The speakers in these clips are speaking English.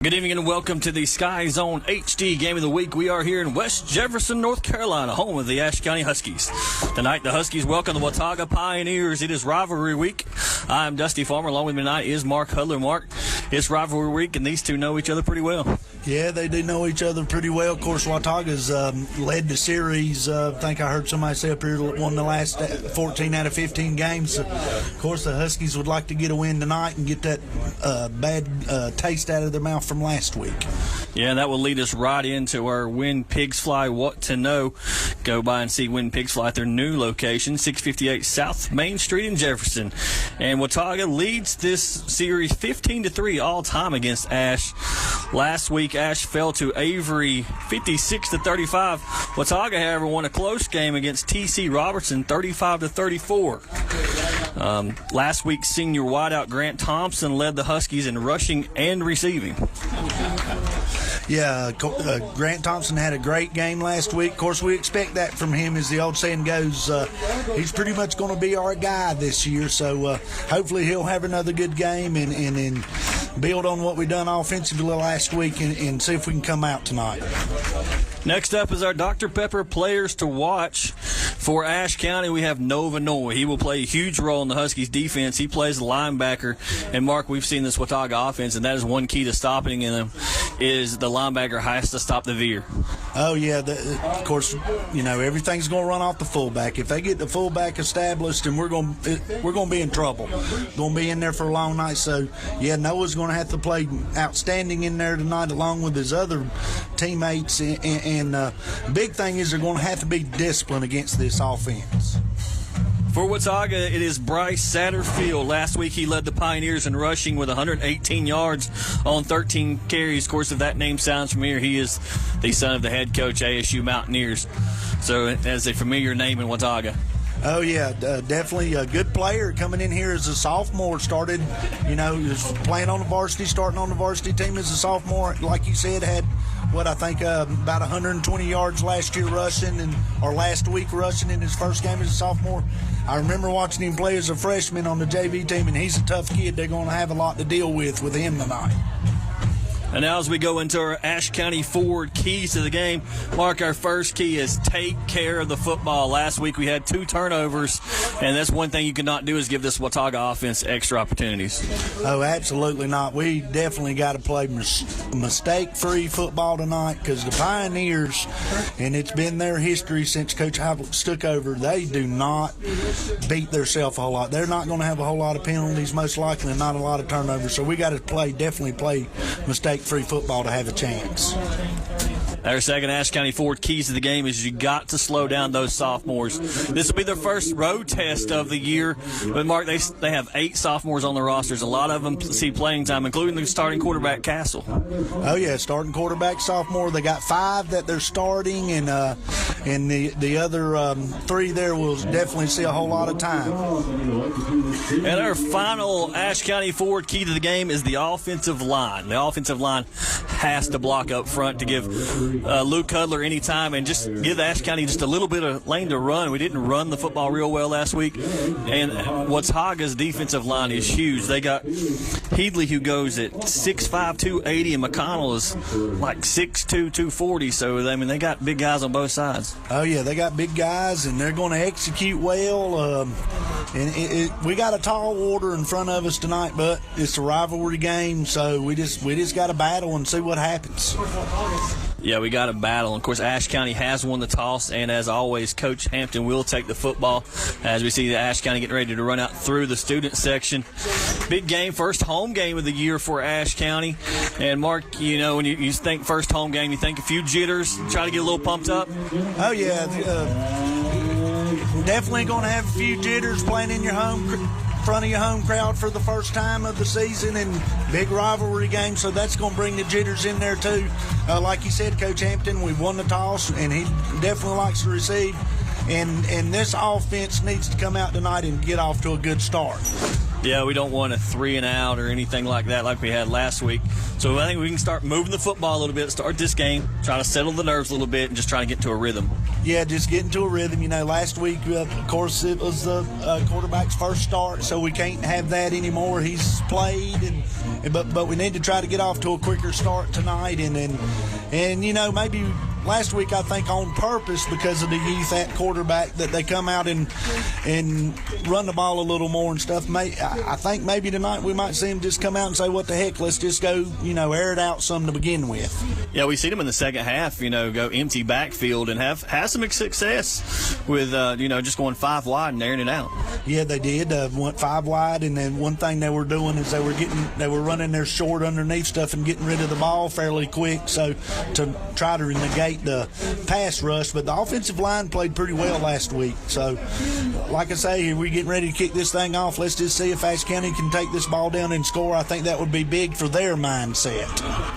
Good evening and welcome to the Sky Zone HD Game of the Week. We are here in West Jefferson, North Carolina, home of the Ashe County Huskies. Tonight, the Huskies welcome the Watauga Pioneers. It is rivalry week. I'm Dusty Farmer. Along with me tonight is Mark Hudler. Mark, it's rivalry week, and these two know each other pretty well. Yeah, they do know each other pretty well. Of course, Watauga's led the series. I think I heard somebody say up here won the last 14 out of 15 games. Of course, the Huskies would like to get a win tonight and get that bad taste out of their mouth from last week. Yeah, that will lead us right into our When Pigs Fly What to Know. Go by and see When Pigs Fly at their new location, 658 South Main Street in Jefferson. And Watauga leads this series 15-3 all time against Ashe. Last week, Ashe fell to Avery 56-35. Watauga, however, won a close game against T.C. Robertson 35-34. Last week, senior wideout Grant Thompson led the Huskies in rushing and receiving. Yeah, Grant Thompson had a great game last week. Of course, we expect that from him. As the old saying goes, he's pretty much going to be our guy this year. So hopefully he'll have another good game and build on what we done offensively last week and see if we can come out tonight. Next up is our Dr. Pepper players to watch. For Ashe County, we have Nova Noy. He will play a huge role in the Huskies' defense. He plays the linebacker. And, Mark, we've seen this Watauga offense, and that is one key to stopping them, is the linebacker has to stop the veer. Oh, yeah. Of course, you know, everything's going to run off the fullback. If they get the fullback established, and we're going to be in trouble. Going to be in there for a long night. So, yeah, Noah's going to have to play outstanding in there tonight along with his other teammates. And big thing is they're going to have to be disciplined against this offense. For Watauga, it is Bryce Satterfield. Last week, he led the Pioneers in rushing with 118 yards on 13 carries. Of course, if that name sounds familiar, he is the son of the head coach, ASU Mountaineers. So, as a familiar name in Watauga. Oh, yeah, definitely a good player coming in here as a sophomore. Started, you know, he was playing on the varsity, starting on the varsity team as a sophomore. Like you said, had about 120 yards last year rushing, or last week rushing in his first game as a sophomore. I remember watching him play as a freshman on the JV team, and he's a tough kid. They're going to have a lot to deal with him tonight. And now as we go into our Ashe County forward keys to the game, Mark, our first key is take care of the football. Last week we had 2 turnovers, and that's one thing you cannot do is give this Watauga offense extra opportunities. Oh, absolutely not. We definitely got to play mistake-free football tonight because the Pioneers, and it's been their history since Coach Havlicks took over, they do not beat themselves a whole lot. They're not going to have a whole lot of penalties, most likely, and not a lot of turnovers. So we got to definitely play mistake-free football to have a chance. Our second Ashe County forward keys to the game is you got to slow down those sophomores. This will be their first road test of the year. But, Mark, they have 8 sophomores on the rosters. A lot of them see playing time, including the starting quarterback, Castle. Oh, yeah, starting quarterback, sophomore. They got 5 that they're starting, and the other 3 there will definitely see a whole lot of time. And our final Ashe County forward key to the game is the offensive line. The offensive line has to block up front to give Luke Hudler any time and just give Ashe County just a little bit of lane to run. We didn't run the football real well last week. And Watauga's defensive line is huge. They got Headley, who goes at 6'5", 280, and McConnell is like 6'2", 240. So, I mean, they got big guys on both sides. Oh, yeah, they got big guys, and they're going to execute well. And we got a tall order in front of us tonight, but it's a rivalry game, so we just got to battle and see what happens. Yeah, we got a battle. Of course, Ashe County has won the toss, and as always, Coach Hampton will take the football as we see the Ashe County getting ready to run out through the student section. Big game, first home game of the year for Ashe County. And, Mark, you know, when you think first home game, you think a few jitters, try to get a little pumped up? Oh, yeah. Definitely going to have a few jitters playing in your front of your home crowd for the first time of the season, and big rivalry game, so that's going to bring the jitters in there too. Like you said, Coach Hampton, we've won the toss, and he definitely likes to receive, and this offense needs to come out tonight and get off to a good start. Yeah, we don't want a 3-and-out or anything like that like we had last week. So I think we can start moving the football a little bit, start this game, try to settle the nerves a little bit, and just try to get into a rhythm. Yeah, just get into a rhythm. Last week, of course, it was the quarterback's first start, so we can't have that anymore. He's played, but we need to try to get off to a quicker start tonight. And maybe last week, I think on purpose because of the youth at quarterback, that they come out and run the ball a little more and stuff. I think maybe tonight we might see them just come out and say, what the heck, let's just go, air it out some to begin with. Yeah, we see them in the second half, go empty backfield and have some success with, just going 5 wide and airing it out. Yeah, they did. Went 5 wide, and then one thing they were doing is they were running their short underneath stuff and getting rid of the ball fairly quick, so to try to negate the pass rush. But the offensive line played pretty well last week. So, like I say, we're getting ready to kick this thing off. Let's just see if Ashe County can take this ball down and score. I think that would be big for their mindset.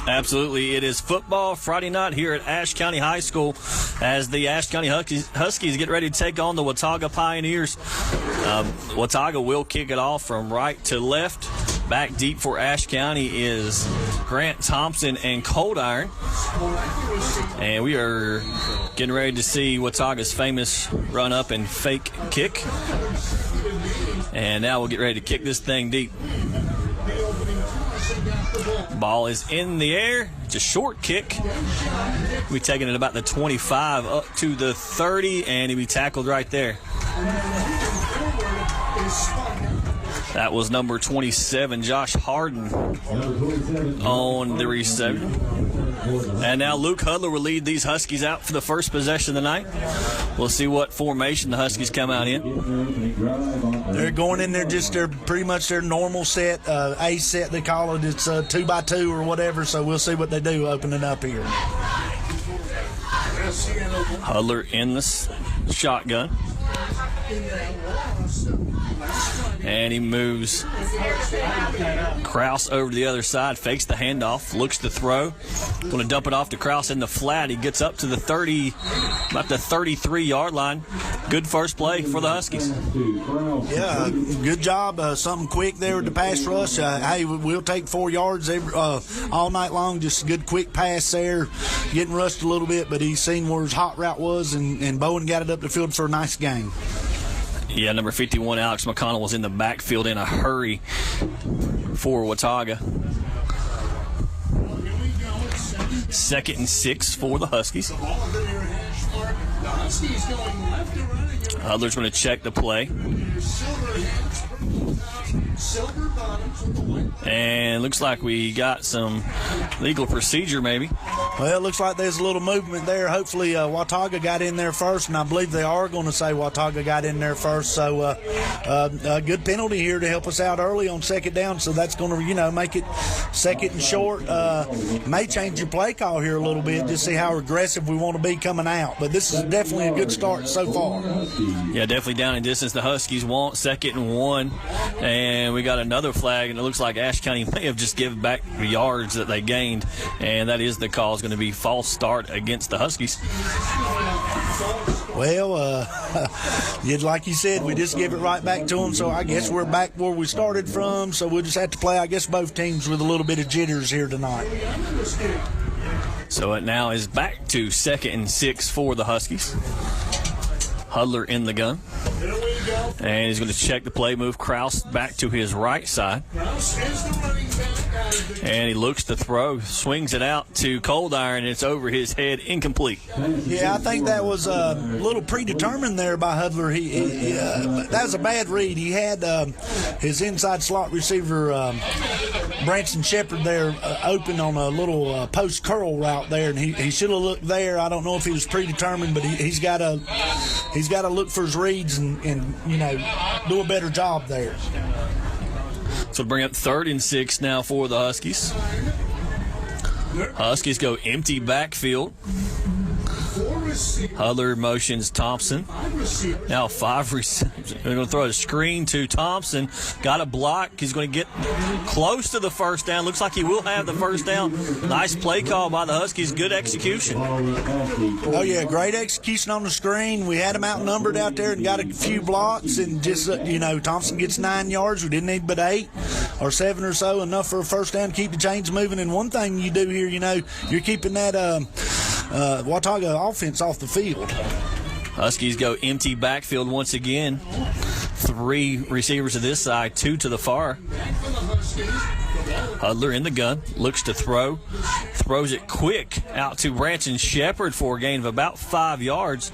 Absolutely. It is football Friday night here at Ashe County High School as the Ashe County Huskies get ready to take on the Watauga Pioneers. Watauga will kick it off from right to left. Back deep for Ashe County is Grant Thompson and Cold Iron. And we are getting ready to see Watauga's famous run up and fake kick. And now we'll get ready to kick this thing deep. Ball is in the air. It's a short kick. We're taking it about the 25 up to the 30, and he'll be tackled right there. That was number 27, Josh Harden, on the reception. And now Luke Hudler will lead these Huskies out for the first possession of the night. We'll see what formation the Huskies come out in. They're going in there they're pretty much their normal set, A set they call it. It's 2x2 or whatever, so we'll see what they do opening up here. Hudler in the shotgun. And he moves Kraus over to the other side, fakes the handoff, looks to throw. Going to dump it off to Kraus in the flat. He gets up to the 30, about the 33-yard line. Good first play for the Huskies. Yeah, good job. Something quick there with the pass rush. Hey, we'll take 4 yards all night long. Just a good quick pass there. Getting rushed a little bit, but he's seen where his hot route was, and Bowen got it up the field for a nice gain. Yeah, number 51, Alex McConnell, was in the backfield in a hurry for Watauga. 2nd and 6 for the Huskies. Hudler's going to check the play. And looks like we got some legal procedure maybe. Well, it looks like there's a little movement there. Hopefully Watauga got in there first, and I believe they are going to say Watauga got in there first. So a good penalty here to help us out early on 2nd down. So that's going to, make it 2nd and short. May change your play call here a little bit, just see how aggressive we want to be coming out. But this is definitely a good start so far. Yeah, definitely down in distance. The Huskies want 2nd and 1. And we got another flag, and it looks like Ashe County may have just given back the yards that they gained, and that is the call. Is going to be false start against the Huskies. Well, like you said, we just give it right back to them, so I guess we're back where we started from, so we'll just have to play, I guess, both teams with a little bit of jitters here tonight. So it now is back to 2nd and 6 for the Huskies. Hudler in the gun. And he's going to check the play, move Kraus back to his right side. And he looks to throw, swings it out to Cold Iron, and it's over his head, incomplete. Yeah, I think that was a little predetermined there by Hudler. That was a bad read. He had his inside slot receiver, Branson Shepard, there open on a little post curl route there, and he should have looked there. I don't know if he was predetermined, but he's got to look for his reads and do a better job there. So to bring up 3rd and 6 now for the Huskies. Huskies go empty backfield. Hudler motions Thompson. Now 5 receptions. They're going to throw a screen to Thompson. Got a block. He's going to get close to the first down. Looks like he will have the first down. Nice play call by the Huskies. Good execution. Oh, yeah, great execution on the screen. We had him outnumbered out there and got a few blocks. And just, Thompson gets 9 yards. We didn't need but 8 or 7 or so, enough for a first down to keep the chains moving. And one thing you do here, you're keeping that Watauga offense off the field. Huskies go empty backfield once again. 3 receivers to this side, 2 to the far. Hudler in the gun, looks to throw, throws it quick out to Branson Shepard for a gain of about 5 yards.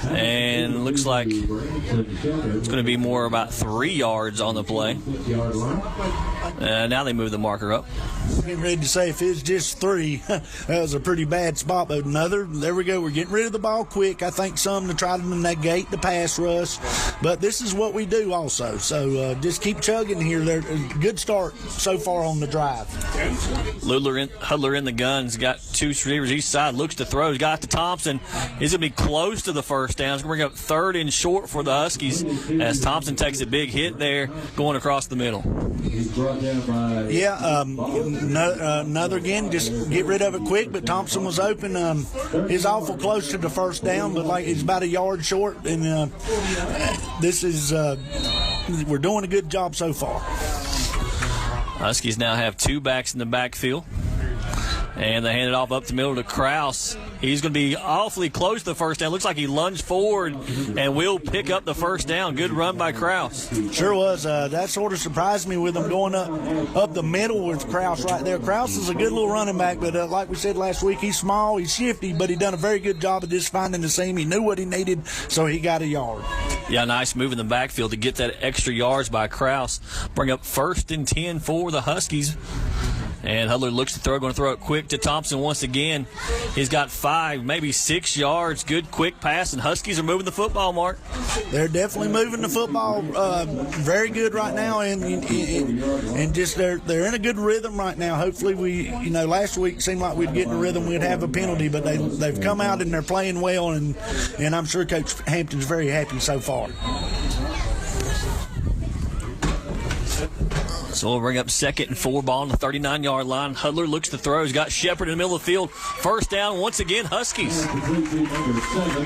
And looks like it's going to be more about 3 yards on the play. Now they move the marker up. Getting ready to say if it's just 3, that was a pretty bad spot, but another. There we go. We're getting rid of the ball quick. I think some to try to negate the pass rush, but this is what we do also. So just keep chugging here. They're good start so far on the drive. Hudler in the gun. He's got 2 receivers each side. Looks to throw. He's got to Thompson. He's going to be close to the first down. He's going to bring up 3rd and short for the Huskies as Thompson takes a big hit there going across the middle. Yeah, another again, just get rid of it quick, but Thompson was open. He's awful close to the first down, but like he's about a yard short, and this is we're doing a good job so far. Huskies now have 2 backs in the backfield. And they hand it off up the middle to Kraus. He's going to be awfully close to the first down. Looks like he lunged forward and will pick up the first down. Good run by Kraus. Sure was. That sort of surprised me with him going up the middle with Kraus right there. Kraus is a good little running back, but like we said last week, he's small, he's shifty, but he done a very good job of just finding the seam. He knew what he needed, so he got a yard. Yeah, nice move in the backfield to get that extra yards by Kraus. Bring up 1st and 10 for the Huskies. And Hudler looks to throw, going to throw it quick to Thompson once again. He's got 5, maybe 6 yards. Good quick pass, and Huskies are moving the football, Mark. They're definitely moving the football very good right now, and just they're in a good rhythm right now. Hopefully last week seemed like we'd get in a rhythm, we'd have a penalty, but they've come out and they're playing well, and I'm sure Coach Hampton's very happy so far. So we'll bring up 2nd and 4, ball on the 39-yard line. Hudler looks to throw. He's got Shepard in the middle of the field. First down once again, Huskies.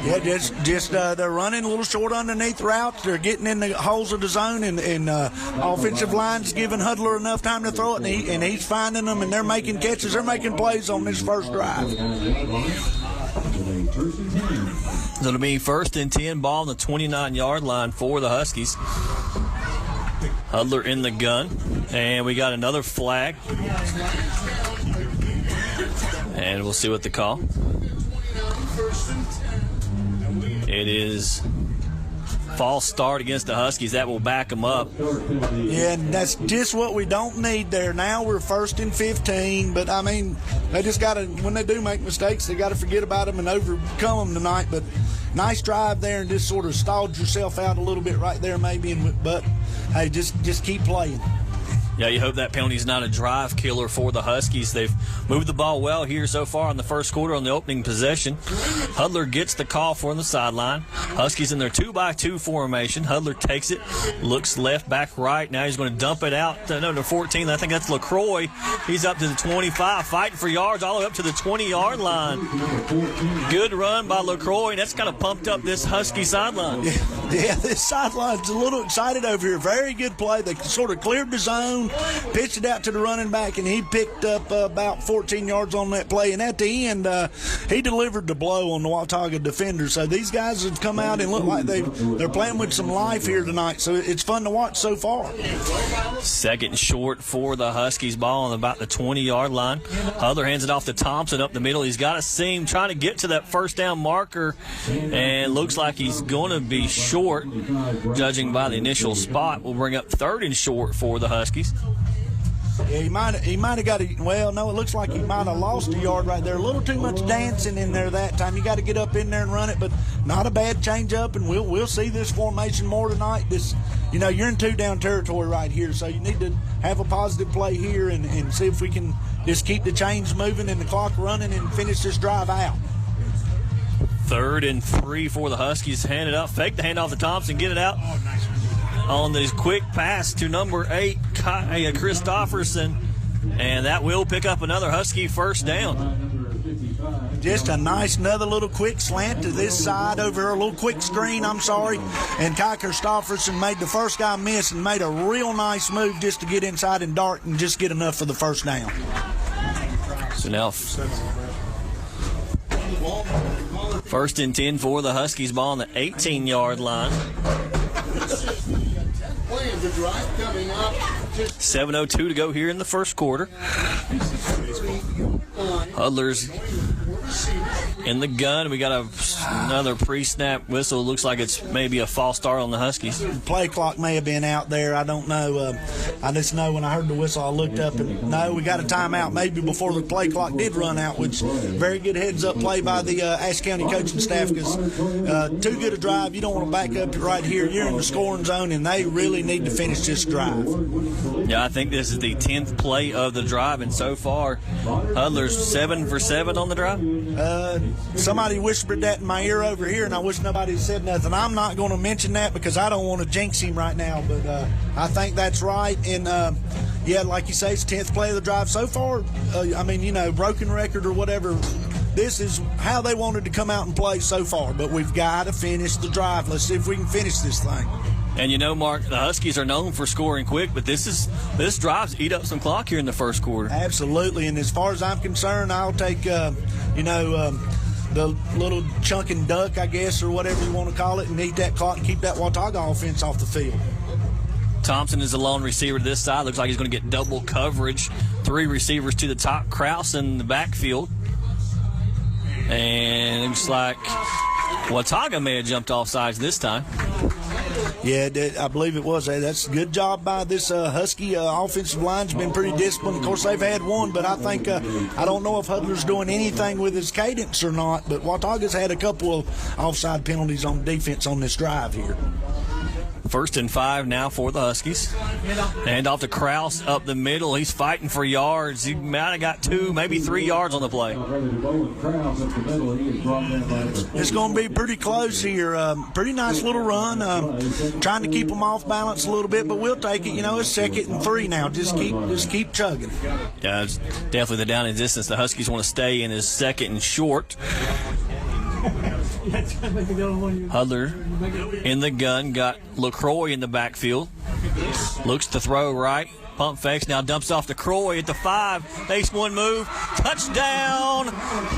Yeah, just they're running a little short underneath routes. They're getting in the holes of the zone, and offensive line's giving Hudler enough time to throw it, and he's finding them, and they're making catches. They're making plays on this first drive. So it'll be 1st and 10, ball on the 29-yard line for the Huskies. Hudler in the gun, and we got another flag. And we'll see what the call. It is false start against the Huskies. That will back them up. Yeah, and that's just what we don't need there. Now we're 1st and 15, but I mean, they just got to, when they do make mistakes, they got to forget about them and overcome them tonight. But nice drive there, and just sort of stalled yourself out a little bit right there maybe, but hey, just keep playing. Yeah, you hope that penalty is not a drive killer for the Huskies. They've moved the ball well here so far in the first quarter on the opening possession. Hudler gets the call for the sideline. Huskies in their 2-by-2 formation. Hudler takes it, looks left, back, right. Now he's going to dump it out to number 14. I think that's LaCroix. He's up to the 25, fighting for yards all the way up to the 20-yard line. Good run by LaCroix. That's kind of pumped up this Husky sideline. Yeah, this sideline's a little excited over here. Very good play. They sort of cleared the zone, pitched it out to the running back, and he picked up about 14 yards on that play. And at the end, he delivered the blow on the Watauga defender. So these guys have come out and look like they're playing with some life here tonight. So it's fun to watch so far. 2nd and short for the Huskies, ball on about the 20-yard line. Hudler hands it off to Thompson up the middle. He's got a seam trying to get to that first down marker, and looks like he's going to be short, judging by the initial spot. We'll bring up 3rd and short for the Huskies. Yeah, he might have got it looks like he might have lost a yard right there. A little too much dancing in there that time. You got to get up in there and run it, but not a bad change up, and we'll see this formation more tonight. You're in 2-down territory right here, so you need to have a positive play here and see if we can just keep the chains moving and the clock running and finish this drive out. 3rd and 3 for the Huskies. Hand it up, fake the handoff to Thompson, get it out. On this quick pass to number 8, Christofferson, and that will pick up another Husky first down. Just a nice, another little quick slant to this side over here, a little quick screen, and Kai Christofferson made the first guy miss and made a real nice move just to get inside and dart and just get enough for the first down. So now First and 10 for the Huskies, ball on the 18-yard line. 7:02 to go here in the first quarter. Huddlers in the gun. We got another pre-snap whistle. Looks like it's maybe a false start on the Huskies. Play clock may have been out there. I don't know. I just know when I heard the whistle, I looked up and no, we got a timeout maybe before the play clock did run out, which very good heads-up play by the Ashe County coaching staff because too good a drive. You don't want to back up right here. You're in the scoring zone, and they really need to finish this drive. Yeah, I think this is the 10th play of the drive, and so far, Huddlers 7 for 7 on the drive. Somebody whispered that in my ear over here, and I wish nobody said nothing. I'm not going to mention that because I don't want to jinx him right now, but I think that's right. And, yeah, like you say, it's 10th play of the drive so far. I mean, you know, broken record or whatever. This is how they wanted to come out and play so far, but we've got to finish the drive. Let's see if we can finish this thing. And you know, Mark, the Huskies are known for scoring quick, but this drive's eat up some clock here in the first quarter. Absolutely, and as far as I'm concerned, I'll take, the little chunking duck, I guess, or whatever you want to call it, and eat that clock and keep that Watauga offense off the field. Thompson is the lone receiver to this side. Looks like he's going to get double coverage. 3 receivers to the top. Krause in the backfield. And it looks like Watauga may have jumped off sides this time. Yeah, I believe it was. That's a good job by this Husky offensive line's been pretty disciplined. Of course, they've had one, but I think I don't know if Huddler's doing anything with his cadence or not, but Watauga's had a couple of offside penalties on defense on this drive here. First and 5 now for the Huskies. Hand off to Krause up the middle. He's fighting for yards. He might have got 2, maybe 3 yards on the play. It's going to be pretty close here. Pretty nice little run. Trying to keep them off balance a little bit, but we'll take it. You know, it's 2nd and 3 now. Just keep chugging. Yeah, it's definitely the down and distance the Huskies want to stay in is 2nd and short. Huddler in the gun, got LaCroix in the backfield. Looks to throw right. Pump fakes, now dumps off to Croy at the 5. Makes one move. Touchdown,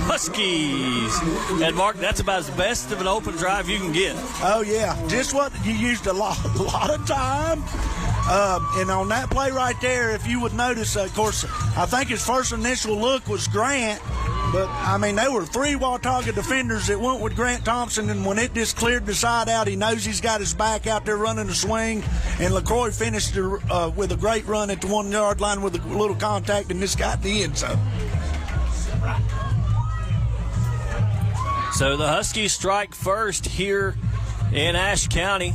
Huskies. And, Mark, that's about as best of an open drive you can get. Oh, yeah. Just what you used a lot of time. And on that play right there, if you would notice, of course, I think his first initial look was Grant. But, I mean, there were 3 Watauga defenders that went with Grant Thompson, and when it just cleared the side out, he knows he's got his back out there running the swing. And LaCroix finished with a great run at the 1-yard line with a little contact, and this got the end zone. So the Huskies strike first here in Ashe County.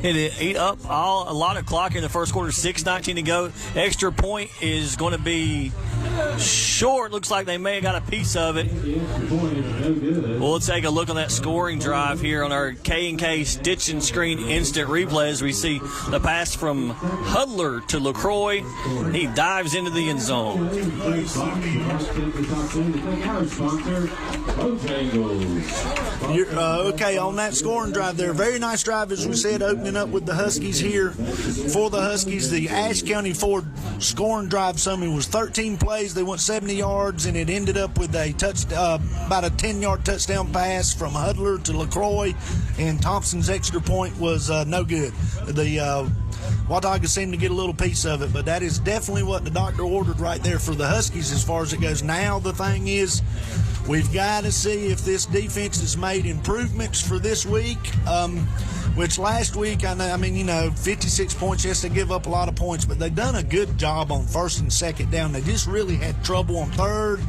It ate up a lot of clock in the first quarter. 6:19 to go. Extra point is going to be short. Looks like they may have got a piece of it. We'll take a look on that scoring drive here on our K&K Stitch and Screen instant replay as we see the pass from Huddler to LaCroix. He dives into the end zone. Okay, on that scoring drive there, very nice drive, as we said, opening up with the Huskies here. For the Huskies, the Ashe County Ford scoring drive summary was 13 plays. They went 70 yards, and it ended up with a about a 10-yard touchdown pass from Huddler to LaCroix, and Thompson's extra point was no good. The Watauga seemed to get a little piece of it, but that is definitely what the doctor ordered right there for the Huskies as far as it goes. Now the thing is, we've got to see if this defense has made improvements for this week, which last week, I mean, 56 points, yes, they give up a lot of points, but they've done a good job on 1st and 2nd down. They just really had trouble on 3rd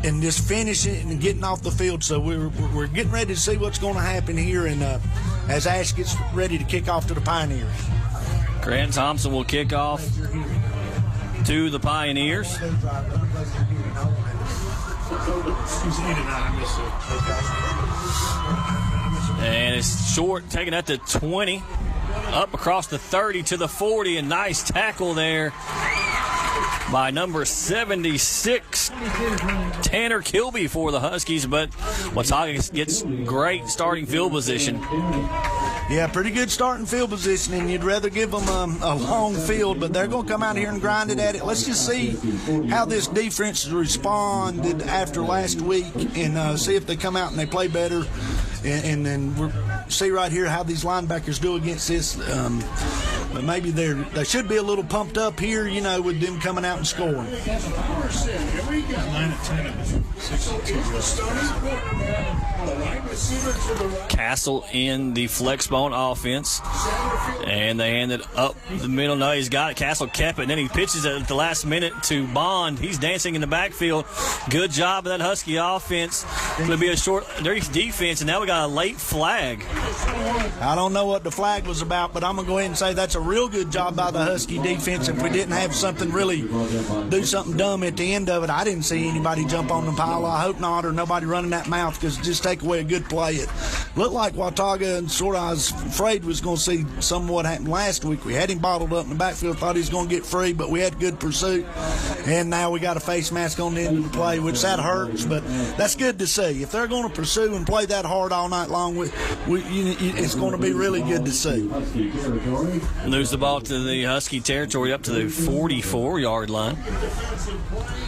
and just finishing and getting off the field. So we're getting ready to see what's going to happen here and as Ashe gets ready to kick off to the Pioneers. Grant Thompson will kick off to the Pioneers. And it's short, taking that to 20. Up across the 30 to the 40. A nice tackle there by number 76, Tanner Kilby for the Huskies. But Watauga gets great starting field position. Yeah, pretty good starting field positioning. You'd rather give them a long field, but they're going to come out here and grind it at it. Let's just see how this defense responded after last week and see if they come out and they play better. And then we'll see right here how these linebackers do against this. But maybe they should be a little pumped up here, you know, with them coming out and scoring. 9 of 10 of 62. Castle in the flex bone offense, and they hand it up the middle. No, he's got it. Castle kept it, and then he pitches it at the last minute to Bond. He's dancing in the backfield. Good job of that Husky offense. It's going to be a short defense, and now we got a late flag. I don't know what the flag was about, but I'm going to go ahead and say that's a real good job by the Husky defense. If we didn't have something really do something dumb at the end of it, I didn't see anybody jump on the pile. I hope not, or nobody running that mouth, because just take away a good play. It looked like Watauga, and sort of I was afraid was going to see some of what happened last week. We had him bottled up in the backfield, thought he was going to get free, but we had good pursuit. And now we got a face mask on the end of the play, which that hurts, but that's good to see. If they're going to pursue and play that hard all night long, it's going to be really good to see. Lose the ball to the Husky territory up to the 44-yard line.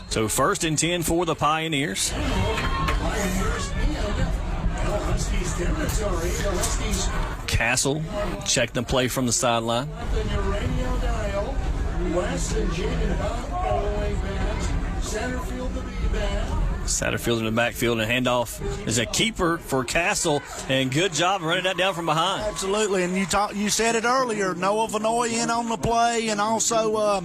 So 1st and 10 for the Pioneers. Castle checked the play from the sideline. Satterfield in the backfield, and handoff is a keeper for Castle, and good job running that down from behind. Absolutely, and you said it earlier, Noah Vanoy in on the play, and also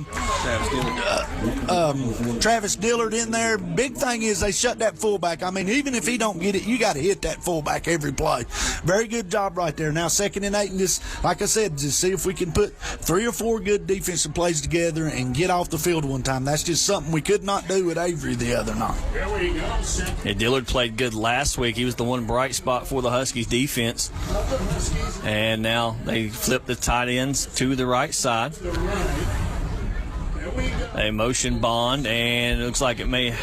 Travis Dillard in there. Big thing is they shut that fullback. I mean, even if he don't get it, you got to hit that fullback every play. Very good job right there. Now 2nd and 8, and just like I said, just see if we can put 3 or 4 good defensive plays together and get off the field one time. That's just something we could not do at Avery the other night. Yeah, Dillard played good last week. He was the one bright spot for the Huskies defense. And now they flip the tight ends to the right side. They motion Bond, and it looks like it may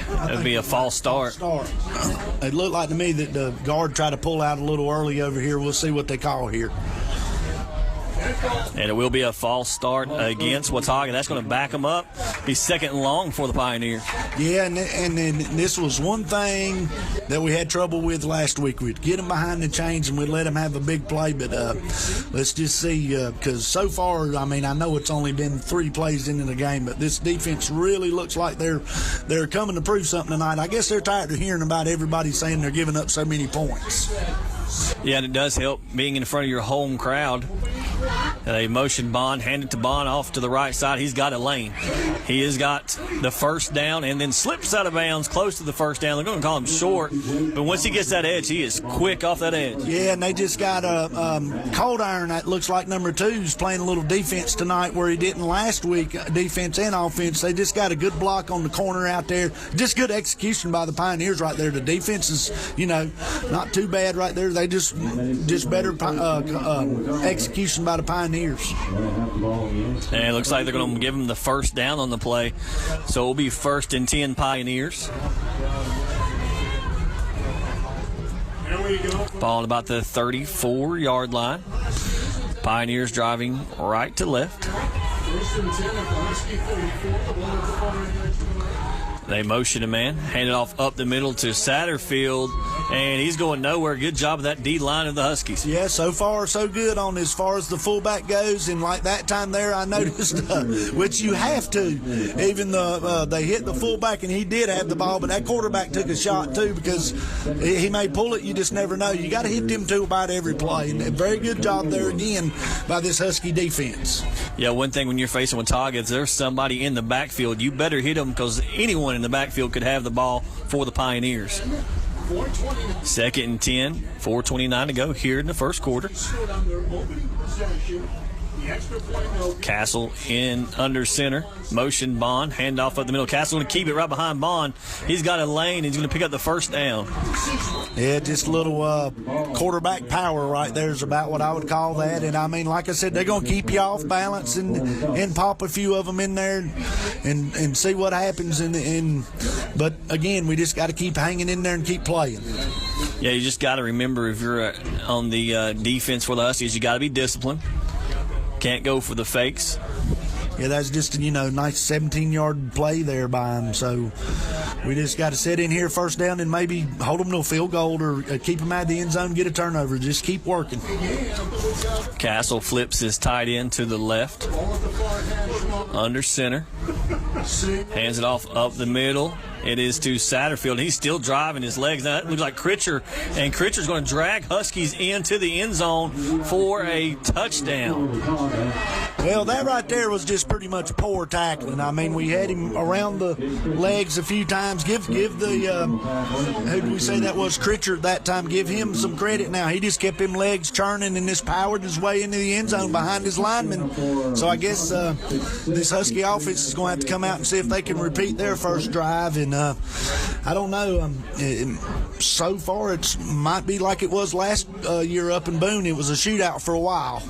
be a false start. It looked like to me that the guard tried to pull out a little early over here. We'll see what they call here. And it will be a false start against Watauga. That's going to back them up. Be 2nd and long for the Pioneers. Yeah, and then this was one thing that we had trouble with last week. We'd get them behind the chains and we'd let them have a big play, but let's just see, because so far, I mean, I know it's only been 3 plays into the game, but this defense really looks like they're coming to prove something tonight. I guess they're tired of hearing about everybody saying they're giving up so many points. Yeah, and it does help being in front of your home crowd. They motion Bond, hand it to Bond off to the right side. He's got a lane. He has got the 1st down and then slips out of bounds close to the 1st down. They're going to call him short, but once he gets that edge, he is quick off that edge. Yeah, and they just got a Cold Iron that looks like number 2's playing a little defense tonight where he didn't last week, defense and offense. They just got a good block on the corner out there. Just good execution by the Pioneers right there. The defense is, not too bad right there. They just better execution by the Pioneers. And it looks like they're going to give him the 1st down on the play. So it'll be 1st and 10 Pioneers. Ball at about the 34-yard line. Pioneers driving right to left. They motion a man, hand it off up the middle to Satterfield, and he's going nowhere. Good job of that D-line of the Huskies. Yeah, so far so good on as far as the fullback goes, and like that time there I noticed, which you have to, even though they hit the fullback and he did have the ball, but that quarterback took a shot too because he may pull it, you just never know. You got to hit them two about every play, and a very good job there again by this Husky defense. Yeah, one thing when you're facing Watauga is there's somebody in the backfield. You better hit them because anyone in the backfield could have the ball for the Pioneers. 2nd and 10, 4:29 to go here in the 1st quarter. Castle in under center. Motion Bond. Handoff up the middle. Castle going to keep it right behind Bond. He's got a lane. He's going to pick up the first down. Yeah, just a little quarterback power right there is about what I would call that. And, I mean, like I said, they're going to keep you off balance and pop a few of them in there and see what happens. But, again, we just got to keep hanging in there and keep playing. Yeah, you just got to remember if you're on the defense for the Huskies, you got to be disciplined. Can't go for the fakes. Yeah, that's just a, nice 17-yard play there by him. So we just got to sit in here first down and maybe hold them to a field goal or keep them out of the end zone, get a turnover. Just keep working. Castle flips his tight end to the left. Under center. Hands it off up the middle. It is to Satterfield. He's still driving his legs. Now, that looks like Critcher, and Critcher's going to drag Huskies into the end zone for a touchdown. Well, that right there was just pretty much poor tackling. I mean, we had him around the legs a few times. Give the who did we say that was? Critcher that time. Give him some credit. Now he just kept him legs churning and just powered his way into the end zone behind his lineman. So I guess this Husky offense is going to have to come out and see if they can repeat their first drive. And I don't know. So far, it might be like it was last year up in Boone. It was a shootout for a while.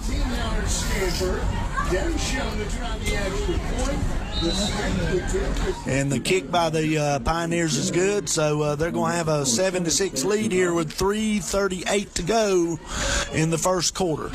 And the kick by the Pioneers is good, so they're going to have a 7-6 lead here with 3:38 to go in the first quarter.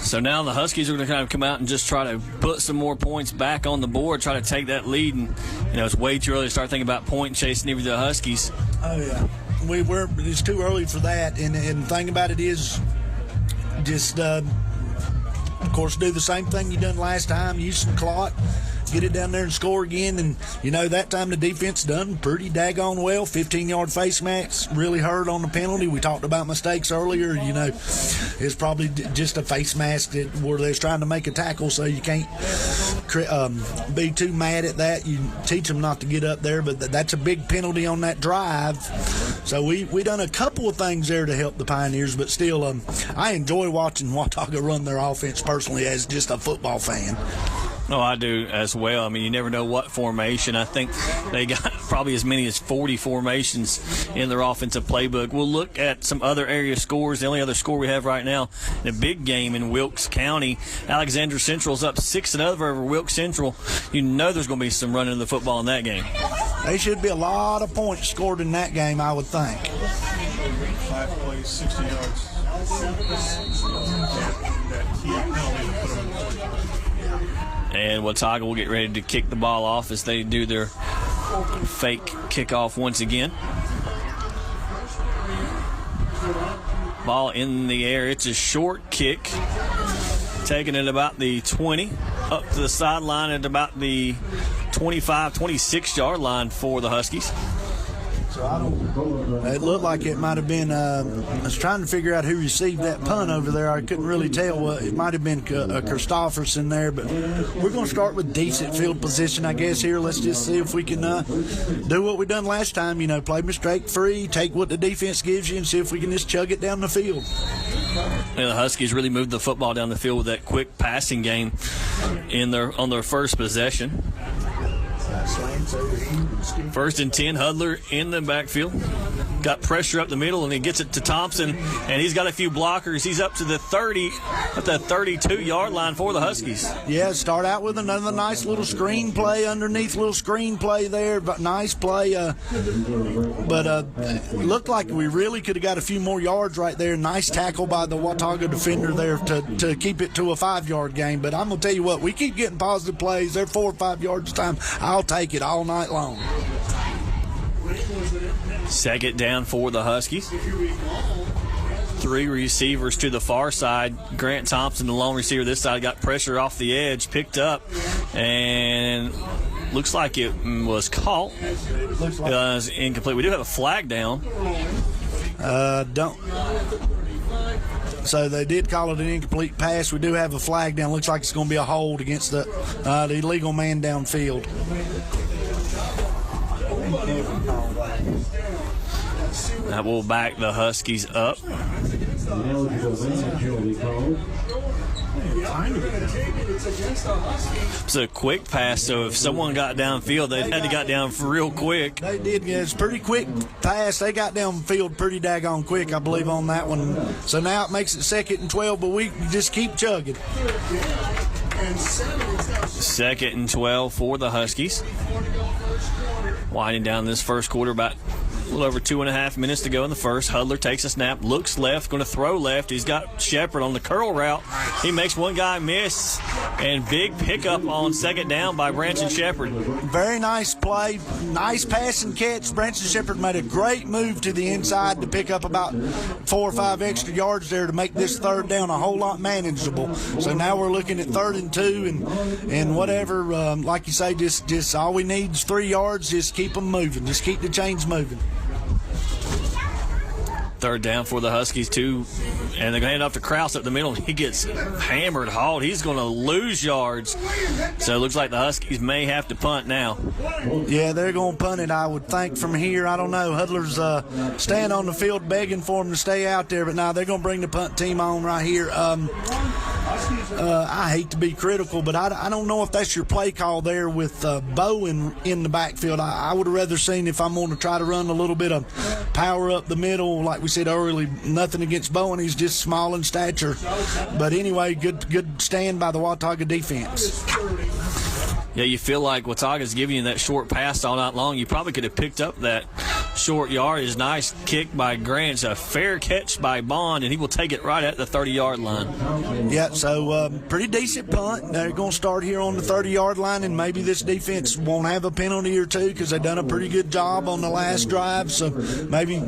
So now the Huskies are going to kind of come out and just try to put some more points back on the board, try to take that lead. And, it's way too early to start thinking about point chasing even the Huskies. Oh, yeah. It's too early for that. And the thing about it is just, of course, do the same thing you done last time. Use some clock. Get it down there and score again. And, that time the defense done pretty daggone well. 15-yard face mask really hurt on the penalty. We talked about mistakes earlier. It's probably just a face mask where they're trying to make a tackle, so you can't be too mad at that. You teach them not to get up there, but that's a big penalty on that drive. So we done a couple of things there to help the Pioneers, but still, I enjoy watching Watauga run their offense personally as just a football fan. No, I do as well. I mean, you never know what formation. I think they got probably as many as 40 formations in their offensive playbook. We'll look at some other area scores. The only other score we have right now, in a big game in Wilkes County, Alexander Central's up 6-0 over Wilkes Central. There's going to be some running of the football in that game. There should be a lot of points scored in that game, I would think. 5 plays, 60 yards. And Watauga will get ready to kick the ball off as they do their fake kickoff once again. Ball in the air. It's a short kick. Taking it about the 20. Up to the sideline at about the 25, 26-yard line for the Huskies. It looked like it might have been, I was trying to figure out who received that punt over there. I couldn't really tell. It might have been Christofferson there, but we're going to start with decent field position, I guess, here. Let's just see if we can do what we done last time, play mistake-free, take what the defense gives you, and see if we can just chug it down the field. The Huskies really moved the football down the field with that quick passing game on their first possession. First and 10, Hudler in the backfield. Got pressure up the middle, and he gets it to Thompson, and he's got a few blockers. He's up to the 30, at the 32-yard line for the Huskies. Yeah, start out with another nice little screen play underneath, little screen play there, but nice play. But it looked like we really could have got a few more yards right there. Nice tackle by the Watauga defender there to keep it to a 5-yard game. But I'm going to tell you what, we keep getting positive plays. They're 4 or 5 yards a time. I'll take it all night long. Second down for the Huskies. 3 receivers to the far side. Grant Thompson, the lone receiver this side, got pressure off the edge, picked up, and looks like it was caught. It was incomplete. We do have a flag down. So they did call it an incomplete pass. We do have a flag down. Looks like it's going to be a hold against the illegal man downfield. That will back the Huskies up. It's a quick pass, so if someone got downfield, they had to got down real quick. They did. Yeah, it's pretty quick pass. They got downfield pretty daggone quick, I believe, on that one. So now it makes it 2nd and 12, but we just keep chugging. 2nd and 12 for the Huskies. Winding down this first quarter, about a little over 2.5 minutes to go in the first. Hudler takes a snap, looks left, going to throw left. He's got Shepard on the curl route. He makes one guy miss, and big pickup on 2nd down by Branson Shepard. Very nice play, nice pass and catch. Branson Shepard made a great move to the inside to pick up about 4 or 5 extra yards there to make this 3rd down a whole lot manageable. So now we're looking at 3rd and 2 and whatever. Like you say, just all we need is 3 yards. Just keep them moving. Just keep the chains moving. 3rd down for the Huskies, too. And they're going to hand off to Krause up the middle. He gets hammered hard. He's going to lose yards. So it looks like the Huskies may have to punt now. Yeah, they're going to punt it, I would think, from here. I don't know. Hudler's staying on the field begging for them to stay out there. But now they're going to bring the punt team on right here. I hate to be critical, but I don't know if that's your play call there with Bowen in the backfield. I would have rather seen, if I'm going to try to run a little bit of power up the middle, like we said earlier, nothing against Bowen. He's just small in stature. But anyway, good stand by the Watauga defense. Yeah, you feel like Watauga's giving you that short pass all night long. You probably could have picked up that short yardage. Nice kick by Grant. It's a fair catch by Bond, and he will take it right at the 30-yard line. Yeah, so pretty decent punt. They're going to start here on the 30-yard line, and maybe this defense won't have a penalty or two because they've done a pretty good job on the last drive. So maybe,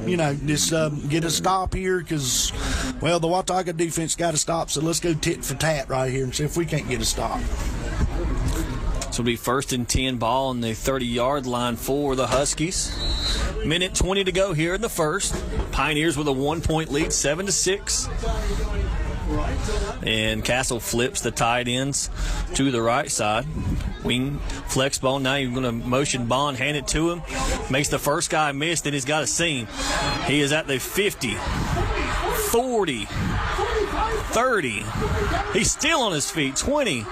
just get a stop here because, well, the Watauga defense got to stop. So let's go tit for tat right here and see if we can't get a stop. This will be 1st and 10 ball on the 30-yard line for the Huskies. Minute 20 to go here in the first. Pioneers with a 1-point lead, 7-6. And Castle flips the tight ends to the right side. Wing flex ball. Now you're going to motion Bond, hand it to him. Makes the first guy miss, then he's got a seam. He is at the 50, 40, 30. He's still on his feet, 20.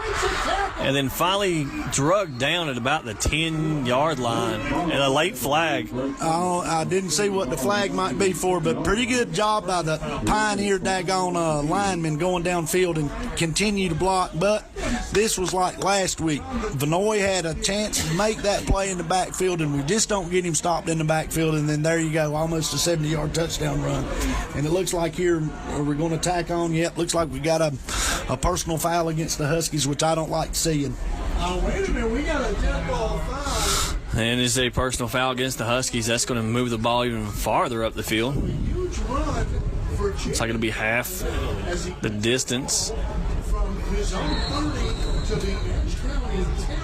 And then finally drugged down at about the 10-yard line and a late flag. Oh, I didn't see what the flag might be for, but pretty good job by the Pioneer daggone lineman going downfield and continue to block. But this was like last week. Vanoy had a chance to make that play in the backfield, and we just don't get him stopped in the backfield. And then there you go, almost a 70-yard touchdown run. And it looks like here we're going to tack on. Yep, looks like we got a personal foul against the Huskies, which I don't like seeing. Wait a minute, we got a dead ball foul. And it's a personal foul against the Huskies. That's going to move the ball even farther up the field. Huge run for It's like it'll be half the distance. from his own 30 to the Australian 10.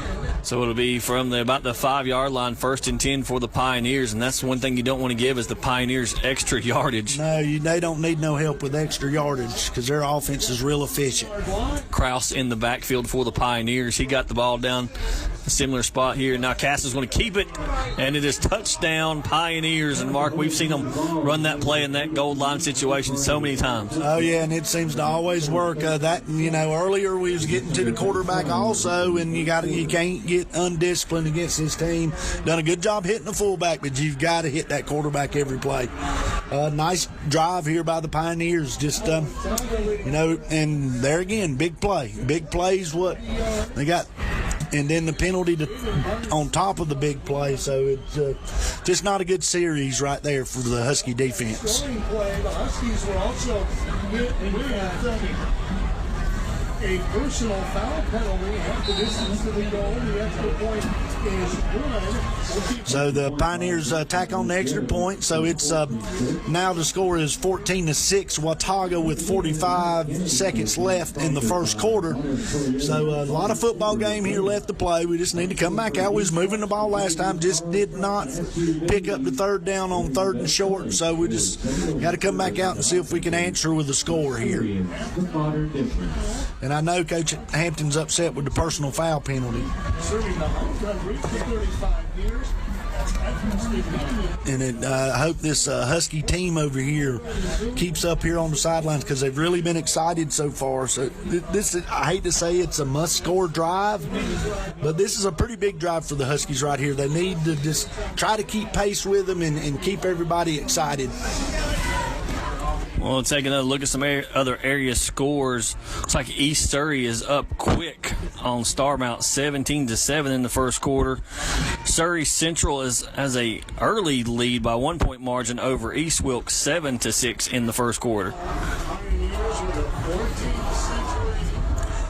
So it'll be from about the 5-yard line, 1st and 10 for the Pioneers, and that's one thing you don't want to give is the Pioneers extra yardage. No, they don't need no help with extra yardage because their offense is real efficient. Krause in the backfield for the Pioneers. He got the ball down a similar spot here. Now Castle's going to keep it, and it is touchdown Pioneers. And Mark, we've seen them run that play in that goal line situation so many times. Oh yeah, and it seems to always work. Earlier we was getting to the quarterback also, and you can't get undisciplined against this team. Done a good job hitting the fullback, but you've got to hit that quarterback every play. Nice drive here by the Pioneers. Just and there again, big play. Big plays what they got. And then the penalty on top of the big play. So it's just not a good series right there for the Husky defense. The Huskies were also hit with a personal foul penalty half the distance to the goal. The extra point is good. So the Pioneers tack on the extra point. So it's now the score is 14-6. Watauga with 45 seconds left in the first quarter. So a lot of football game here left to play. We just need to come back out. We was moving the ball last time, just did not pick up the 3rd down on 3rd and short. So we just got to come back out and see if we can answer with a score here. And I know Coach Hampton's upset with the personal foul penalty. Serving the home run reach for 35 years. And I hope this Husky team over here keeps up here on the sidelines because they've really been excited so far. So this is, I hate to say it's a must-score drive, but this is a pretty big drive for the Huskies right here. They need to just try to keep pace with them and keep everybody excited. Well, take another look at some other area scores. Looks like East Surrey is up quick on Starmount, 17-7 in the first quarter. Surrey Central has a early lead by 1 point margin over East Wilkes, 7-6 in the first quarter.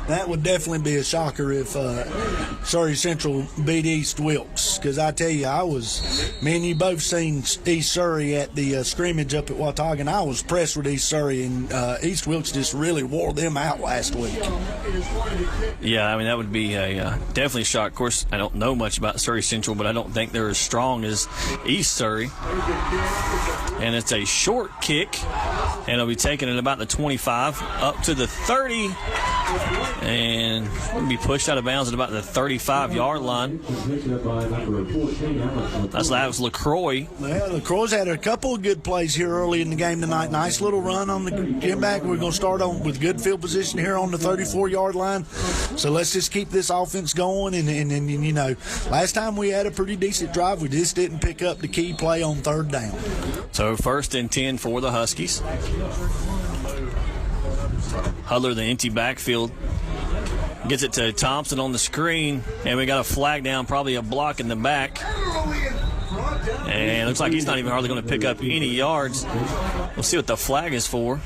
That would definitely be a shocker if Surrey Central beat East Wilkes, because I tell you, me and you both seen East Surrey at the scrimmage up at Watauga, and I was impressed with East Surrey, and East Wilkes just really wore them out last week. Yeah, I mean, that would be a definitely a shock. Of course, I don't know much about Surrey Central, but I don't think they're as strong as East Surrey. And it's a short kick, and it'll be taken at about the 25 up to the 30. And it'll be pushed out of bounds at about the 35-yard line. That was LaCroix. Well, LaCroix's had a couple of good plays here early in the game tonight. Nice little run on the get back. We're going to start on with good field position here on the 34-yard line. So let's just keep this offense going. And you know, last time we had a pretty decent drive. We just didn't pick up the key play on third down. So 1st and 10 for the Huskies. Hudler, the empty backfield, gets it to Thompson on the screen, and we got a flag down, probably a block in the back. And it looks like he's not even hardly going to pick up any yards. We'll see what the flag is for.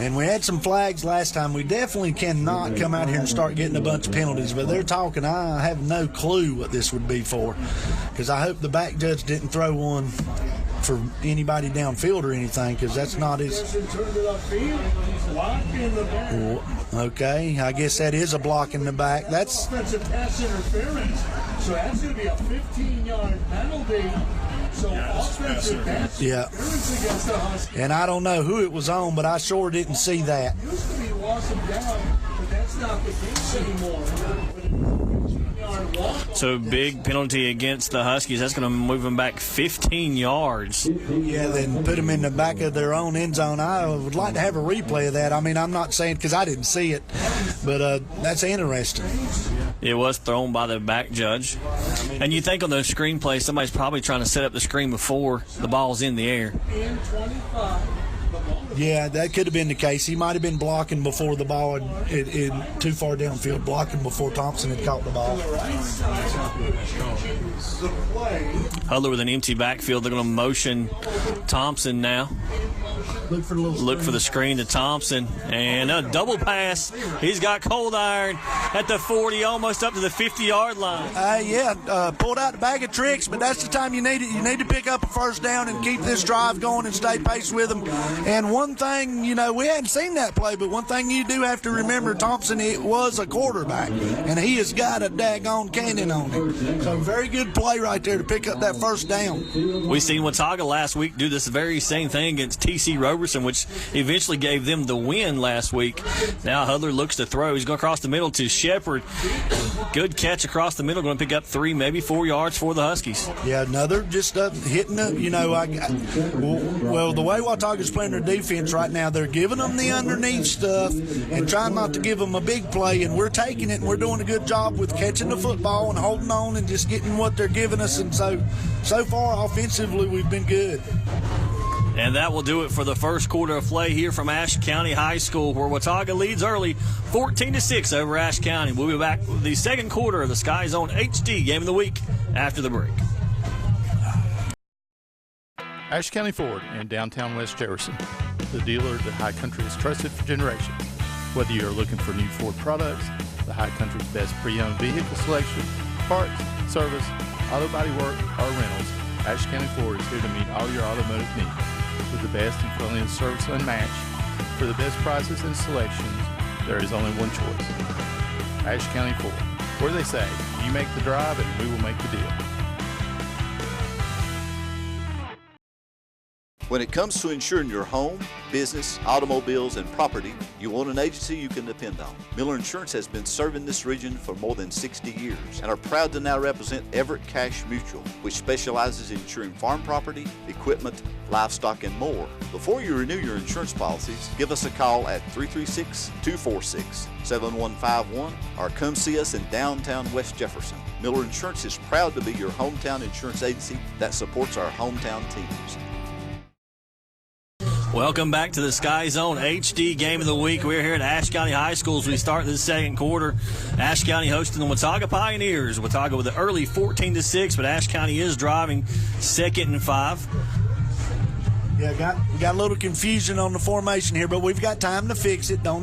And we had some flags last time. We definitely cannot come out here and start getting a bunch of penalties, but they're talking. I have no clue what this would be for, because I hope the back judge didn't throw one for anybody downfield or anything, because that's not his. Okay, I guess that is a block in the back. That's offensive pass interference, so that's going to be a 15-yard penalty. So offensive pass interference against the Huskies. And I don't know who it was on, but I sure didn't see that. It used to be loss of down, but that's not the case anymore. So big penalty against the Huskies. That's going to move them back 15 yards. Yeah, then put them in the back of their own end zone. I would like to have a replay of that. I mean, I'm not saying because I didn't see it, but that's interesting. It was thrown by the back judge. And you think on the screenplay, somebody's probably trying to set up the screen before the ball's in the air. Yeah, that could have been the case. He might have been blocking before the ball had too far downfield, blocking before Thompson had caught the ball. Hudler with an empty backfield. They're going to motion Thompson now. Look for the screen to Thompson. And a double pass. He's got cold iron at the 40, almost up to the 50-yard line. Pulled out the bag of tricks, but that's the time you need it. You need to pick up a first down and keep this drive going and stay pace with them. And one thing, you know, we hadn't seen that play, but one thing you do have to remember, Thompson, it was a quarterback, and he has got a daggone cannon on him. So very good play right there to pick up that first down. We seen Watauga last week do this very same thing against T.C. Roberson, which eventually gave them the win last week. Now Hudler looks to throw. He's going across the middle to Shepard. Good catch across the middle. Going to pick up 3, maybe 4 yards for the Huskies. Yeah, another just hitting the, you know, the way Watauga's playing their defense right now, they're giving them the underneath stuff and trying not to give them a big play, and we're taking it, and we're doing a good job with catching the football and holding on and just getting what they're giving us. And so far offensively we've been good. And that will do it for the first quarter of play here from Ashe County High School, where Watauga leads early 14-6 over Ashe County. We'll be back with the second quarter of the Sky Zone HD Game of the Week after the break. Ashe County Ford in downtown West Jefferson, the dealer that High Country has trusted for generations. Whether you're looking for new Ford products, the High Country's best pre-owned vehicle selection, parts, service, auto body work, or rentals, Ashe County Ford is here to meet all your automotive needs. With the best and friendliest service unmatched, for the best prices and selections, there is only one choice. Ashe County Ford, where they say, you make the drive and we will make the deal. When it comes to insuring your home, business, automobiles, and property, you want an agency you can depend on. Miller Insurance has been serving this region for more than 60 years and are proud to now represent Everett Cash Mutual, which specializes in insuring farm property, equipment, livestock, and more. Before you renew your insurance policies, give us a call at 336-246-7151 or come see us in downtown West Jefferson. Miller Insurance is proud to be your hometown insurance agency that supports our hometown teams. Welcome back to the Sky Zone HD Game of the Week. We're here at Ashe County High School as we start the second quarter. Ashe County hosting the Watauga Pioneers. Watauga with an early 14-6, but Ashe County is driving 2nd and 5. Yeah, we got a little confusion on the formation here, but we've got time to fix it. Don't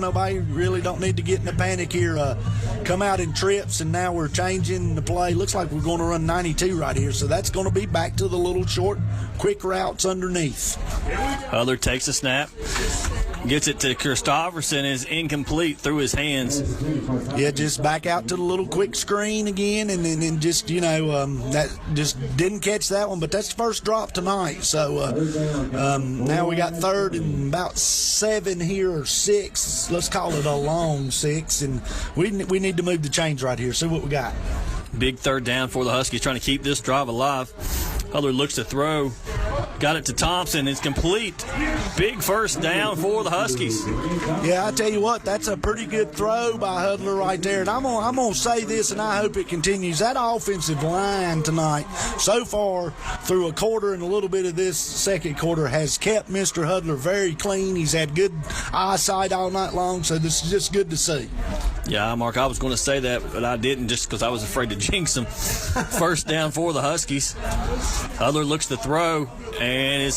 need to get in a panic here. Come out in trips, and now we're changing the play. Looks like we're going to run 92 right here, so that's going to be back to the little short, quick routes underneath. Hudler takes a snap, gets it to Christofferson, is incomplete through his hands. Yeah, just back out to the little quick screen again, and then just, that just didn't catch that one, but that's the first drop tonight. So now we got 3rd and about 7 here, or 6. Let's call it a long 6, and we need to move the chains right here. See what we got. Big 3rd down for the Huskies, trying to keep this drive alive. Hudler looks to throw. Got it to Thompson. It's complete. Big 1st down for the Huskies. Yeah, I tell you what, that's a pretty good throw by Hudler right there. And I'm gonna say this, and I hope it continues. That offensive line tonight, so far through a quarter and a little bit of this second quarter, has kept Mr. Hudler very clean. He's had good eyesight all night long, so this is just good to see. Yeah, Mark, I was going to say that, but I didn't just because I was afraid to jinx them. 1st down for the Huskies. Hudler looks to throw, and I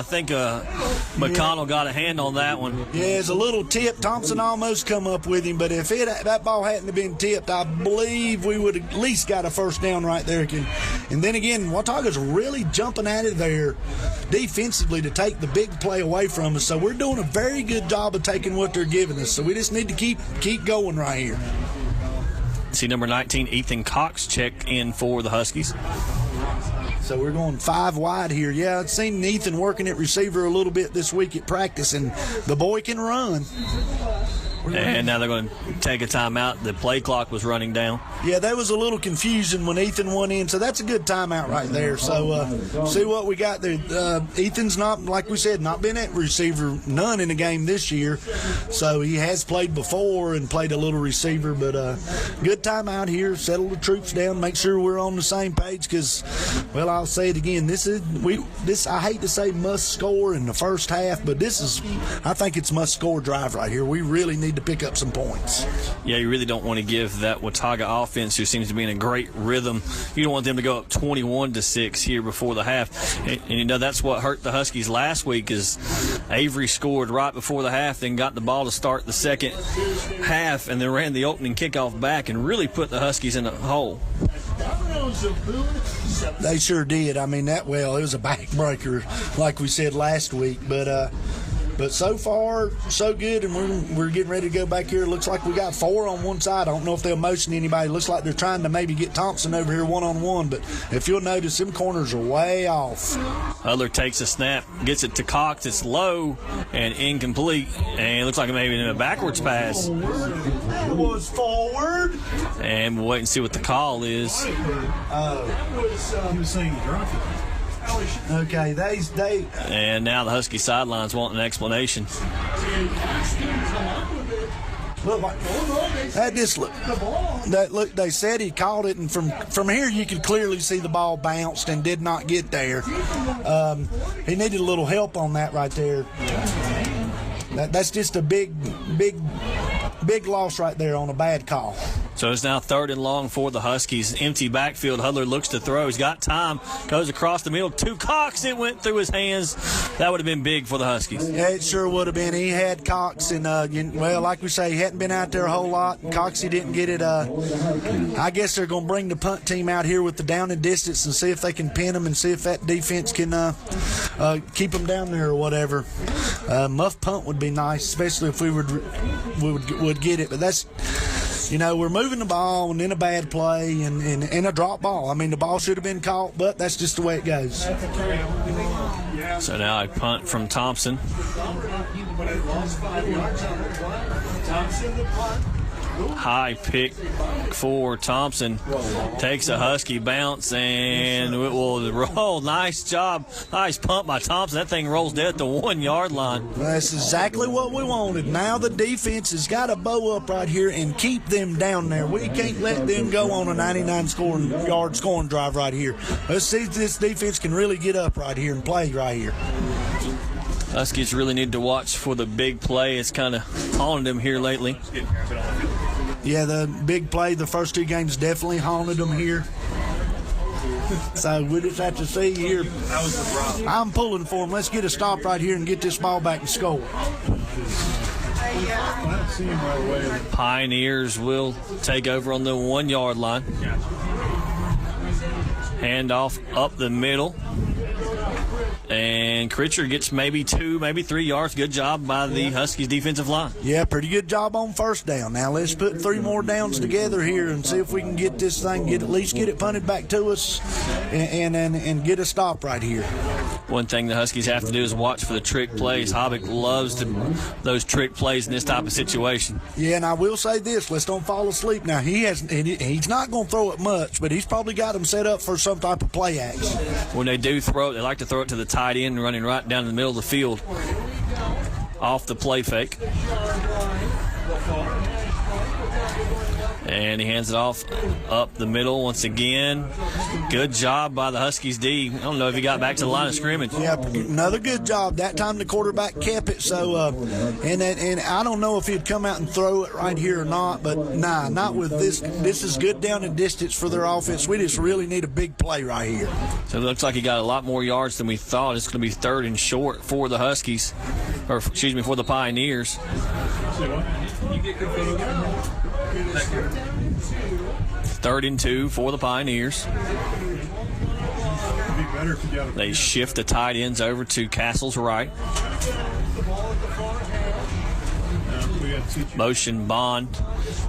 think McConnell got a hand on that one. Yeah, it's a little tip. Thompson almost come up with him, but if that ball hadn't have been tipped, I believe we would at least got a 1st down right there. And then again, Watauga's really jumping at it there defensively to take the big play away from us. So we're doing a very good job of taking what they're giving us. So we just need to keep going right here. See number 19, Ethan Cox, check in for the Huskies. So we're going 5 wide here. Yeah, I've seen Ethan working at receiver a little bit this week at practice, and the boy can run. And now they're going to take a timeout. The play clock was running down. Yeah, there was a little confusion when Ethan went in, so that's a good timeout right there. So see what we got there. Ethan's not, like we said, not been at receiver, none in the game this year. So he has played before and played a little receiver, but good timeout here. Settle the troops down, make sure we're on the same page because, well, I'll say it again. This I hate to say must score in the first half, but I think it's must score drive right here. We really need to pick up some points. Yeah, you really don't want to give that Watauga offense, who seems to be in a great rhythm, you don't want them to go up 21-6 here before the half. And that's what hurt the Huskies last week is Avery scored right before the half, then got the ball to start the second half, and then ran the opening kickoff back and really put the Huskies in a hole. They sure did. I mean, it was a backbreaker, like we said last week, but so far, so good, and we're getting ready to go back here. Looks like we got 4 on one side. I don't know if they'll motion anybody. Looks like they're trying to maybe get Thompson over here one-on-one, but if you'll notice, them corners are way off. Hudler takes a snap, gets it to Cox. It's low and incomplete, and it looks like maybe in a backwards pass. It was forward. And we'll wait and see what the call is. He was saying drop it. Okay, they and now the Husky sidelines want an explanation. Look, they said he called it, and from here you could clearly see the ball bounced and did not get there. He needed a little help on that right there. That's just a big loss right there on a bad call. So it's now 3rd and long for the Huskies. Empty backfield. Hudler looks to throw. He's got time. Goes across the middle to Cox. It went through his hands. That would have been big for the Huskies. Yeah, it sure would have been. He had Cox, and, like we say, he hadn't been out there a whole lot. Coxie didn't get it. I guess they're going to bring the punt team out here with the down and distance and see if they can pin them and see if that defense can keep them down there or whatever. Muff punt would be nice, especially if we would get it. But we're moving the ball and in a bad play and a drop ball. I mean, the ball should have been caught, but that's just the way it goes. So now a punt from Thompson. High pick for Thompson. Takes a Husky bounce and it will roll. Nice job. Nice punt by Thompson. That thing rolls dead at the 1 yard line. That's exactly what we wanted. Now the defense has got to bow up right here and keep them down there. We can't let them go on a 99-yard scoring drive right here. Let's see if this defense can really get up right here and play right here. Huskies really need to watch for the big play. It's kind of haunted them here lately. Yeah, the big play, the first 2 games definitely haunted them here. So we just have to see here. I'm pulling for them. Let's get a stop right here and get this ball back and score. Pioneers will take over on the 1 yard line. Handoff up the middle. And Critcher gets maybe 2, maybe 3 yards. Good job by the Huskies defensive line. Yeah, pretty good job on first down. Now let's put 3 more downs together here and see if we can get this thing, at least get it punted back to us and get a stop right here. One thing the Huskies have to do is watch for the trick plays. Hobbick loves those trick plays in this type of situation. Yeah, and I will say this, let's don't fall asleep. Now, he's not going to throw it much, but he's probably got them set up for some type of play action. When they do throw it, they like to throw it to the tight end, running right down the middle of the field off the play fake. And he hands it off up the middle once again. Good job by the Huskies D. I don't know if he got back to the line of scrimmage. Yeah, another good job. That time the quarterback kept it. So, and I don't know if he'd come out and throw it right here or not, but nah, not with this. This is good down and distance for their offense. We just really need a big play right here. So it looks like he got a lot more yards than we thought. It's going to be 3rd and short for the Huskies, or excuse me, for the Pioneers. 3rd and 2 for the Pioneers. They shift the tight ends over to Castle's right. Motion Bond.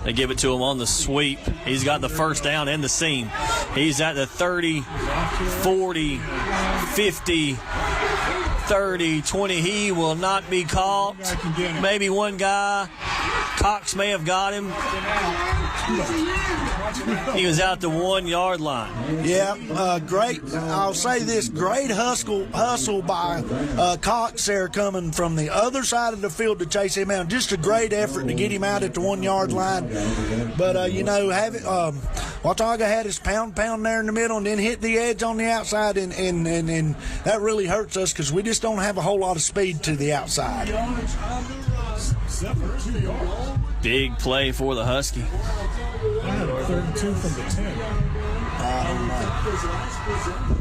They give it to him on the sweep. He's got the first down and the seam. He's at the 30, 40, 50, 30, 20. He will not be caught. Maybe one guy. Cox may have got him. He was out the 1 yard line. Yeah, great. I'll say this: great hustle by Cox there, coming from the other side of the field to chase him out. Just a great effort to get him out at the 1 yard line. But Watauga had his pound there in the middle, and then hit the edge on the outside, and that really hurts us because we just don't have a whole lot of speed to the outside. Big play for the Husky. 3rd and 2 from the 10.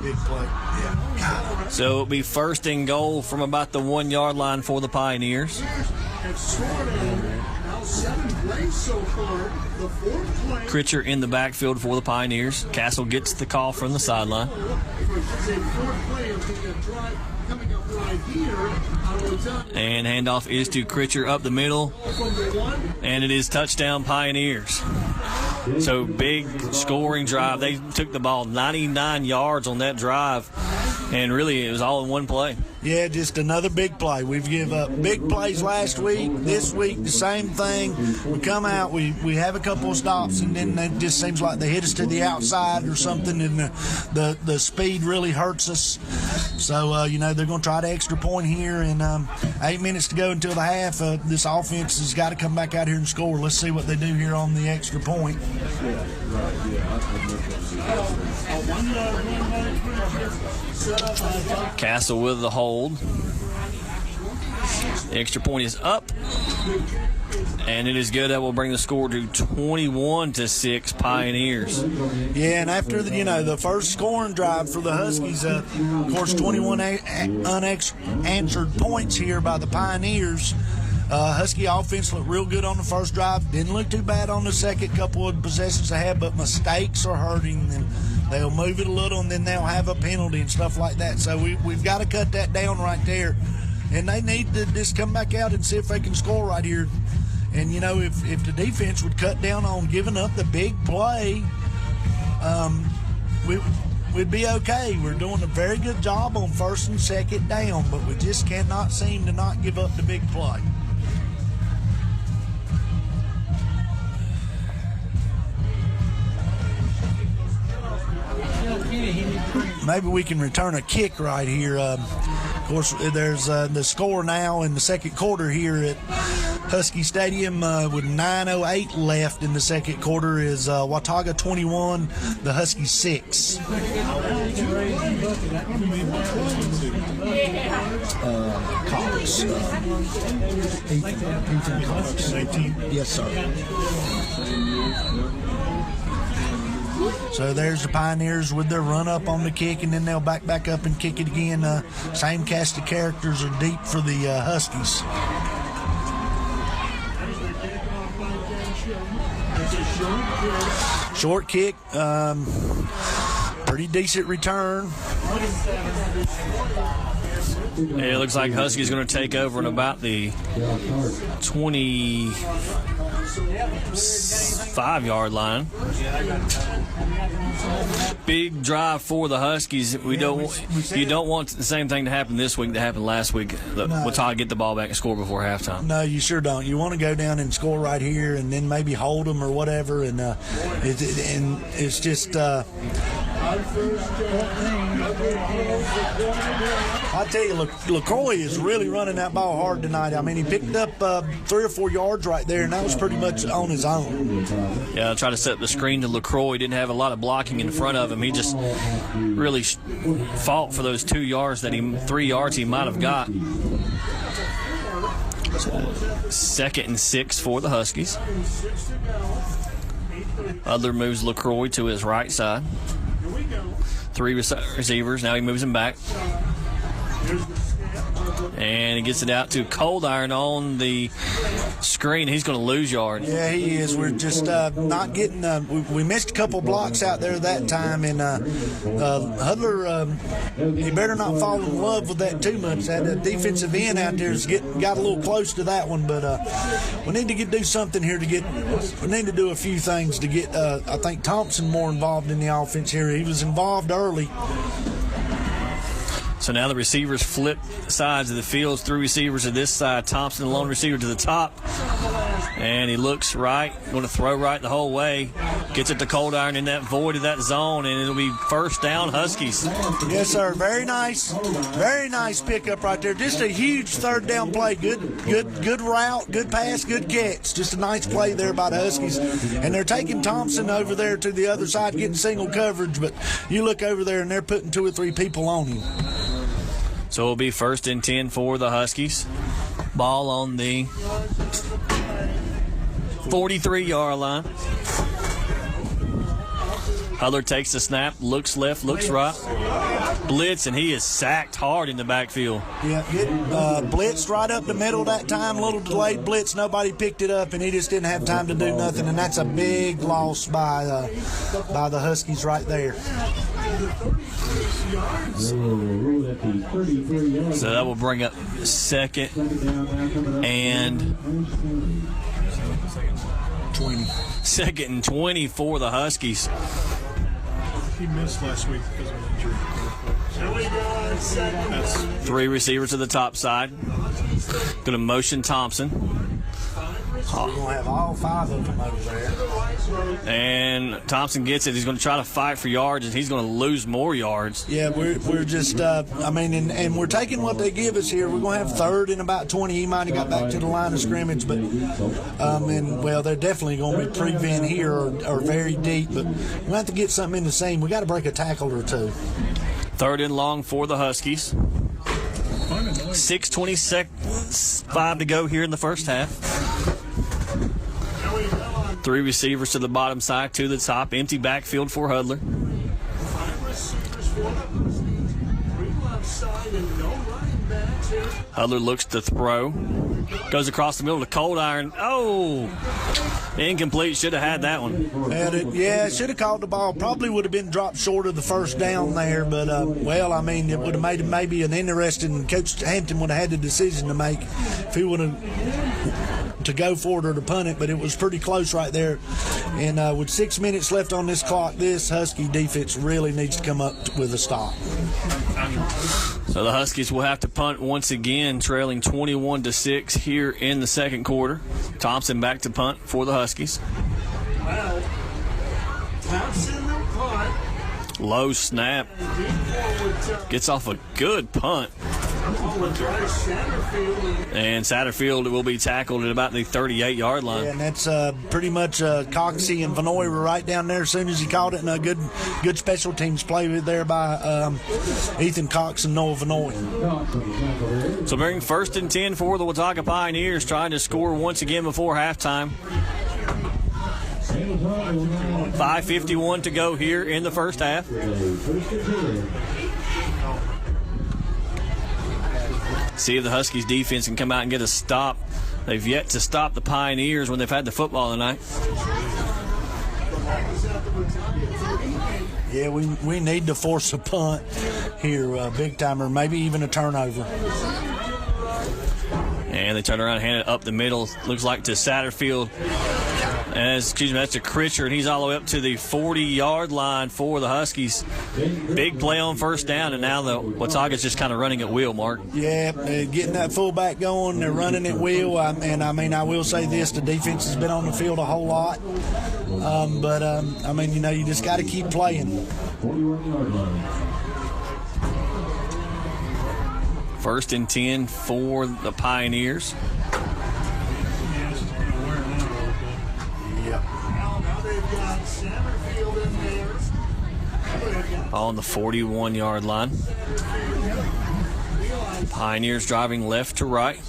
Big play. Yeah. So it'll be 1st and goal from about the 1 yard line for the Pioneers. Critcher in the backfield for the Pioneers. Castle gets the call from the sideline. And handoff is to Critcher up the middle. And it is touchdown Pioneers. So big scoring drive. They took the ball 99 yards on that drive. And really, it was all in one play. Yeah, just another big play. We've given up big plays last week. This week, the same thing. We come out, we have a couple of stops, and then it just seems like they hit us to the outside or something, and the speed really hurts us. So, they're going to try the extra point here, and 8 minutes to go until the half. This offense has got to come back out here and score. Let's see what they do here on the extra point. Castle with the hold. The extra point is up. And it is good. That will bring the score to 21-6 Pioneers. Yeah, and after the first scoring drive for the Huskies, of course, 21 unanswered points here by the Pioneers. Husky offense looked real good on the first drive. Didn't look too bad on the second couple of possessions they had, but mistakes are hurting them. They'll move it a little, and then they'll have a penalty and stuff like that. So we've got to cut that down right there. And they need to just come back out and see if they can score right here And, you know, if the defense would cut down on giving up the big play, we'd be okay. We're doing a very good job on first and second down, but we just cannot seem to not give up the big play. Maybe we can return a kick right here. Of course, there's the score now in the second quarter here at Husky Stadium with 9:08 left in the second quarter is Watauga 21, the Huskies 6. Cox. Ethan Cox. 18. Yes, sir. So there's the Pioneers with their run up on the kick, and then they'll back up and kick it again. Same cast of characters are deep for the Huskies. Short kick, pretty decent return. Yeah, it looks like Huskies going to take over in about the 25-yard line. Big drive for the Huskies. You don't want the same thing to happen this week that happened last week. Watauga get the ball back and score before halftime. No, you sure don't. You want to go down and score right here, and then maybe hold them or whatever. And it's just. I tell you, LaCroix is really running that ball hard tonight. I mean, he picked up 3 or 4 yards right there, and that was pretty much on his own. Yeah, I tried to set up the screen to LaCroix. He didn't have a lot of blocking in front of him. He just really fought for those 3 yards he might have got. So, 2nd and 6 for the Huskies. Other moves LaCroix to his right side. 3 receivers. Now he moves him back. And he gets it out to Cold Iron on the screen. He's going to lose yards. Yeah, he is. We're just not getting we missed a couple blocks out there that time. And Hudler, he better not fall in love with that too much. That defensive end out there got a little close to that one. But we need to do something here we need to do a few things to get, I think, Thompson more involved in the offense here. He was involved early. So now the receivers flip sides of the field. 3 receivers to this side. Thompson, the lone receiver, to the top. And he looks right. Going to throw right the whole way. Gets it to Cold Iron in that void of that zone, and it'll be first down Huskies. Yes, sir. Very nice pickup right there. Just a huge third down play. Good route, good pass, good catch. Just a nice play there by the Huskies. And they're taking Thompson over there to the other side, getting single coverage. But you look over there, and they're putting 2 or 3 people on him. So it'll be 1st and 10 for the Huskies. Ball on the 43-yard line. Hudler takes the snap, looks left, looks right. Blitz, and he is sacked hard in the backfield. Yeah, blitzed right up the middle that time. Little delayed blitz. Nobody picked it up, and he just didn't have time to do nothing. And that's a big loss by the Huskies right there. So that will bring up 2nd and 20. 2nd and 20 for the Huskies. He missed last week because of an injury. 3 receivers to the top side. Going to motion Thompson. So we're going to have all 5 of them over there. And Thompson gets it. He's going to try to fight for yards, and he's going to lose more yards. Yeah, we're just, and we're taking what they give us here. We're going to have 3rd and about 20. He might have got back to the line of scrimmage, but, they're definitely going to be prevent here or very deep. But we'll have to get something in the seam. We got to break a tackle or 2. 3rd and long for the Huskies. 6:25 to go here in the first half. 3 receivers to the bottom side, 2 to the top. Empty backfield for Hudler. Hudler looks to throw. Goes across the middle to Cold Iron. Oh! Incomplete. Should have had that one. Should have caught the ball. Probably would have been dropped short of the first down there, but, it would have made it maybe an interesting – Coach Hampton would have had the decision to make if he would have to go for it or to punt it, but it was pretty close right there. And with 6 minutes left on this clock, this Husky defense really needs to come up with a stop. So the Huskies will have to punt once again, trailing 21-6 here in the second quarter. Thompson back to punt for the Huskies. Thompson the punt. Low snap. Gets off a good punt. And Satterfield will be tackled at about the 38-yard line. Yeah, and that's pretty much Coxey and Vanoy were right down there as soon as he caught it, and a good special teams play there by Ethan Cox and Noah Vanoy. So bring 1st and 10 for the Watauga Pioneers, trying to score once again before halftime. 5:51 to go here in the first half. See if the Huskies defense can come out and get a stop. They've yet to stop the Pioneers when they've had the football tonight. Yeah, we need to force a punt here, big time, or maybe even a turnover. And they turn around and hand it up the middle. Looks like to Satterfield. That's to Critcher, and he's all the way up to the 40-yard line for the Huskies. Big play on first down, and now the Watauga's just kind of running at will, Mark. Yeah, getting that fullback going. They're running at will. I will say this, the defense has been on the field a whole lot. You just got to keep playing. 1st and 10 for the Pioneers. On the 41-yard line. Pioneers driving left to right.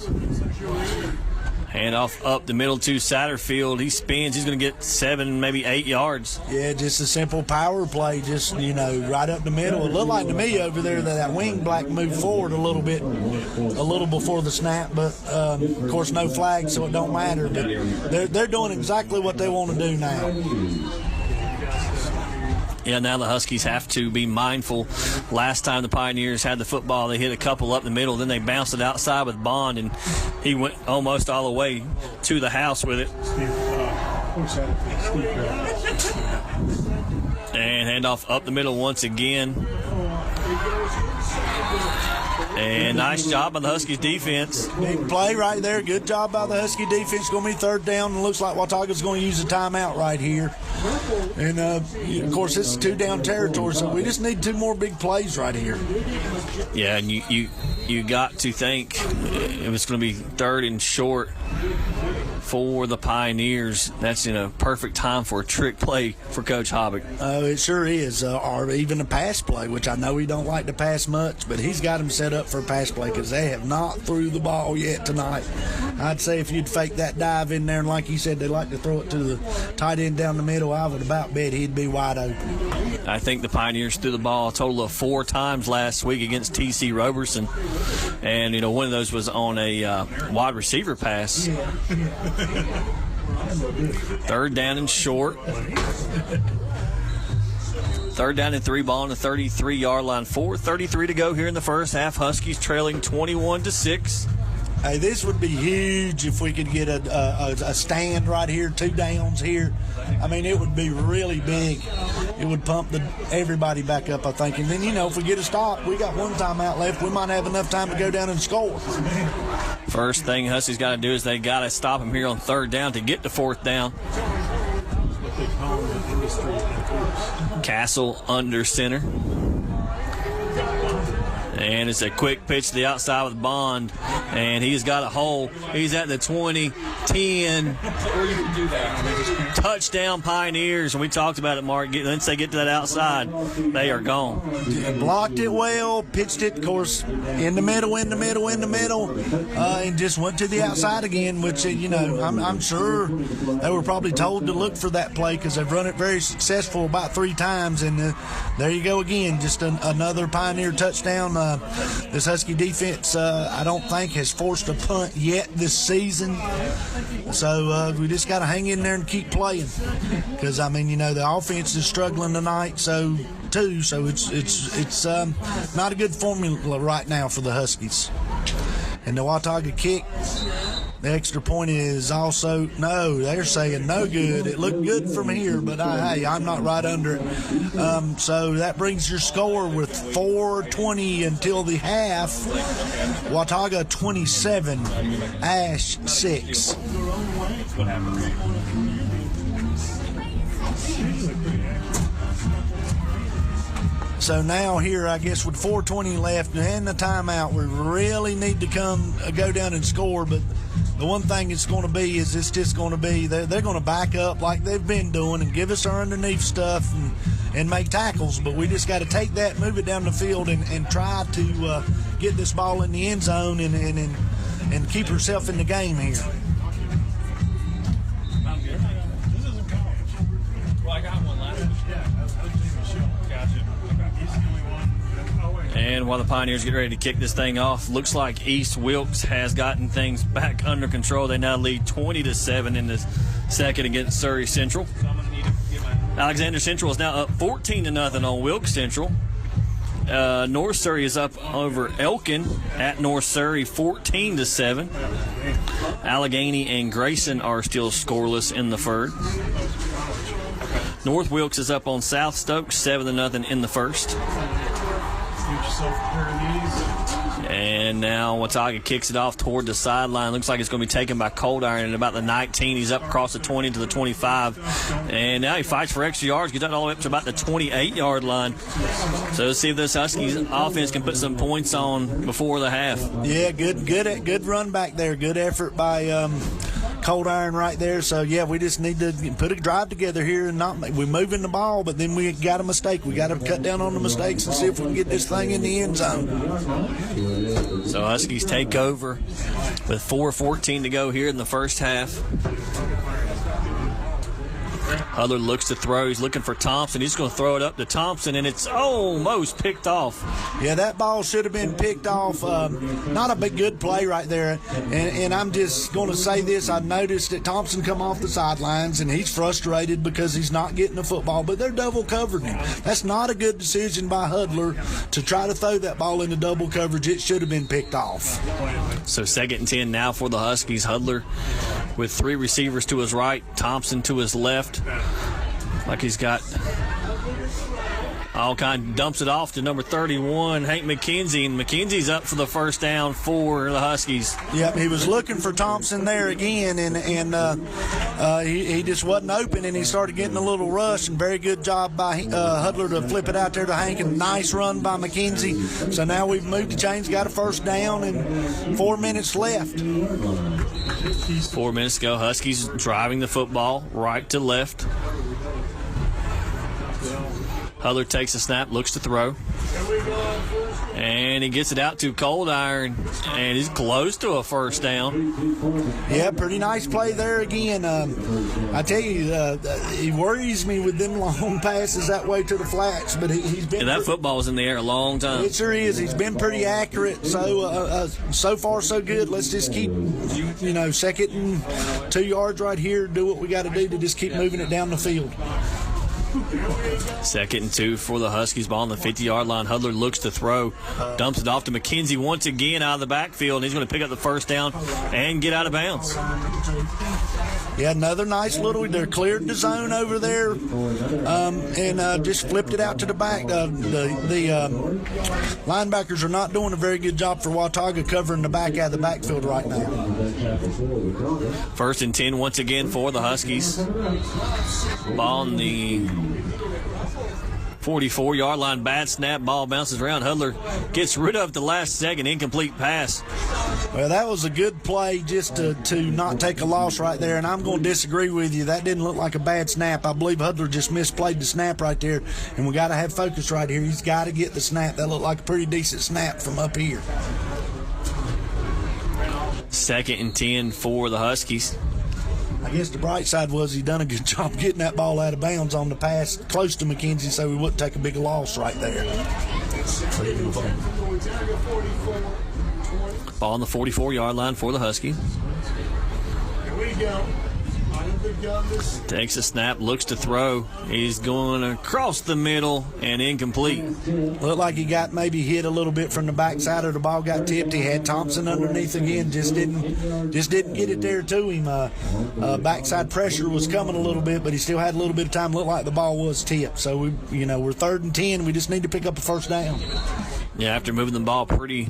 Handoff up the middle to Satterfield. He spins. He's going to get 7, maybe 8 yards. Yeah, just a simple power play, just, right up the middle. It looked like to me over there that wing black moved forward a little before the snap, but, of course, no flag, so it don't matter. But they're doing exactly what they want to do now. Yeah, now the Huskies have to be mindful. Last time the Pioneers had the football, they hit a couple up the middle, then they bounced it outside with Bond, and he went almost all the way to the house with it. And handoff up the middle once again. And nice job by the Huskies defense. Big play right there. Good job by the Husky defense. Going to be 3rd down. And looks like Watauga's going to use a timeout right here. And, of course, this is 2-down territory, so we just need 2 more big plays right here. Yeah, and you got to think it was going to be 3rd and short for the Pioneers. That's in a perfect time for a trick play for Coach Hobbick. It sure is, or even a pass play, which I know he don't like to pass much, but he's got him set up for a pass play because they have not threw the ball yet tonight. I'd say if you'd fake that dive in there, and like you said, they like to throw it to the tight end down the middle, I would about bet he'd be wide open. I think the Pioneers threw the ball a total of 4 times last week against T.C. Roberson, and one of those was on a wide receiver pass. 3rd down and short. 3rd down and 3, ball on the 33-yard line. 4:33 to go here in the first half. Huskies trailing 21-6. Hey, this would be huge if we could get a stand right here, 2 downs here. It would be really big. It would pump everybody back up, I think. And then, if we get a stop, we got 1 timeout left. We might have enough time to go down and score. First thing Huskies got to do is they got to stop him here on 3rd down to get to 4th down. Castle under center. And it's a quick pitch to the outside with Bond. And he's got a hole. He's at the 20, 10. Touchdown Pioneers. And we talked about it, Mark. Once they get to that outside, they are gone. Blocked it well, pitched it, of course, in the middle, and just went to the outside again, which, I'm sure they were probably told to look for that play because they've run it very successful about 3 times. And there you go again, just another Pioneer touchdown. This Husky defense, I don't think, has forced a punt yet this season. So we just got to hang in there and keep playing. Because, I mean, the offense is struggling tonight, so it's not a good formula right now for the Huskies. And the Watauga kick, the extra point is also, no, they're saying no good. It looked good from here, but hey, I'm not right under it. So that brings your score with 4:20 until the half. Watauga 27, Ashe 6. So now here, I guess, with 4:20 left and the timeout, we really need to go down and score. But the one thing it's going to be is it's just going to be they're going to back up like they've been doing and give us our underneath stuff and make tackles. But we just got to take that, move it down the field, and try to get this ball in the end zone and keep ourselves in the game here. And while the Pioneers get ready to kick this thing off, looks like East Wilkes has gotten things back under control. They now lead 20-7 in the second against Surrey Central. Alexander Central is now up 14-0 on Wilkes Central. North Surrey is up over Elkin at North Surrey 14-7. Allegheny and Grayson are still scoreless in the third. North Wilkes is up on South Stokes 7-0 in the first. And now Watauga kicks it off toward the sideline. Looks like it's going to be taken by Cold Iron at about the 19. He's up across the 20 to the 25. And now he fights for extra yards, gets that all the way up to about the 28-yard line. So let's see if this Huskies offense can put some points on before the half. Yeah, good run back there. Good effort by Cold Iron right there. So, yeah, we just need to put a drive together here and we're moving the ball, but then we got a mistake. We got to cut down on the mistakes and see if we can get this thing in the end zone. So Huskies take over with 4:14 to go here in the first half. Hudler looks to throw. He's looking for Thompson. He's going to throw it up to Thompson, and it's almost picked off. Yeah, that ball should have been picked off. Not a big good play right there. And I'm just going to say this. I noticed that Thompson come off the sidelines, and he's frustrated because he's not getting the football, but they're double covering him. That's not a good decision by Hudler to try to throw that ball into double coverage. It should have been picked off. So 2nd and 10 now for the Huskies. Hudler with 3 receivers to his right, Thompson to his left. Like he's got all kind, dumps it off to number 31, Hank McKenzie, and McKenzie's up for the first down for the Huskies. Yep, he was looking for Thompson there again, and he just wasn't open, and he started getting a little rush, and very good job by Hudler to flip it out there to Hank, and nice run by McKenzie. So now we've moved the chains, got a first down, and 4 minutes left. 4 minutes ago, Huskies driving the football right to left. Hudler takes a snap, looks to throw. And he gets it out to Cold Iron, and he's close to a first down. Yeah, pretty nice play there again. I tell you, he worries me with them long passes that way to the flats, but he's been... And that football was in the air a long time. It sure is. He's been pretty accurate, so far so good. Let's just keep, 2nd and 2 yards right here, do what we got to do to just keep moving it down the field. 2nd and 2 for the Huskies. Ball on the 50-yard line. Hudler looks to throw. Dumps it off to McKenzie once again out of the backfield. And he's going to pick up the first down and get out of bounds. Yeah, another nice little, they're cleared the zone over there and just flipped it out to the back. The linebackers are not doing a very good job for Watauga covering the back out of the backfield right now. 1st and 10 once again for the Huskies. Ball on the 44-yard line, bad snap, ball bounces around. Hudler gets rid of the last second, incomplete pass. Well, that was a good play just to not take a loss right there, and I'm going to disagree with you. That didn't look like a bad snap. I believe Hudler just misplayed the snap right there, and we got to have focus right here. He's got to get the snap. That looked like a pretty decent snap from up here. 2nd and 10 for the Huskies. I guess the bright side was he done a good job getting that ball out of bounds on the pass close to McKenzie, so we wouldn't take a big loss right there. Ball on the 44-yard line for the Huskies. Here we go. Takes a snap, looks to throw. He's going across the middle and incomplete. Looked like he got maybe hit a little bit from the backside, or the ball got tipped. He had Thompson underneath again. Just didn't get it there to him. Backside pressure was coming a little bit, but he still had a little bit of time. Looked like the ball was tipped. So we're 3rd and 10. We just need to pick up a first down. Yeah, after moving the ball pretty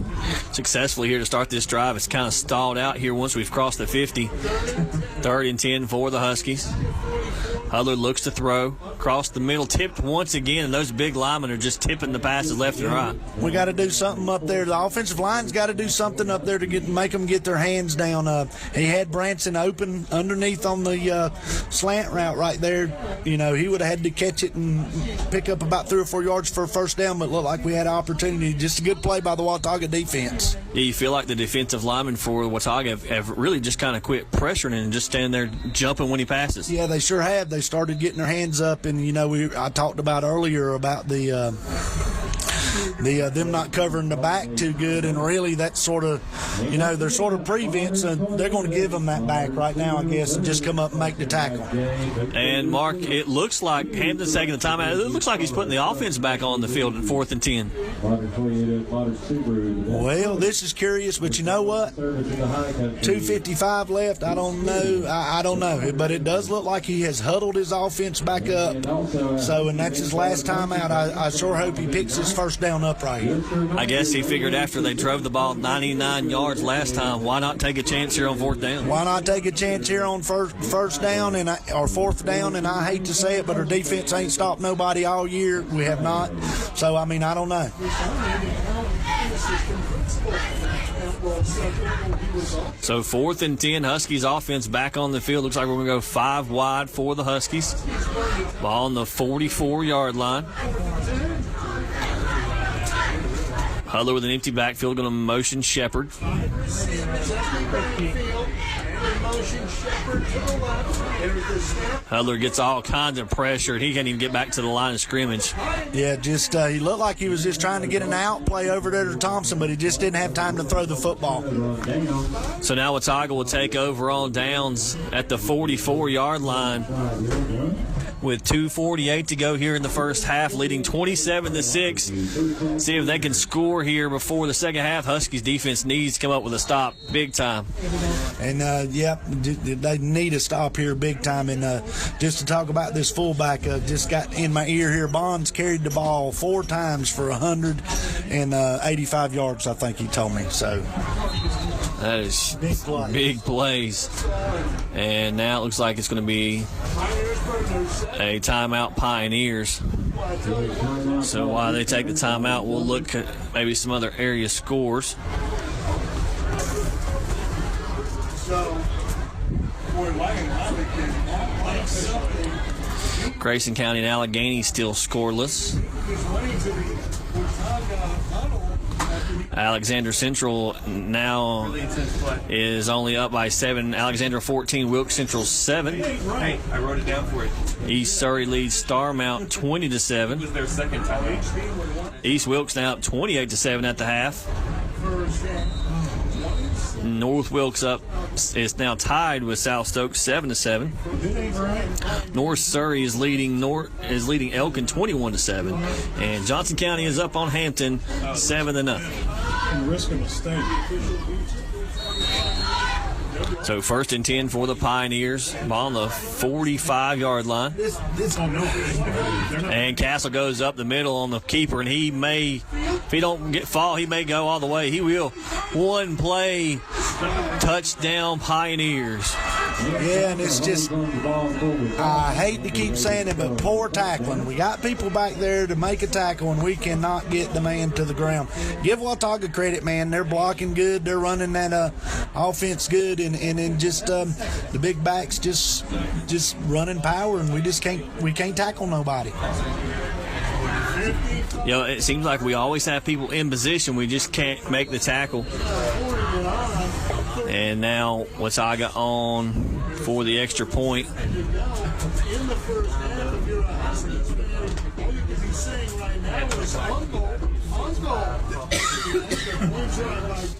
successfully here to start this drive, it's kind of stalled out here once we've crossed the 50. 3rd and 10 for the Huskies. Hudler looks to throw. Across the middle, tipped once again, and those big linemen are just tipping the passes left and right. We got to do something up there. The offensive line's got to do something up there to make them get their hands down. He had Branson open underneath on the slant route right there. He would have had to catch it and pick up about 3 or 4 yards for a first down, but looked like we had an opportunity. Just a good play by the Watauga defense. Yeah, you feel like the defensive linemen for Watauga have really just kind of quit pressuring and just stand there jumping when he passes. Yeah, they sure have. They started getting their hands up, and I talked about earlier about the them not covering the back too good, and really that sort of, they're sort of prevents, and they're going to give them that back right now, I guess, and just come up and make the tackle. And Mark, it looks like Hampton's taking the timeout. It looks like he's putting the offense back on the field at 4th and 10. Well, this is curious, but you know what? 2:55 left. I don't know. I don't know, but it does look like he has huddled his offense back up. So, and that's his last time out. I sure hope he picks his first down up right here. I guess he figured after they drove the ball 99 yards last time, why not take a chance here on 4th down? Why not take a chance here on first down or 4th down? And I hate to say it, but our defense ain't stopped nobody all year. We have not. So, I don't know. So 4th and 10, Huskies offense back on the field. Looks like we're going to go 5 wide for the Huskies. Ball on the 44-yard line. Hudler with an empty backfield, going to motion Shepard. Hudler gets all kinds of pressure, and he can't even get back to the line of scrimmage. Yeah, just he looked like he was just trying to get an out play over there to Thompson, but he just didn't have time to throw the football. So now Watauga will take over on downs at the 44-yard line with 2:48 to go here in the first half, leading 27-6. See if they can score here before the second half. Huskies defense needs to come up with a stop big time. And, they need a stop here big time. And just to talk about this fullback, just got in my ear here. Bonds carried the ball 4 times for 185 yards, I think he told me. So that is big plays. And now it looks like it's going to be a timeout, Pioneers. So while they take the timeout, we'll look at maybe some other area scores. Grayson County and Allegheny still scoreless. Alexander Central now is only up by 7. Alexander 14, Wilkes Central 7. Hey, I wrote it down for you. East Surrey leads Starmount 20-7. It was their second time. East Wilkes now up 28-7 at the half. North Wilkes is now tied with South Stokes 7-7. North Surrey is leading Elkin 21-7, and Johnson County is up on Hampton 7-0. Risk a mistake. So 1st and 10 for the Pioneers. Ball on the 45-yard line. And Castle goes up the middle on the keeper, and he may, if he don't fall, he may go all the way. He will. One play, touchdown Pioneers. Yeah, and it's just, I hate to keep saying it, but poor tackling. We got people back there to make a tackle, and we cannot get the man to the ground. Give Watauga credit, man. They're blocking good. They're running that offense good, and then just the big backs just running power, and we can't tackle nobody. It seems like we always have people in position. We just can't make the tackle. And now Watauga on for the extra point. In the first half of your all you can be saying right now is humble.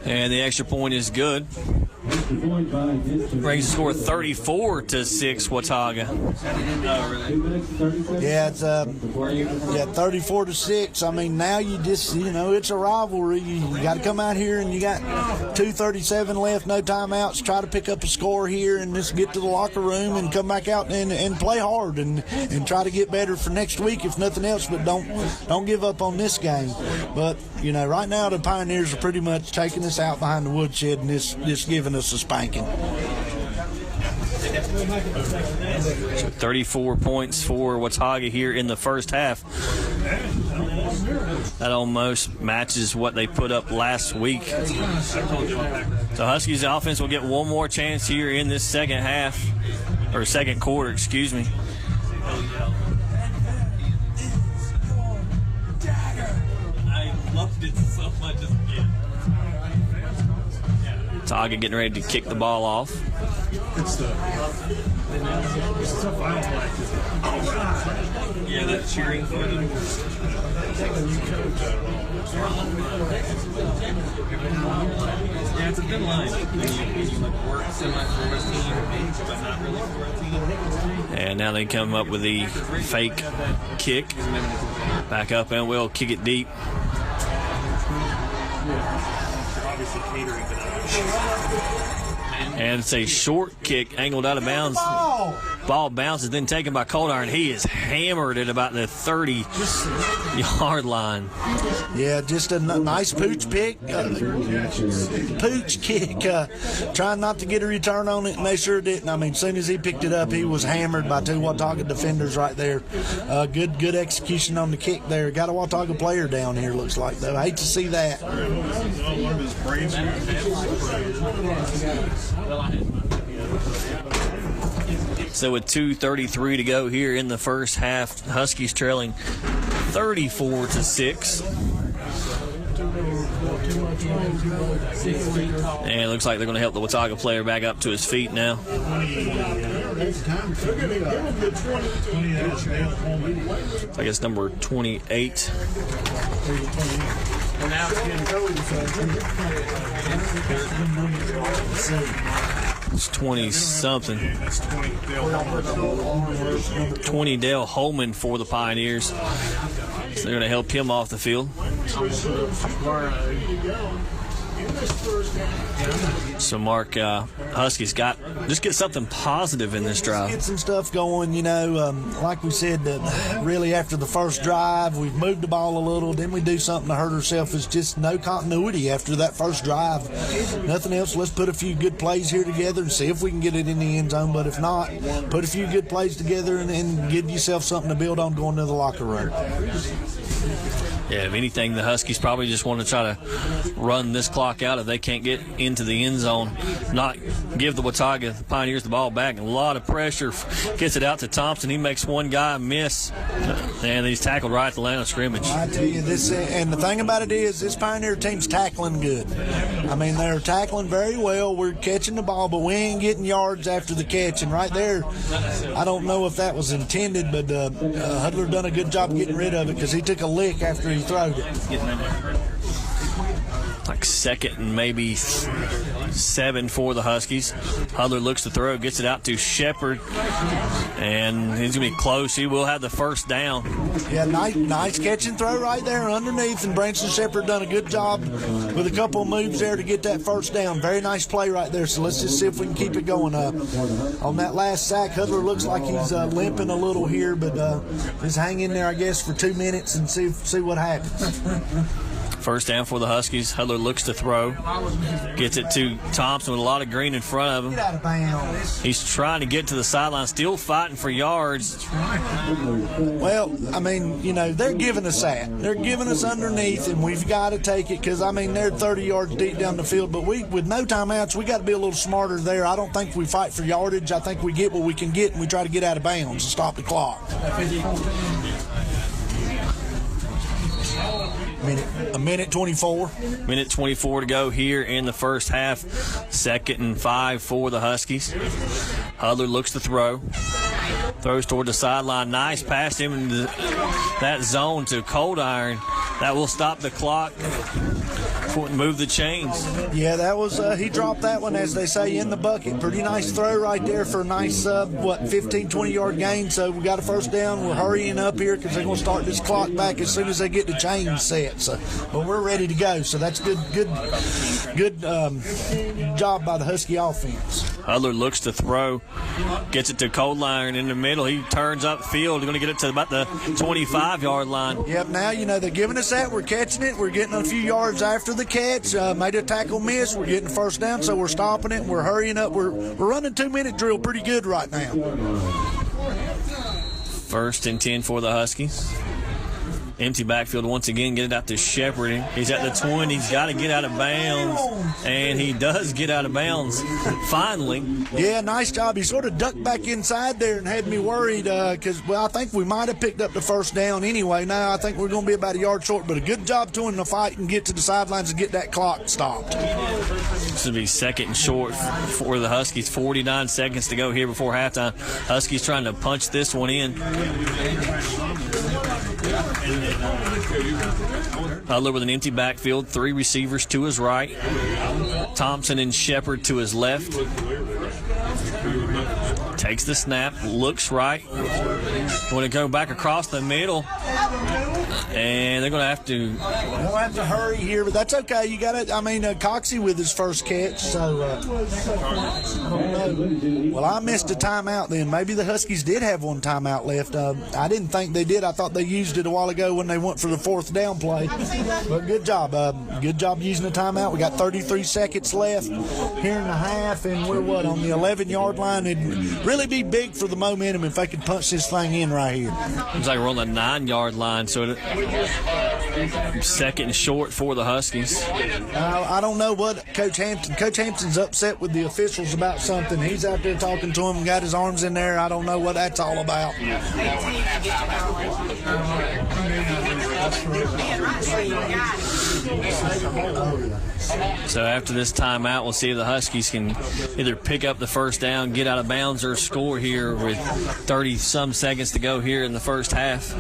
And the extra point is good. Brings the score 34-6, Watauga. Yeah, it's 34-6. I mean, now you just, it's a rivalry. You got to come out here and you got 2:37 left, no timeouts. Try to pick up a score here and just get to the locker room and come back out and play hard and try to get better for next week, if nothing else. But don't give up on this game. But right now the Pioneers are pretty much taking us out behind the woodshed and just giving us a spanking. So 34 points for Watauga here in the first half. That almost matches what they put up last week. So Huskies offense will get one more chance here in this second half, or second quarter, excuse me. I loved it so much as a kid. Watauga getting ready to kick the ball off. Good stuff. Yeah, that cheering for them. Yeah, it's a thin line. When you work semi for a team, but not really for a team. And now they come up with the fake kick. Back up and we'll kick it deep. Obviously catering to that. And it's a short kick angled out of bounds. Ball bounces, then taken by Coldiron. He is hammered at about the 30-yard line. Yeah, just a nice pooch kick. Trying not to get a return on it, and they sure didn't. I mean, as soon as he picked it up, he was hammered by two Watauga defenders right there. Good execution on the kick there. Got a Watauga player down here, looks like, though. I hate to see that. So with 2:33 to go here in the first half, Huskies trailing 34-6. And it looks like they're going to help the Watauga player back up to his feet now. I guess number 28. It's 20-something. 20 Dale Holman for the Pioneers. So they're going to help him off the field. So Mark, Huskies just get something positive in this drive. Get some stuff going, like we said, really after the first drive, we've moved the ball a little, then we do something to hurt ourselves. It's just no continuity after that first drive. Nothing else. Let's put a few good plays here together and see if we can get it in the end zone, but if not, put a few good plays together and give yourself something to build on going to the locker room. Yeah, if anything, the Huskies probably just want to try to run this clock out if they can't get into the end zone, not give the Watauga Pioneers the ball back. A lot of pressure, gets it out to Thompson. He makes one guy miss, and he's tackled right at the line of scrimmage. I tell you, and the thing about it is, this Pioneer team's tackling good. I mean, they're tackling very well. We're catching the ball, but we ain't getting yards after the catch. And right there, I don't know if that was intended, but Hudler done a good job getting rid of it because he took a lick after he throwed it. Like second and maybe 7 for the Huskies. Hudler looks to throw, gets it out to Shepard, and he's going to be close. He will have the first down. Yeah, nice catch and throw right there underneath, and Branson Shepard done a good job with a couple of moves there to get that first down. Very nice play right there, so let's just see if we can keep it going. On that last sack, Hudler looks like he's limping a little here, but just hang in there, I guess, for 2 minutes and see what happens. First down for the Huskies. Hudler looks to throw. Gets it to Thompson with a lot of green in front of him. Get out of bounds. He's trying to get to the sideline, still fighting for yards. Well, I mean, they're giving us that. They're giving us underneath, and we've got to take it because, I mean, they're 30 yards deep down the field. But with no timeouts, we got to be a little smarter there. I don't think we fight for yardage. I think we get what we can get, and we try to get out of bounds and stop the clock. A minute 24. Minute 24 to go here in the first half. 2nd and 5 for the Huskies. Hudler looks to throw. Throws toward the sideline. Nice pass him into that zone to Cold Iron. That will stop the clock. Move the chains. Yeah, that was he dropped that one, as they say, in the bucket. Pretty nice throw right there for a nice 15, 20-yard gain. So we got a first down. We're hurrying up here because they're going to start this clock back as soon as they get the chains set. So, but we're ready to go. So that's good job by the Husky offense. Hudler looks to throw, gets it to Cold Iron in the middle. He turns upfield, going to get it to about the 25-yard line. Yep, now, they're giving us that. We're catching it. We're getting a few yards after the catch. Made a tackle miss. We're getting first down, so we're stopping it. We're hurrying up. We're running 2-minute drill pretty good right now. 1st and 10 for the Huskies. Empty backfield once again. Get it out to Shepard. He's at the 20. He's got to get out of bounds. And he does get out of bounds finally. Yeah, nice job. He sort of ducked back inside there and had me worried because, I think we might have picked up the first down anyway. Now I think we're going to be about a yard short, but a good job to him to fight and get to the sidelines and get that clock stopped. This will be 2nd and short for the Huskies. 49 seconds to go here before halftime. Huskies trying to punch this one in. Hudler with an empty backfield, 3 receivers to his right, Thompson and Shepard to his left. Takes the snap, looks right. Going to go back across the middle, and they're going to have to. We'll have to hurry here, but that's okay. You got it. Coxey with his first catch, so I don't know. Well, I missed a timeout then. Maybe the Huskies did have one timeout left. I didn't think they did. I thought they used it a while ago when they went for the 4th down play. But good job. Good job using the timeout. We got 33 seconds left here in the half, and we're on the 11-yard line. It'd really be big for the momentum if they could punch this thing in right here. Looks like we're on the 9-yard line, so 2nd and short for the Huskies. I don't know what Coach Hampton's upset with the officials about something. He's out there talking to him, got his arms in there. I don't know what that's all about. So after this timeout, we'll see if the Huskies can either pick up the first down, get out of bounds, or score here with 30-some seconds to go here in the first half.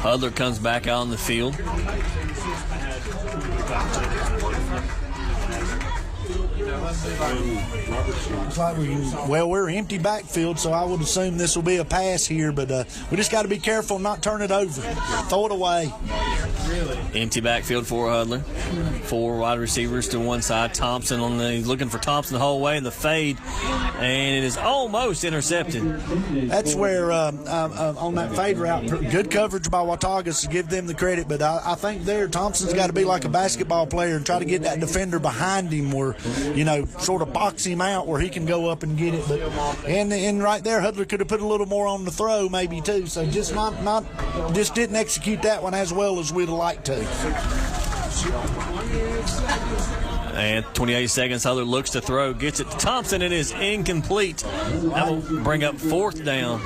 Hudler comes back out on the field. Looks like we're empty backfield, so I would assume this will be a pass here, but we just got to be careful and not turn it over. Throw it away. Empty backfield for Hudler. 4 wide receivers to one side. Thompson he's looking for Thompson the whole way in the fade, and it is almost intercepted. That's where on that fade route, good coverage by Watauga, so give them the credit. But I think there Thompson's got to be like a basketball player and try to get that defender behind him, where sort of box him out where he can go up and get it. But and right there, Hudler could have put a little more on the throw maybe too. So just just didn't execute that one as well as we'd like to. And 28 seconds, Hudler looks to throw, gets it to Thompson. It is incomplete. That will bring up 4th down.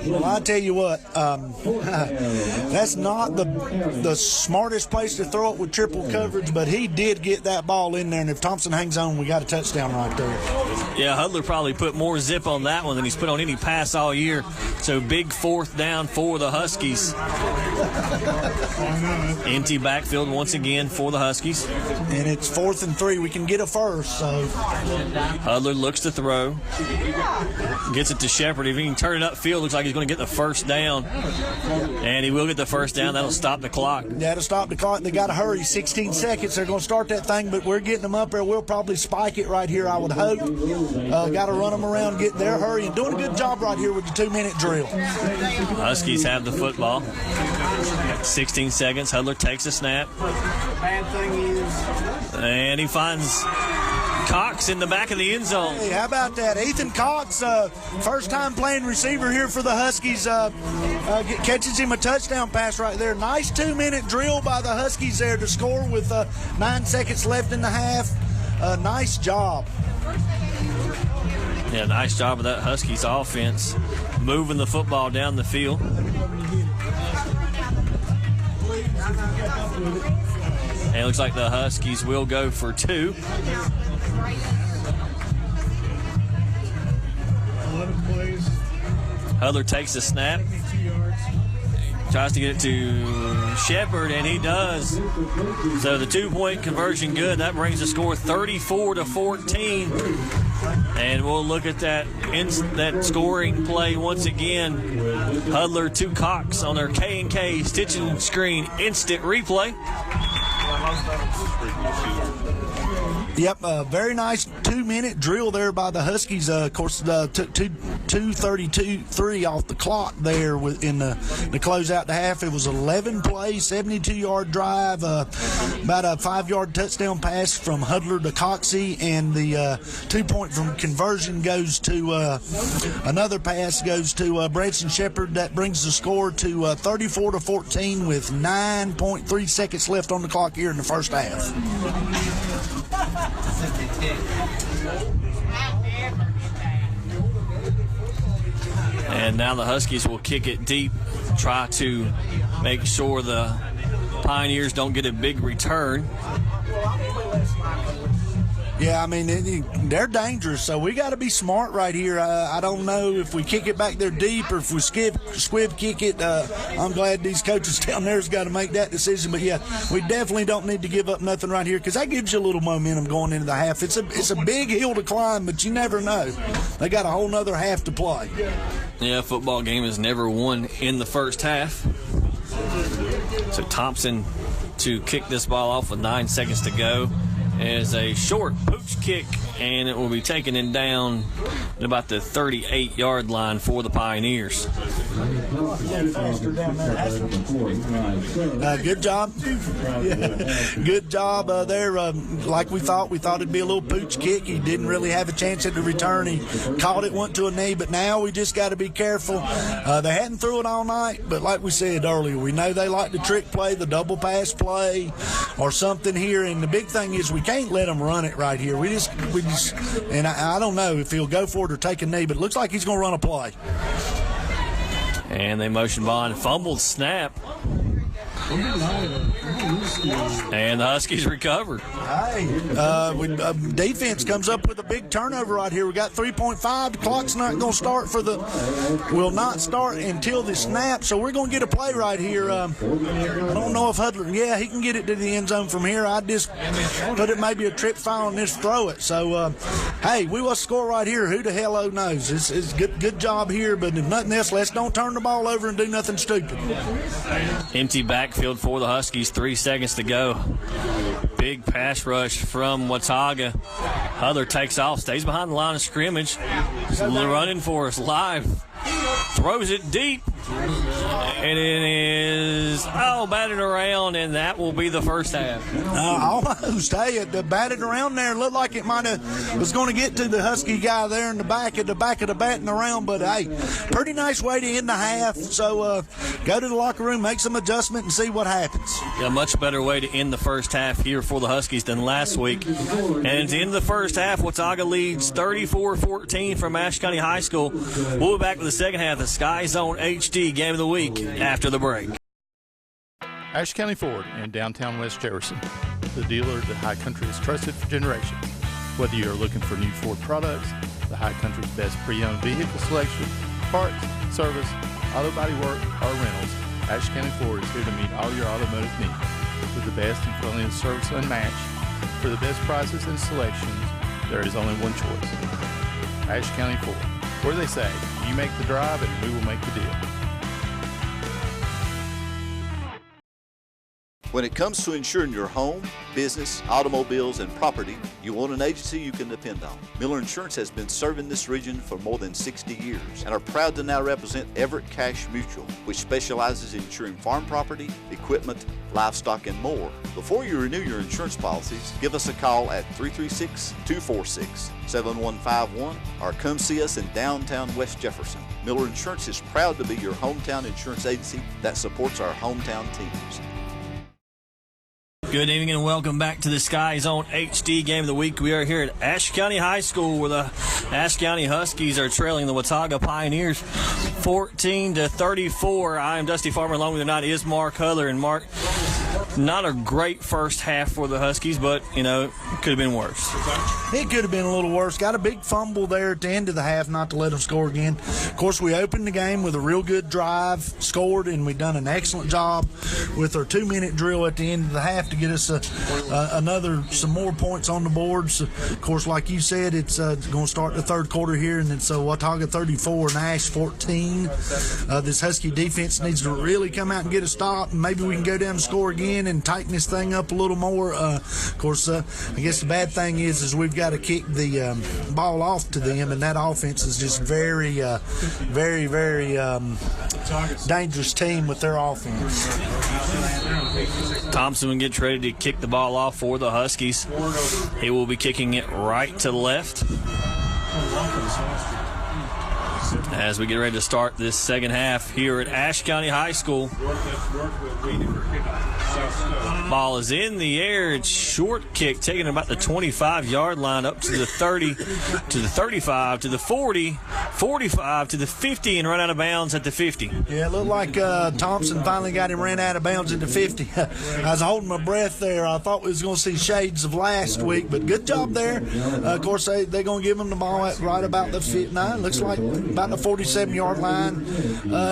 Well, I tell you what, that's not the smartest place to throw it with triple coverage, but he did get that ball in there, and if Thompson hangs on, we got a touchdown right there. Yeah, Hudler probably put more zip on that one than he's put on any pass all year. So big 4th down for the Huskies. Empty backfield once again for the Huskies. And it's 4th and 3. We can get a first. So Hudler looks to throw. Gets it to Shepard. If he can turn it upfield, looks like he's going to get the first down. And he will get the first down. That'll stop the clock. That'll stop the clock. They got to hurry. 16 seconds. They're going to start that thing, but we're getting them up there. We'll probably spike it right here, I would hope. Got to run them around, get there, hurry, and doing a good job right here with the 2-minute drill. Huskies have the football. 16 seconds. Hudler takes a snap. And he finds Cox in the back of the end zone. Hey, how about that? Ethan Cox, first time playing receiver here for the Huskies, catches him a touchdown pass right there. Nice 2-minute drill by the Huskies there to score with 9 seconds left in the half. Nice job. Yeah, nice job of that Huskies offense, moving the football down the field. And it looks like the Huskies will go for 2. Hudler takes the snap. Tries to get it to Shepard, and he does. So the 2-point conversion good. That brings the score 34-14. And we'll look at that scoring play once again. Hudler to Cox on their K&K stitch and screen instant replay. Yep, very nice 2-minute drill there by the Huskies. Of course, took 2:32.3 off the clock there in the closeout to half. It was 11 plays, 72-yard drive, about a 5-yard touchdown pass from Hudler to Coxey, and the 2-point from conversion goes to another pass goes to Branson Shepard. That brings the score to 34-14 with 9.3 seconds left on the clock here in the first half. And now the Huskies will kick it deep, try to make sure the Pioneers don't get a big return. Yeah, I mean, they're dangerous, so we got to be smart right here. I don't know if we kick it back there deep or if we squib kick it. I'm glad these coaches down there's got to make that decision. But, yeah, we definitely don't need to give up nothing right here because that gives you a little momentum going into the half. It's a big hill to climb, but you never know. They got a whole nother half to play. Yeah, football game is never won in the first half. So Thompson to kick this ball off with 9 seconds to go. Is a short pooch kick, and it will be taken and down at about the 38-yard line for the Pioneers. Good job. Good job there. Like we thought it'd be a little pooch kick. He didn't really have a chance at the return. He caught it, went to a knee, but now we just got to be careful. They hadn't threw it all night, but like we said earlier, we know they like the trick play, the double pass play, or something here. And the big thing is we can't let them run it right here. We just, and I don't know if he'll go for it or take a knee, but it looks like he's going to run a play. And they motion ball and fumbled snap. And the Huskies recover. Hey, defense comes up with a big turnover right here. We got 3.5. The clock's not going to start will not start until the snap. So we're going to get a play right here. I don't know if Hudler, he can get it to the end zone from here. I just put it maybe a trip foul and just throw it. So, hey, we will score right here. Who the hell knows? It's good job here, but if nothing else, let's don't turn the ball over and do nothing stupid. Empty backfield for the Huskies, 3 seconds to go. Big pass rush from Watauga. Hudler takes off, stays behind the line of scrimmage. Running for us live. Throws it deep. And it is batted around, and that will be the first half. Almost. Hey, the batted around there looked like it was going to get to the Husky guy there in the back of the batting around, but hey, pretty nice way to end the half. So go to the locker room, make some adjustment, and see what happens. Yeah, much better way to end the first half here for the Huskies than last week. And at the end of the first half, Watauga leads 34-14 from Ashe County High School. We'll be back with the second half of the Sky Zone HD Game of the Week after the break. Ashe County Ford in downtown West Jefferson, the dealer that High Country has trusted for generations. Whether you are looking for new Ford products, the High Country's best pre-owned vehicle selection, parts, service, auto body work, or rentals, Ashe County Ford is here to meet all your automotive needs. With the best and friendliest service unmatched, for the best prices and selections, there is only one choice. Ashe County Ford, where they say, you make the drive and we will make the deal. When it comes to insuring your home, business, automobiles, and property, you want an agency you can depend on. Miller Insurance has been serving this region for more than 60 years and are proud to now represent Everett Cash Mutual, which specializes in insuring farm property, equipment, livestock, and more. Before you renew your insurance policies, give us a call at 336-246-7151 or come see us in downtown West Jefferson. Miller Insurance is proud to be your hometown insurance agency that supports our hometown teams. Good evening and welcome back to the Sky Zone HD Game of the Week. We are here at Ashe County High School where the Ashe County Huskies are trailing the Watauga Pioneers 14-34. I am Dusty Farmer. Along with me tonight is Mark Hudler. And Mark, Not a great first half for the Huskies, but, you know, it could have been worse. It could have been a little worse. Got a big fumble there at the end of the half not to let them score again. Of course, we opened the game with a real good drive, scored, and we've done an excellent job with our 2-minute drill at the end of the half to get us some more points on the boards. Of course, like you said, it's going to start the third quarter here, and it's Watauga 34 and Ashe 14. This Husky defense needs to really come out and get a stop, and maybe we can go down and score again and tighten this thing up a little more. Of course, I guess the bad thing is we've got to kick the ball off to them, and that offense is just very, very dangerous team with their offense. Thompson gets ready to kick the ball off for the Huskies. He will be kicking it right to left as we get ready to start this second half here at Ashe County High School. Ball is in the air. It's short kick, taking about the 25-yard line up to the 30, to the 35, to the 40, 45, to the 50, and run out of bounds at the 50. Yeah, it looked like Thompson finally got him ran out of bounds at the 50. I was holding my breath there. I thought we was going to see shades of last week, but good job there. Of course, they're going to give him the ball at right about the 59. Looks like about the 47-yard line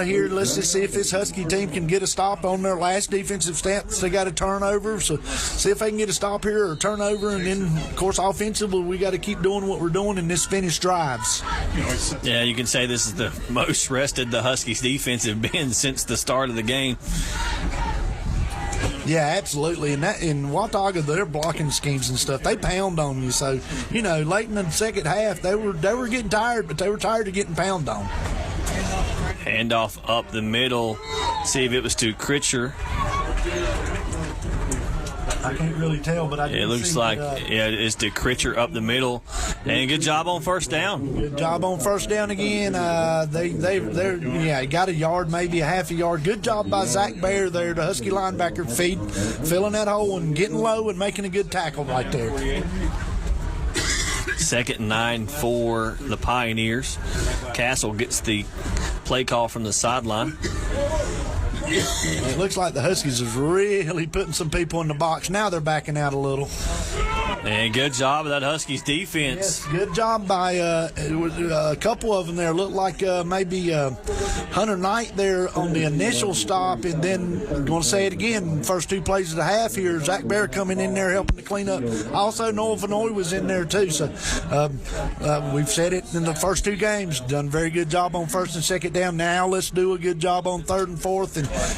here. Let's just see if this Husky team can get a stop on their last defensive stance. They got a turnover, so see if they can get a stop here or a turnover, and then, of course, offensively, we got to keep doing what we're doing in this finished drives. Yeah, you can say this is the most rested the Huskies defense have been since the start of the game. Yeah, absolutely. And that in Watauga, their blocking schemes and stuff, they pound on you. So, you know, late in the second half, they were getting tired, but they were tired of getting pounded on. Handoff up the middle. See if it was to Critcher. I can't really tell, but it looks like it's to Critcher up the middle, and good job on first down. Good job on first down again. They got a yard, maybe a half a yard. Good job by Zach Baer there, the Husky linebacker, filling that hole and getting low and making a good tackle right there. 2nd and 9 for the Pioneers. Castle gets the play call from the sideline. It looks like the Huskies is really putting some people in the box. Now they're backing out a little. And good job of that Huskies defense. Yes, good job by a couple of them there. Looked like maybe Hunter Knight there on the initial stop, and then I'm going to say it again, first two plays of the half here, Zach Baer coming in there helping to clean up. Also, Noah Vanoy was in there too. So we've said it in the first two games, done a very good job on first and second down. Now let's do a good job on third and fourth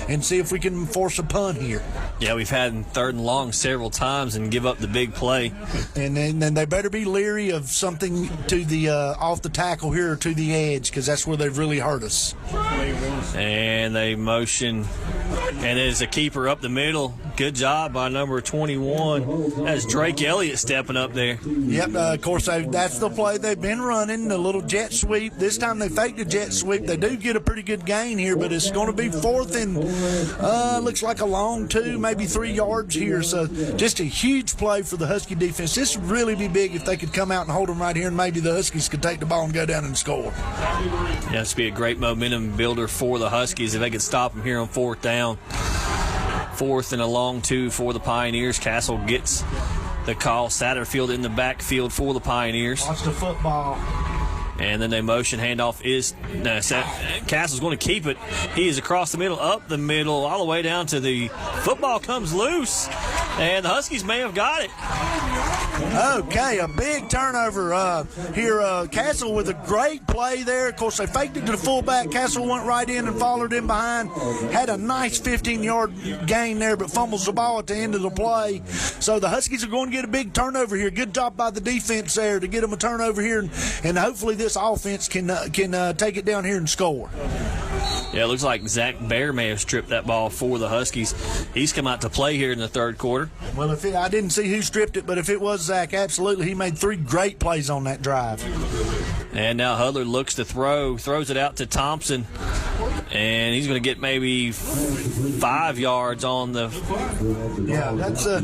and see if we can force a punt here. Yeah, we've had third and long several times and give up the big play. And then they better be leery of something to the off the tackle here or to the edge, because that's where they've really hurt us. And they motion, and there's a keeper up the middle. Good job by number 21. That's Drake Elliott stepping up there. Yep, of course, that's the play they've been running, the little jet sweep. This time they faked the jet sweep. They do get a pretty good gain here, but it's going to be fourth and looks like a long 2, maybe 3 yards here. So just a huge play for the Husky defense. This would really be big if they could come out and hold them right here, and maybe the Huskies could take the ball and go down and score. Yeah, this would be a great momentum builder for the Huskies if they could stop them here on fourth down. 4th and a long 2 for the Pioneers. Castle gets the call. Satterfield in the backfield for the Pioneers. Watch the football. And then they motion handoff is Castle's going to keep it. He is across the middle, up the middle, all the way down to the football comes loose. And the Huskies may have got it. Okay, a big turnover here. Castle with a great play there. Of course, they faked it to the fullback. Castle went right in and followed in behind. Had a nice 15-yard gain there, but fumbles the ball at the end of the play. So the Huskies are going to get a big turnover here. Good job by the defense there to get them a turnover here, and hopefully this offense can take it down here and score. Yeah, it looks like Zach Baer may have stripped that ball for the Huskies. He's come out to play here in the third quarter. Well, I didn't see who stripped it, but if it was Zach, absolutely. He made 3 great plays on that drive. And now Hudler looks to throws it out to Thompson. And he's going to get maybe 5 yards on the. Yeah, that's a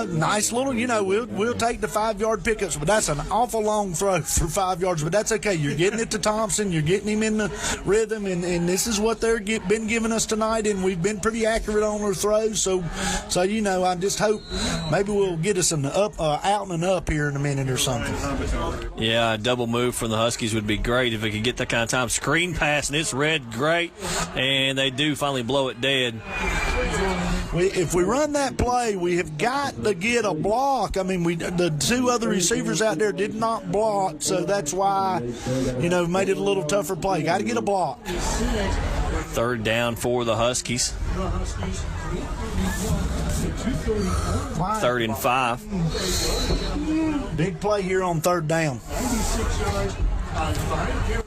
nice little, we'll take the 5-yard pickups, but that's an awful long throw for 5 yards. But that's okay. You're getting it to Thompson. You're getting him in the rhythm, and this is what they're been giving us tonight, and we've been pretty accurate on our throws. So I just hope maybe we'll get us an out and up here in a minute or something. Yeah, a double move from the Huskies would be great if we could get that kind of time. Screen pass, and it's read great, and they do finally blow it dead. If we run that play, we have got to get a block. I mean, the 2 other receivers out there did not block, so that's why, made it a little tougher play. Got to get a block. 3rd down for the Huskies. 3rd and 5. Big play here on 3rd down.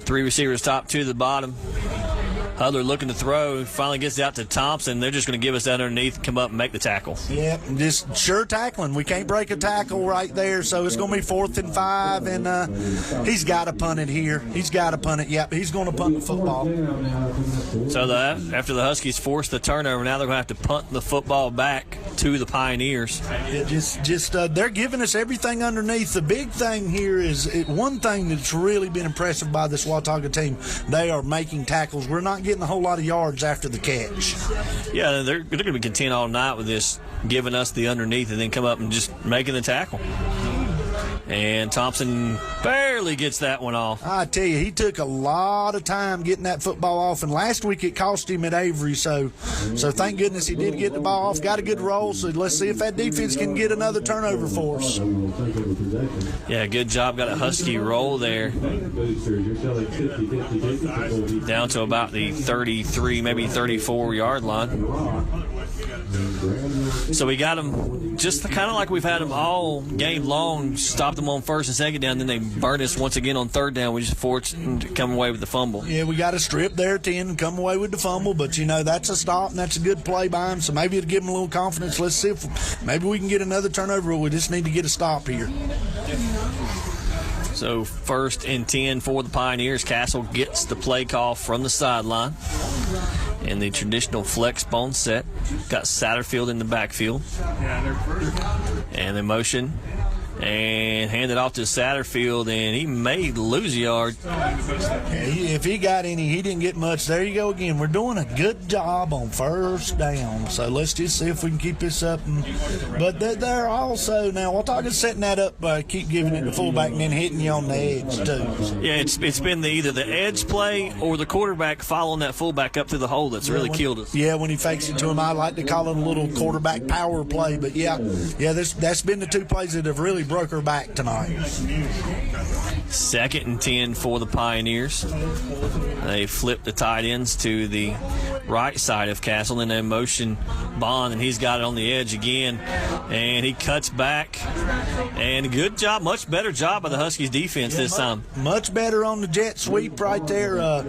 3 receivers top, 2 to the bottom. Hudler looking to throw, finally gets out to Thompson. They're just going to give us that underneath, come up and make the tackle. Yeah, just sure tackling. We can't break a tackle right there, so it's going to be 4th and 5, and he's got to punt it here. He's got to punt it. Yep, he's going to punt the football. So after the Huskies forced the turnover, now they're going to have to punt the football back to the Pioneers. They're giving us everything underneath. The big thing here is one thing that's really been impressive by this Watauga team. They are making tackles. We're not getting a whole lot of yards after the catch. Yeah, they're going to be content all night with this, giving us the underneath and then come up and just making the tackle. And Thompson barely gets that one off. I tell you, he took a lot of time getting that football off, and last week it cost him at Avery, so thank goodness he did get the ball off. Got a good roll, so let's see if that defense can get another turnover for us. Yeah, good job. Got a Husky roll there. Down to about the 33, maybe 34-yard line. So we got them just kind of like we've had them all game long, stopped them on 1st and 2nd down, then they burned us once again on 3rd down. We just forced them to come away with the fumble. Yeah, we got a strip there at the end and come away with the fumble, but, that's a stop and that's a good play by him, so maybe it'll give him a little confidence. Let's see if maybe we can get another turnover. We just need to get a stop here. So 1st and 10 for the Pioneers. Castle gets the play call from the sideline. And the traditional flex bone set. Got Satterfield in the backfield. And the motion. And hand it off to Satterfield, and he may lose a yard. If he got any, he didn't get much. There you go again. We're doing a good job on 1st down. So let's just see if we can keep this up. But they're also now Watauga's setting that up by keep giving it to fullback and then hitting you on the edge too. Yeah, it's been either the edge play or the quarterback following that fullback up to the hole that's really killed us. Yeah, when he fakes it to him, I like to call it a little quarterback power play. But that's been the 2 plays that have really broke her back tonight. 2nd and 10 for the Pioneers. They flip the tight ends to the right side of Castle, and they motion Bond, and he's got it on the edge again, and he cuts back. And good job, much better job by the Huskies defense this time. Much better on the jet sweep right there.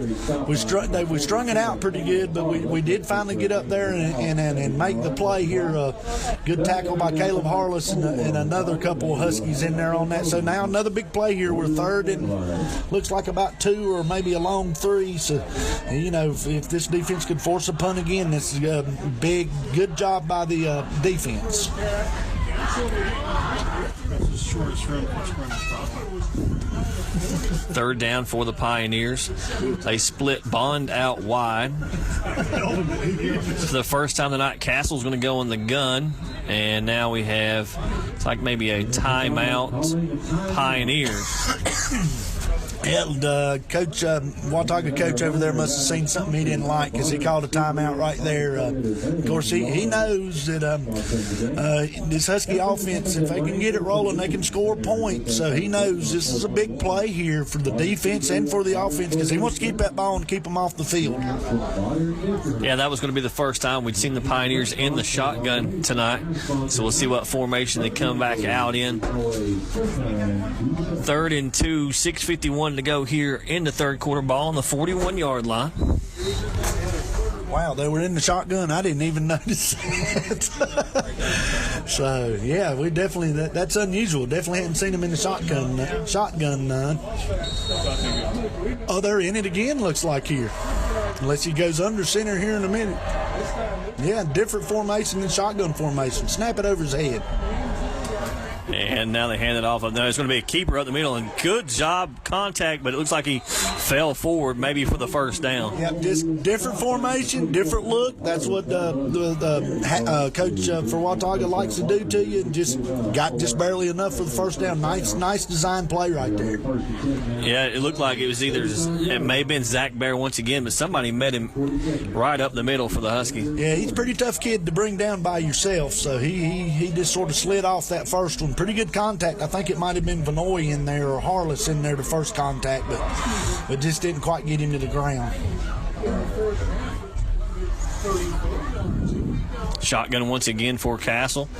We strung it out pretty good, but we did finally get up there and make the play here. Good tackle by Caleb Harless and another couple of Huskies in there on that. So now another big play here. We're 3rd and looks like about 2 or maybe a long 3. So, if this defense could force a punt again, this is a good job by the defense. 3rd down for the Pioneers. They split Bond out wide. For the first time tonight, Castle's going to go in the gun. And now we have, it's like maybe a timeout Pioneers. Yeah, coach, Watauga coach over there must have seen something he didn't like because he called a timeout right there. Of course, he knows that this Husky offense, if they can get it rolling, they can score points. So he knows this is a big play here for the defense and for the offense because he wants to keep that ball and keep them off the field. Yeah, that was going to be the first time we'd seen the Pioneers in the shotgun tonight. So we'll see what formation they come back out in. 3rd and 2, 6:51 to go here in the 3rd quarter. Ball on the 41-yard line. Wow, they were in the shotgun. I didn't even notice that. So, yeah, we definitely, that's unusual. Definitely hadn't seen them in the shotgun none. Oh, they're in it again, looks like here. unless he goes under center here in a minute. Yeah, different formation than shotgun formation. Snap it over his head. And now they hand it off. Now it's going to be a keeper up the middle, and good job contact, but it looks like he fell forward maybe for the first down. Yep, just different formation, different look. That's what the coach for Watauga likes to do to you. Just got just barely enough for the first down. Nice design play right there. Yeah, it looked like it was it may have been Zach Bear once again, but somebody met him right up the middle for the Huskies. Yeah, he's a pretty tough kid to bring down by yourself, so he just sort of slid off that first one. Pretty good contact. I think it might have been Vanoy in there or Harless in there the first contact, but just didn't quite get him to the ground. Shotgun once again for Castle.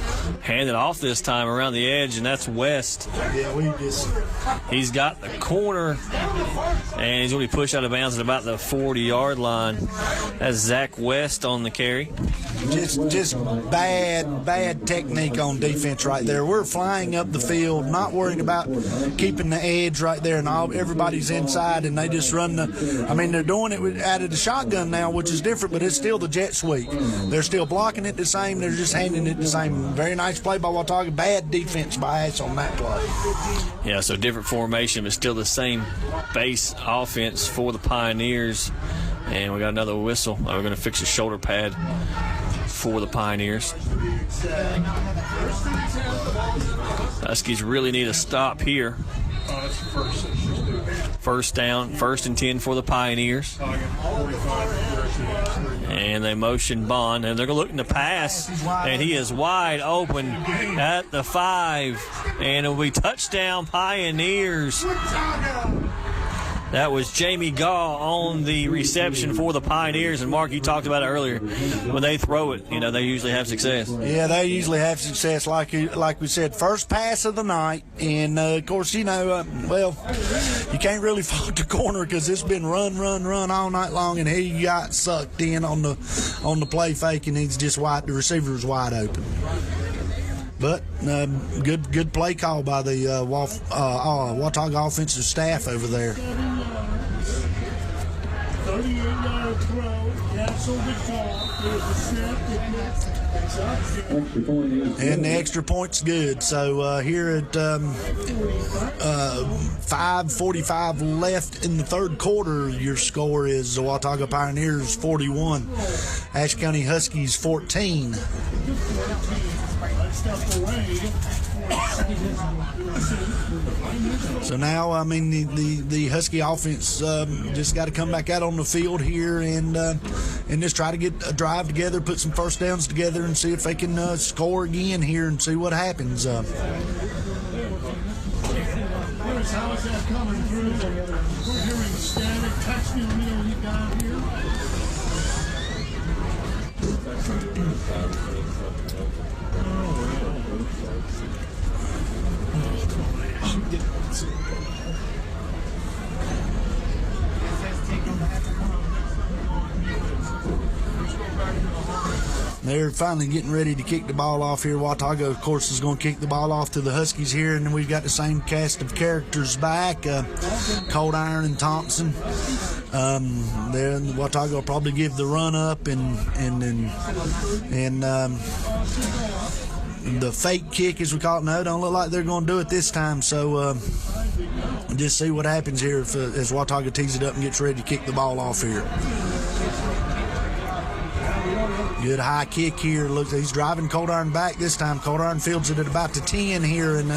Handed off this time around the edge, and that's West. Yeah, he's got the corner, and he's going to be pushed out of bounds at about the 40-yard line. That's Zach West on the carry. Just bad technique on defense right there. We're flying up the field, not worrying about keeping the edge right there, and everybody's inside, and they just run they're doing it out of the shotgun now, which is different, but it's still the jet sweep. They're still blocking it the same. They're just handing it the same. Very nice play by Watauga. Bad defense by Ashe on that play. Yeah, so different formation, but still the same base offense for the Pioneers. And we got another whistle. We're going to fix the shoulder pad for the Pioneers. Huskies really need a stop here. First down, 1st and 10 for the Pioneers. And they motion Bond, and they're looking to pass, and he is wide open at the 5, and it'll be touchdown Pioneers. That was Jamie Gaw on the reception for the Pioneers. And, Mark, you talked about it earlier. When they throw it, they usually have success. Yeah, they usually have success. Like we said, first pass of the night. And, of course, you can't really fault the corner because it's been run all night long. And he got sucked in on the play fake, and he's just wide. The receiver was wide open. But good play call by the Watauga offensive staff over there. 38-yard throw. Castle the call. There's a snap. And the extra point's good. So here at 5:45 left in the third quarter, your score is the Watauga Pioneers 41, Ashe County Huskies 14. So now, the Husky offense just got to come back out on the field here and just try to get a drive together, put some first downs together, and see if they can score again here and see what happens. How is that coming through? We're hearing static. Touch me on the down here. They're finally getting ready to kick the ball off here. Watauga, of course, is going to kick the ball off to the Huskies here, and then we've got the same cast of characters back, Cold Iron and Thompson. There, Watauga will probably give the run up and the fake kick, as we call it. No, don't look like they're going to do it this time. So just see what happens here as Watauga tees it up and gets ready to kick the ball off here. Good high kick here. Looks, he's driving Cold Iron back this time. Cold Iron fields it at about the 10 here and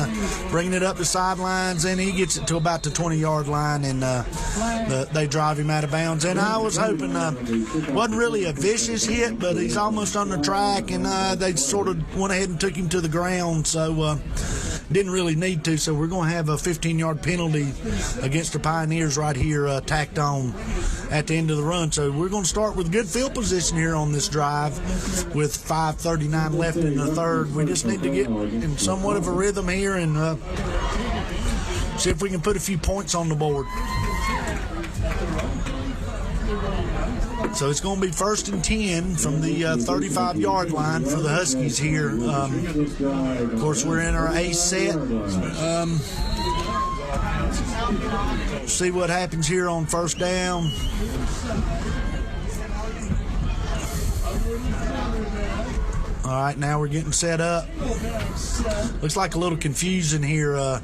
bringing it up the sidelines, and he gets it to about the 20-yard line, and they drive him out of bounds. And I was hoping, wasn't really a vicious hit, but he's almost on the track, and they sort of went ahead and took him to the ground, so didn't really need to. So we're going to have a 15-yard penalty against the Pioneers right here tacked on at the end of the run. So we're going to start with good field position here on this drive with 5:39 left in the third. We just need to get in somewhat of a rhythm here and see if we can put a few points on the board. So it's going to be 1st and 10 from the 35-yard line for the Huskies here. Of course, we're in our A set. See what happens here on first down. All right, now we're getting set up. Looks like a little confusion here.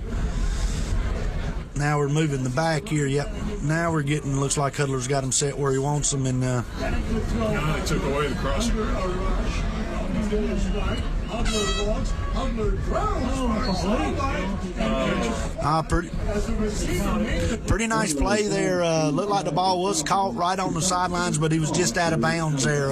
Now we're moving the back here. Yep. Now we're getting, looks like Huddler's got him set where he wants them. And they took away the crossing. Pretty nice play there. Looked like the ball was caught right on the sidelines, but he was just out of bounds there.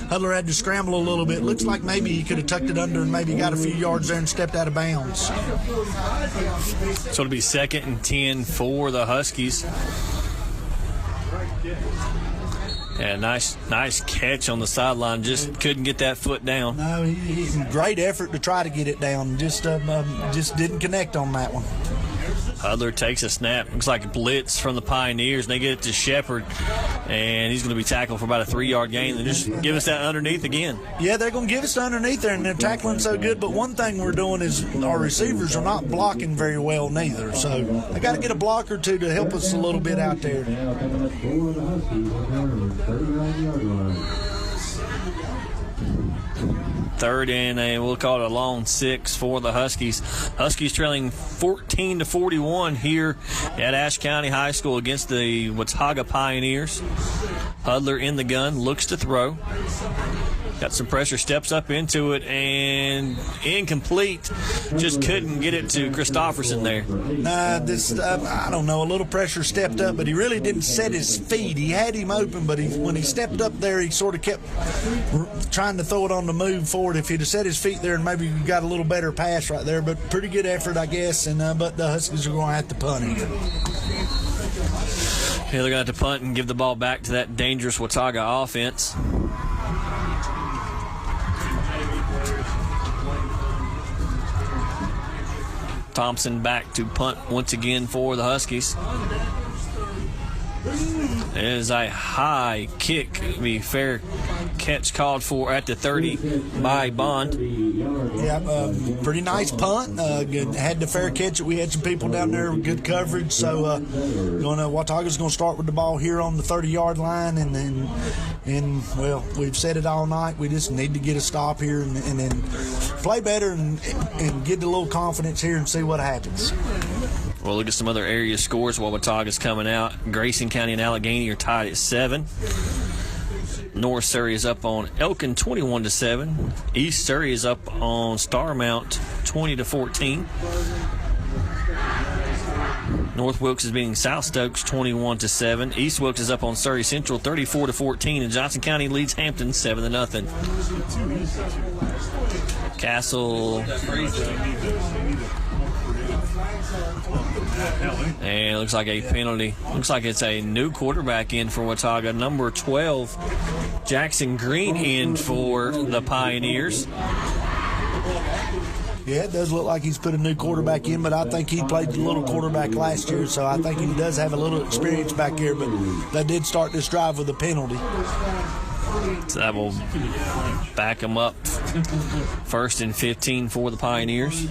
Huddler had to scramble a little bit. Looks like maybe he could have tucked it under and maybe got a few yards there and stepped out of bounds. So it'll be 2nd and 10 for the Huskies. Yeah, nice catch on the sideline. Just couldn't get that foot down. No, great effort to try to get it down. Just didn't connect on that one. Huddler takes a snap. Looks like a blitz from the Pioneers, and they get it to Shepard, and he's going to be tackled for about a 3-yard gain. They just give us that underneath again. Yeah, they're going to give us the underneath there, and they're tackling so good. But one thing we're doing is our receivers are not blocking very well neither. So they got to get a block or two to help us a little bit out there. Third and we'll call it a long 6 for the Huskies. Huskies trailing 14-41 here at Ashe County High School against the Watauga Pioneers. Huddler in the gun, looks to throw. Got some pressure, steps up into it, and incomplete. Just couldn't get it to Christofferson there. I don't know, a little pressure stepped up, but he really didn't set his feet. He had him open, but when he stepped up there, he sort of kept trying to throw it on the move forward. If he'd have set his feet there, and maybe he got a little better pass right there, but pretty good effort, I guess, and but the Huskies are going to have to punt here. Yeah, they're going to have to punt and give the ball back to that dangerous Watauga offense. Thompson back to punt once again for the Huskies. It is a high kick. The fair catch called for at the 30 by Bond. Yeah, pretty nice punt. Had the fair catch. We had some people down there with good coverage. So Watauga's going to start with the ball here on the 30-yard line, and well, we've said it all night. We just need to get a stop here and then play better and get a little confidence here and see what happens. We'll look at some other area scores while Watauga's coming out. Grayson County and Allegheny are tied at 7. North Surrey is up on Elkin 21-7. East Surrey is up on Starmount 20-14. North Wilkes is beating South Stokes 21-7. East Wilkes is up on Surrey Central 34-14, and Johnson County leads Hampton 7-0. Castle. And it looks like a penalty. Looks like it's a new quarterback in for Watauga. Number 12, Jackson Green, in for the Pioneers. Yeah, it does look like he's put a new quarterback in, but I think he played the little quarterback last year, so I think he does have a little experience back here, but they did start this drive with a penalty. So that will back them up. 1st and 15 for the Pioneers.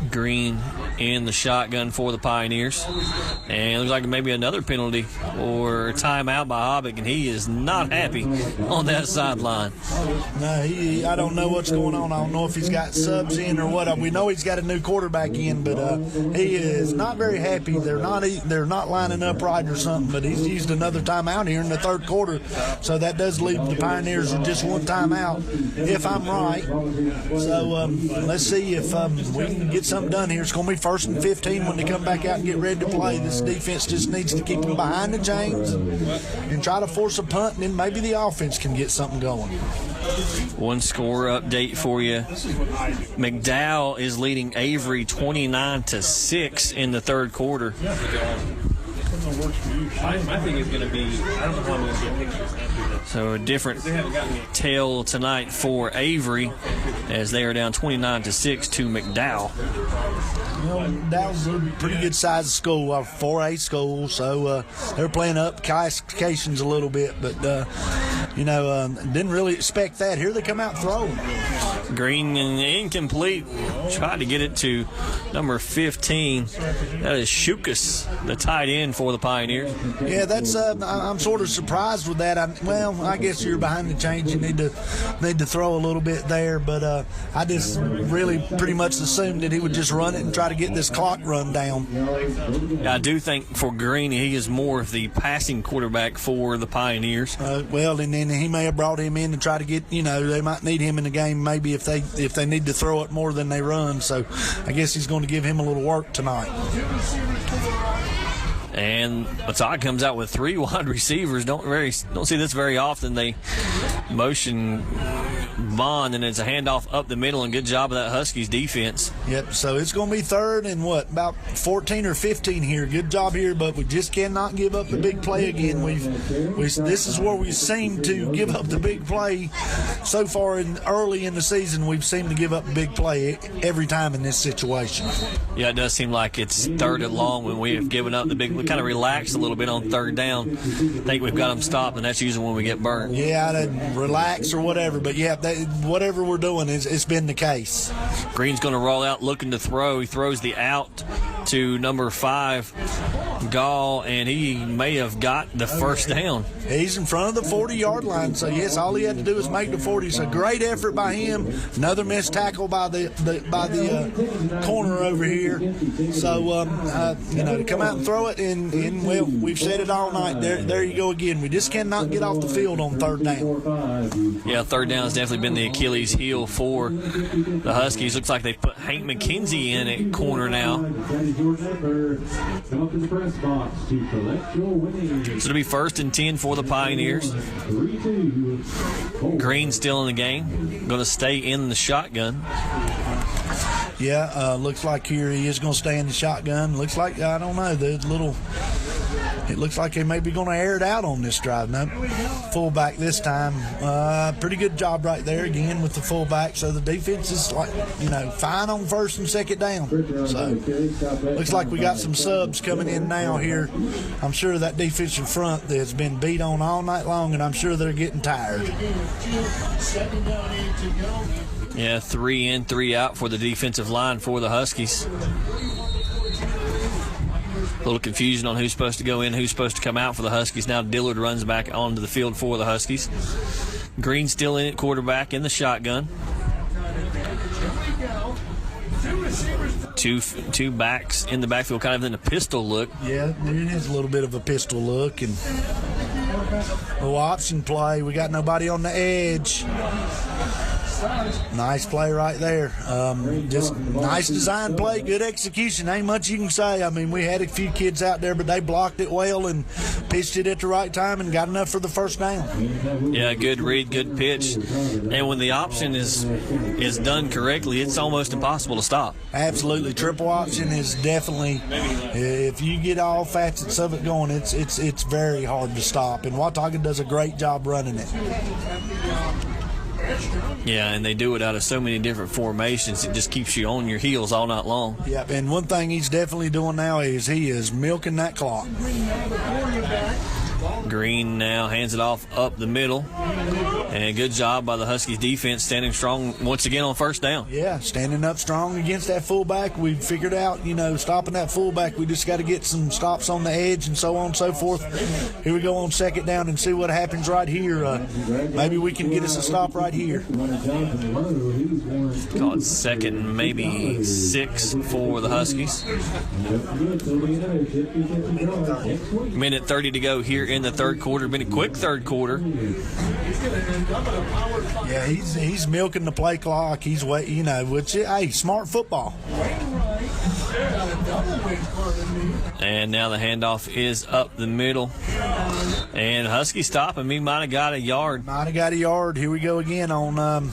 Green in the shotgun for the Pioneers. And it looks like maybe another penalty or a timeout by Hobbick, and he is not happy on that sideline. No, I don't know what's going on. I don't know if he's got subs in or what. We know he's got a new quarterback in, but he is not very happy. They're not lining up right or something, but he's used another timeout here in the 3rd quarter. So that does leave the Pioneers with just one timeout, if I'm right. So let's see if we can get something done here. It's going to be 1st and 15 when they come back out and get ready to play. This defense just needs to keep them behind the chains and try to force a punt, and then maybe the offense can get something going. One score update for you. McDowell is leading Avery 29-6 in the 3rd quarter. My thing is going to be, I don't know how I'm going to get pictures after this. So a different tale tonight for Avery as they are down 29-6 to McDowell. That was a pretty good size school, a 4A school, so they're playing up classifications a little bit, but didn't really expect that. Here they come out throwing. Green and incomplete. Tried to get it to number 15. That is Shukas, the tight end for the Pioneers. Yeah, that's. I'm sort of surprised with that. I guess you're behind the chains. You need to throw a little bit there, but I just really pretty much assumed that he would just run it and try to get this clock run down. I do think for Green, he is more of the passing quarterback for the Pioneers. Well, and then he may have brought him in to try to get. They might need him in the game maybe if they need to throw it more than they run. So I guess he's going to give him a little work tonight. And Watauga comes out with 3 wide receivers. Don't see this very often. They motion Bond, and it's a handoff up the middle, and good job of that Huskies defense. Yep, so it's going to be third and about 14 or 15 here. Good job here, but we just cannot give up the big play again. This is where we seem to give up the big play so far early in the season. We've seemed to give up a big play every time in this situation. Yeah, it does seem like it's third and long when we have given up the big. We kind of relaxed a little bit on third down. Think we've got them stopped, and that's usually when we get burnt. Yeah, relax or whatever, but yeah, whatever we're doing, it's been the case. Green's going to roll out looking to throw. He throws the out to number 5, Gall, and he may have got the first down. He's in front of the 40-yard line, so yes, all he had to do is make the 40. It's a great effort by him. Another missed tackle by the corner over here. So to come out and throw it, and well, we've said it all night. There you go again. We just cannot get off the field on third down. Yeah, third down has definitely been the Achilles heel for the Huskies. Looks like they put Hank McKenzie in at corner now. So it'll be first and 10 for the Pioneers. Green still in the game. Going to stay in the shotgun. Yeah, looks like here he is going to stay in the shotgun. Looks like, I don't know, it looks like they may be going to air it out on this drive. No, fullback this time. Pretty good job right there again with the fullback. So the defense is fine on first and second down. So looks like we got some subs coming in now here. I'm sure that defensive front that's been beat on all night long, and I'm sure they're getting tired. Yeah, 3 in, 3 out for the defensive line for the Huskies. A little confusion on who's supposed to go in, who's supposed to come out for the Huskies. Now Dillard runs back onto the field for the Huskies. Green still in at quarterback in the shotgun. Two backs in the backfield, kind of in a pistol look. Yeah, it is a little bit of a pistol look. And a little option play. We got nobody on the edge. Nice play right there. Just nice design play, good execution. Ain't much you can say. I mean, we had a few kids out there, but they blocked it well and pitched it at the right time and got enough for the first down. Yeah, good read, good pitch. And when the option is done correctly, it's almost impossible to stop. Absolutely. Triple option is definitely, if you get all facets of it going, it's very hard to stop. And Watauga does a great job running it. Yeah, and they do it out of so many different formations. It just keeps you on your heels all night long. Yep, and one thing he's definitely doing now is he is milking that clock. Green now hands it off up the middle. And good job by the Huskies defense standing strong once again on first down. Yeah, standing up strong against that fullback. We figured out, stopping that fullback. We just got to get some stops on the edge and so on and so forth. Here we go on second down and see what happens right here. Maybe we can get us a stop right here. Call it second, maybe 6 for the Huskies. Minute 30 to go here in the third quarter. Been a quick third quarter. Yeah, he's milking the play clock. He's smart football. And now the handoff is up the middle. And Husky stop him. He might have got a yard. Here we go again on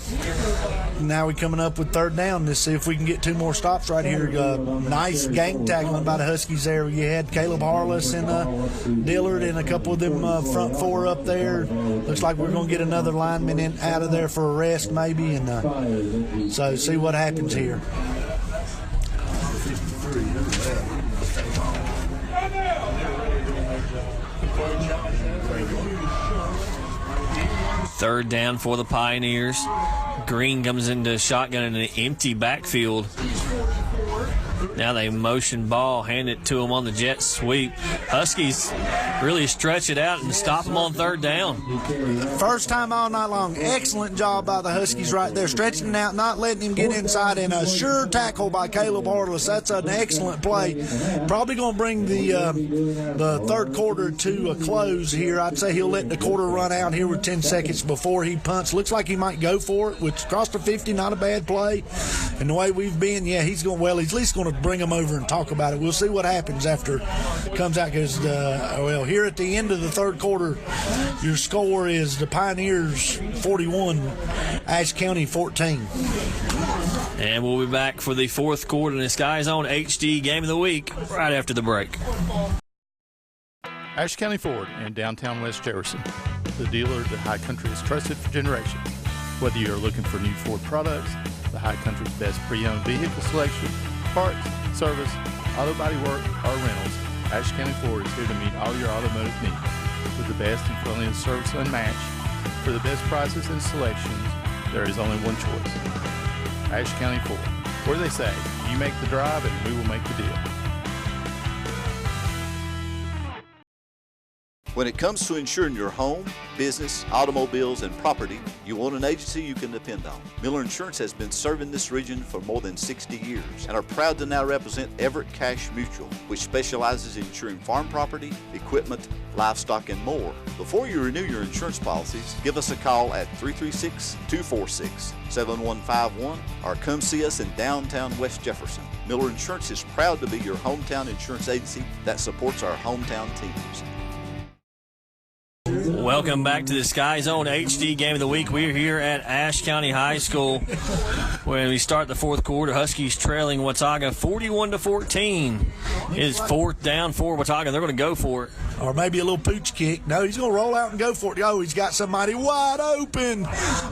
now we're coming up with third down. Let's see if we can get 2 more stops right here. Nice gang tackling by the Huskies there. You had Caleb Harless and Dillard and a couple of them front 4 up there. Looks like we're going to get another lineman out of there for a rest maybe. And so see what happens here. Third down for the Pioneers. Green comes into shotgun in an empty backfield. Now they motion ball, hand it to him on the jet sweep. Huskies really stretch it out and stop them on third down. First time all night long. Excellent job by the Huskies right there, stretching it out, not letting him get inside, and a sure tackle by Caleb Harless. That's an excellent play. Probably going to bring the third quarter to a close here. I'd say he'll let the quarter run out here with 10 seconds before he punts. Looks like he might go for it, which crossed the 50, not a bad play. And the way we've been, yeah, he's going, well, he's at least going to bring them over and talk about it. We'll see what happens after it comes out, because, well, here at the end of the third quarter, your score is the Pioneers 41, Ashe County 14. And we'll be back for the fourth quarter in the Sky Zone HD Game of the Week right after the break. Ashe County Ford in downtown West Jefferson, the dealer that High Country has trusted for generations. Whether you are looking for new Ford products, the High Country's best pre-owned vehicle selection, parts, service, auto body work, or rentals, Ashe County Ford is here to meet all your automotive needs. With the best and friendliest service unmatched, for the best prices and selections, there is only one choice. Ashe County Ford, where they say, you make the drive and we will make the deal. When it comes to insuring your home, business, automobiles, and property, you want an agency you can depend on. Miller Insurance has been serving this region for more than 60 years and are proud to now represent Everett Cash Mutual, which specializes in insuring farm property, equipment, livestock, and more. Before you renew your insurance policies, give us a call at 336-246-7151 or come see us in downtown West Jefferson. Miller Insurance is proud to be your hometown insurance agency that supports our hometown teams. Welcome back to the Sky Zone HD Game of the Week. We're here at Ashe County High School when we start the fourth quarter. Huskies trailing Watauga 41-14. It's fourth down for Watauga. They're going to go for it. Or maybe a little pooch kick. No, he's going to roll out and go for it. Oh, he's got somebody wide open.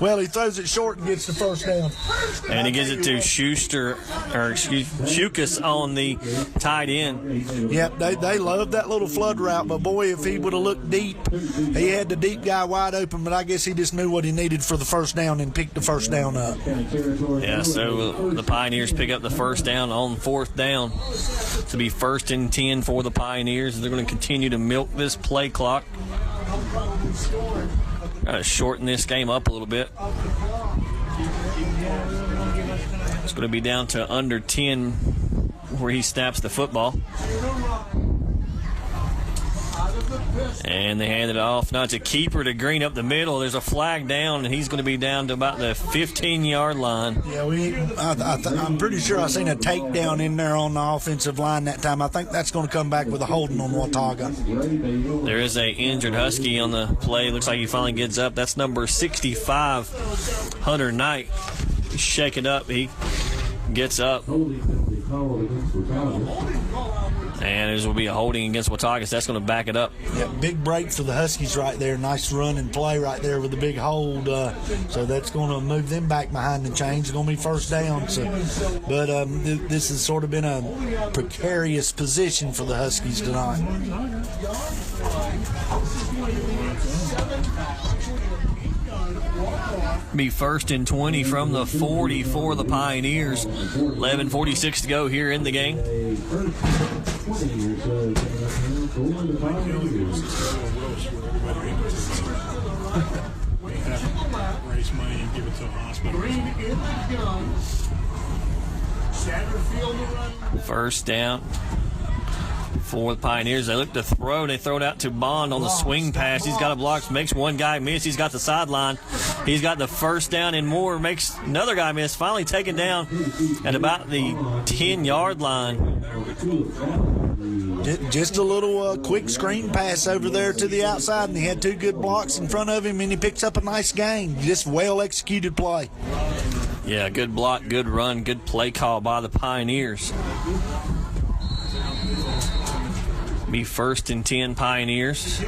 Well, he throws it short and gets the first down. And he gives it to Shukas on the tight end. Yep, they love that little flood route, but boy, if he would have looked deep, he had the deep guy wide open, but I guess he just knew what he needed for the first down and picked the first down up. Yeah, so the Pioneers pick up the first down on fourth down to be 1st and 10 for the Pioneers. They're going to continue to milk this play clock. Got to shorten this game up a little bit. It's going to be down to under 10 where he snaps the football. And they hand it off. Now it's a keeper to Green up the middle. There's a flag down, and he's going to be down to about the 15-yard line. Yeah, I'm pretty sure I seen a takedown in there on the offensive line that time. I think that's going to come back with a holding on Watauga. There is a injured Husky on the play. Looks like he finally gets up. That's number 65, Hunter Knight. Shake it up. He gets up. And there will be a holding against Watauga, so that's going to back it up. Yeah, big break for the Huskies right there. Nice run and play right there with the big hold. So that's going to move them back behind the chains. It's going to be first down. But this has sort of been a precarious position for the Huskies tonight. Be 1st and 20 from the 40 for the Pioneers. 11:46 to go here in the game. Raise money and give it to a hospital. First down for the Pioneers. They look to throw. They throw it out to Bond on the swing pass. He's got a block. Makes one guy miss. He's got the sideline. He's got the first down and more. Makes another guy miss. Finally taken down at about the 10-yard line. Just a little quick screen pass over there to the outside, and he had two good blocks in front of him, and he picks up a nice gain. Just well-executed play. Yeah, good block, good run, good play call by the Pioneers. Be 1st and 10 Pioneers.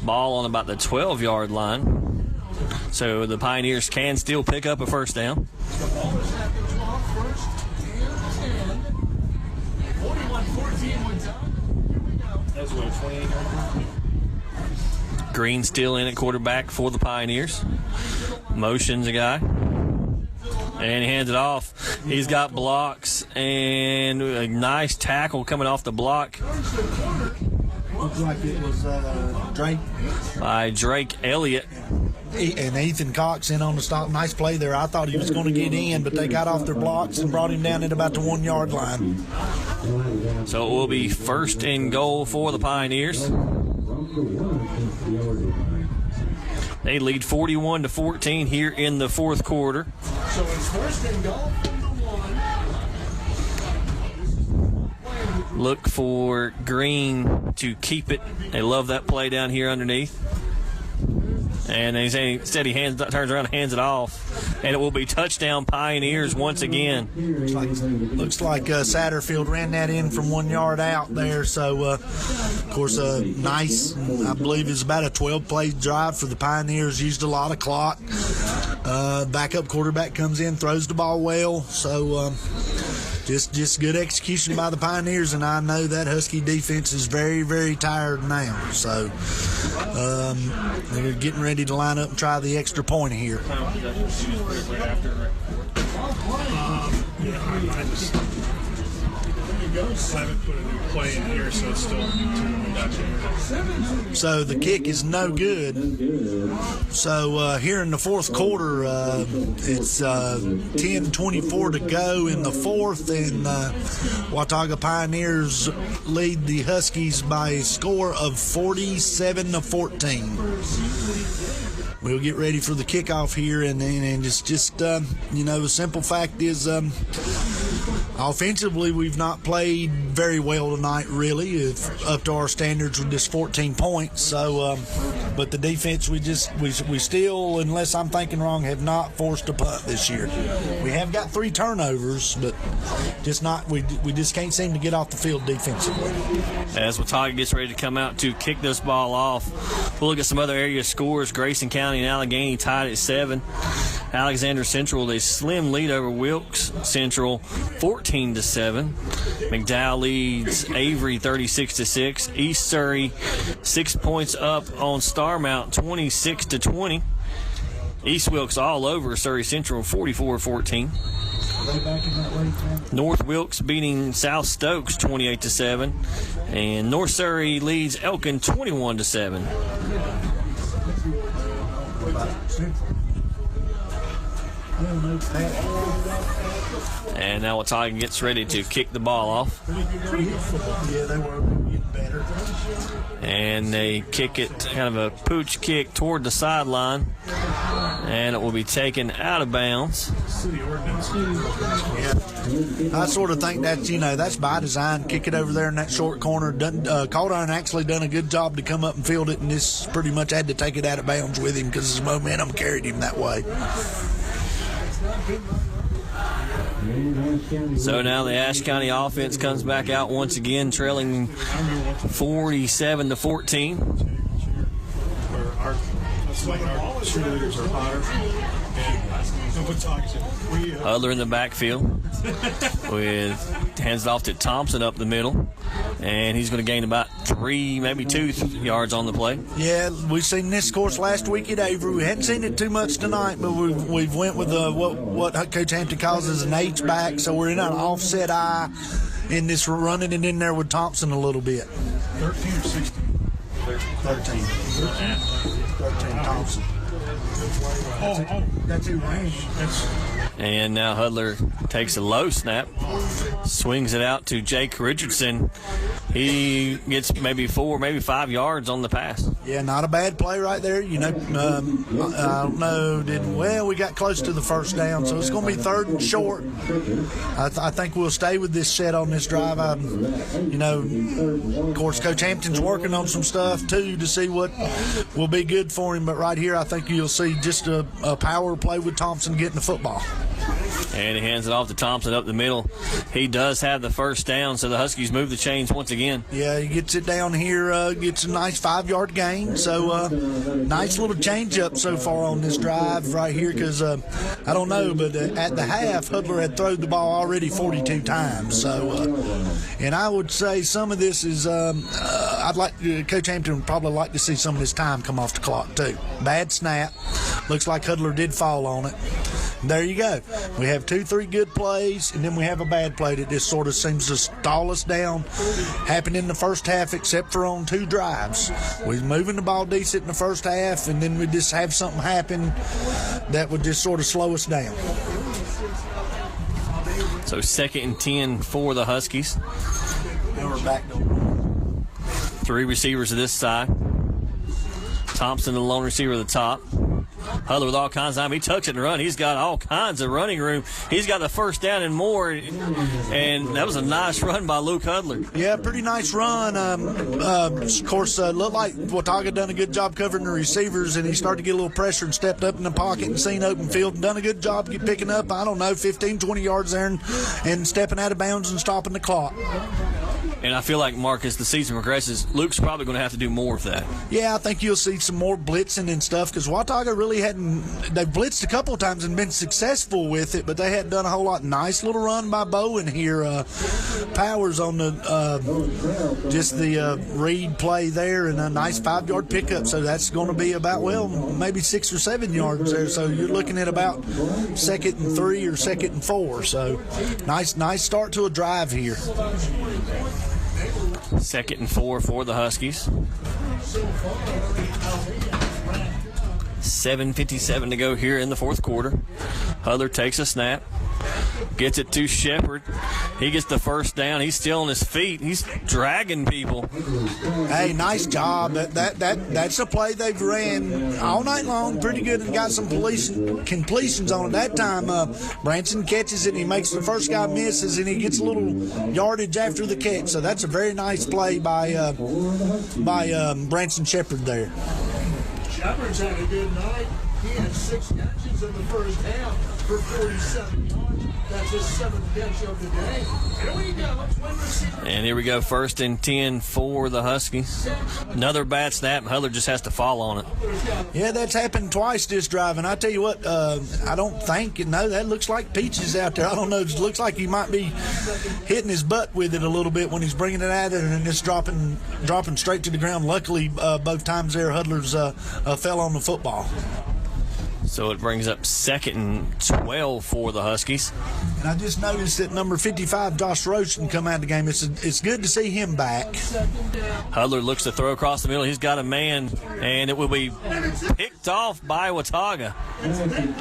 Ball on about the 12-yard line. So the Pioneers can still pick up a first down. Green still in at quarterback for the Pioneers. Motions a guy. And he hands it off. He's got blocks and a nice tackle coming off the block. Looks like it was Drake. By Drake Elliott. And Ethan Cox in on the stop. Nice play there. I thought he was going to get in, but they got off their blocks and brought him down at about the 1 yard line. So it will be 1st and goal for the Pioneers. They lead 41-14 here in the 4th quarter. So it's 1st and goal from the 1. Look for Green to keep it. They love that play down here underneath. And instead he turns around and hands it off. And it will be touchdown Pioneers once again. Looks like Satterfield ran that in from 1 yard out there. So, of course, nice, I believe it's about a 12-play drive for the Pioneers. Used a lot of clock. Backup quarterback comes in, throws the ball well. So, just good execution by the Pioneers, and I know that Husky defense is very, very tired now. So they're getting ready to line up and try the extra point here. I haven't put a new play in here, so it's still So the kick is no good. So here in the 4th quarter, it's 10:24 to go in the 4th, and Watauga Pioneers lead the Huskies by a score of 47-14. We'll get ready for the kickoff here, and just the simple fact is, offensively, we've not played very well tonight, really, up to our standards with just 14 points. So, but the defense, we still, unless I'm thinking wrong, have not forced a punt this year. We have got 3 turnovers, but we just can't seem to get off the field defensively. As Watauga gets ready to come out to kick this ball off, we'll look at some other area scores. Grayson County and Allegheny tied at 7. Alexander Central, a slim lead over Wilkes Central, 14-7. McDowell leads Avery 36-6. East Surrey 6 points up on Starmount, 26-20. East Wilkes all over Surrey Central, 44-14. North Wilkes beating South Stokes 28-7, and North Surrey leads Elkin 21-7. And now Watauga gets ready to kick the ball off. Yeah, they were getting better. And they kick it, kind of a pooch kick toward the sideline. And it will be taken out of bounds. Yeah. I sort of think that's by design. Kick it over there in that short corner. Caldine actually done a good job to come up and field it, and this pretty much had to take it out of bounds with him because his momentum carried him that way. So now the Ashe County offense comes back out once again, trailing 47-14. our cheerleaders are hotter. Hudler in the backfield hands it off to Thompson up the middle, and he's going to gain about 3, maybe 2 yards on the play. Yeah, we've seen this course last week at Avery. We hadn't seen it too much tonight, but we've went with what Coach Hampton calls as an H-back, so we're in an offset eye in this, running it in there with Thompson a little bit. 13 or 16? 13 Thompson. That's who ran. And now Hudler takes a low snap, swings it out to Jake Richardson. He gets maybe 4, maybe 5 yards on the pass. Yeah, not a bad play right there. I don't know. We got close to the first down, so it's going to be 3rd and short. I think we'll stay with this set on this drive. Of course, Coach Hampton's working on some stuff, too, to see what will be good for him. But right here, I think you'll see just a power play with Thompson getting the football. And he hands it off to Thompson up the middle. He does have the first down, so the Huskies move the chains once again. Yeah, he gets it down here, gets a nice 5-yard gain. So nice little change up so far on this drive right here because I don't know, but at the half, Hudler had thrown the ball already 42 times. So, and I would say some of this is Coach Hampton would probably like to see some of this time come off the clock too. Bad snap. Looks like Hudler did fall on it. There you go. We have 2-3 good plays, and then we have a bad play that just sort of seems to stall us down. Happened in the first half, except for on 2 drives. We was moving the ball decent in the first half, and then we just have something happen that would just sort of slow us down. So 2nd and 10 for the Huskies. Now we're back to 3 receivers to this side. Thompson, the lone receiver at the top. Hudler with all kinds of time. He tucks it and run. He's got all kinds of running room. He's got the first down and more. And that was a nice run by Luke Hudler. Yeah, pretty nice run. Of course, looked like Watauga done a good job covering the receivers, and he started to get a little pressure and stepped up in the pocket and seen open field and done a good job picking up, 15, 20 yards there and stepping out of bounds and stopping the clock. And I feel like, Marcus, the season progresses, Luke's probably going to have to do more of that. Yeah, I think you'll see some more blitzing and stuff because Watauga really they've blitzed a couple of times and been successful with it, but they hadn't done a whole lot. Nice little run by Bowen here. Powers on the read play there and a nice 5-yard pickup. So that's going to be about, maybe 6 or 7 yards there. So you're looking at about 2nd and 3 or 2nd and 4. So nice start to a drive here. 2nd and 4 for the Huskies. 7:57 to go here in the fourth quarter. Hudler takes a snap, gets it to Shepard. He gets the first down. He's still on his feet. He's dragging people. Hey, nice job. That's a play they've ran all night long, pretty good, and got some completions on it. That time, Branson catches it, and he makes the first guy misses, and he gets a little yardage after the catch. So that's a very nice play by Branson Shepard there. Shepard's had a good night. He had 6 catches in the first half for 47 yards. That's his 7th catch of the day. Here we go. And here we go. 1st and 10 for the Huskies. Another bad snap, and Hudler just has to fall on it. Yeah, that's happened twice this drive. And I tell you what, I don't think, that looks like Peaches out there. I don't know. It looks like he might be hitting his butt with it a little bit when he's bringing it out and just dropping straight to the ground. Luckily, both times there, Hudler's fell on the football. So it brings up 2nd and 12 for the Huskies. And I just noticed that number 55, Josh Roach, can come out of the game. It's good to see him back. Hudler looks to throw across the middle. He's got a man, and it will be picked off by Watauga.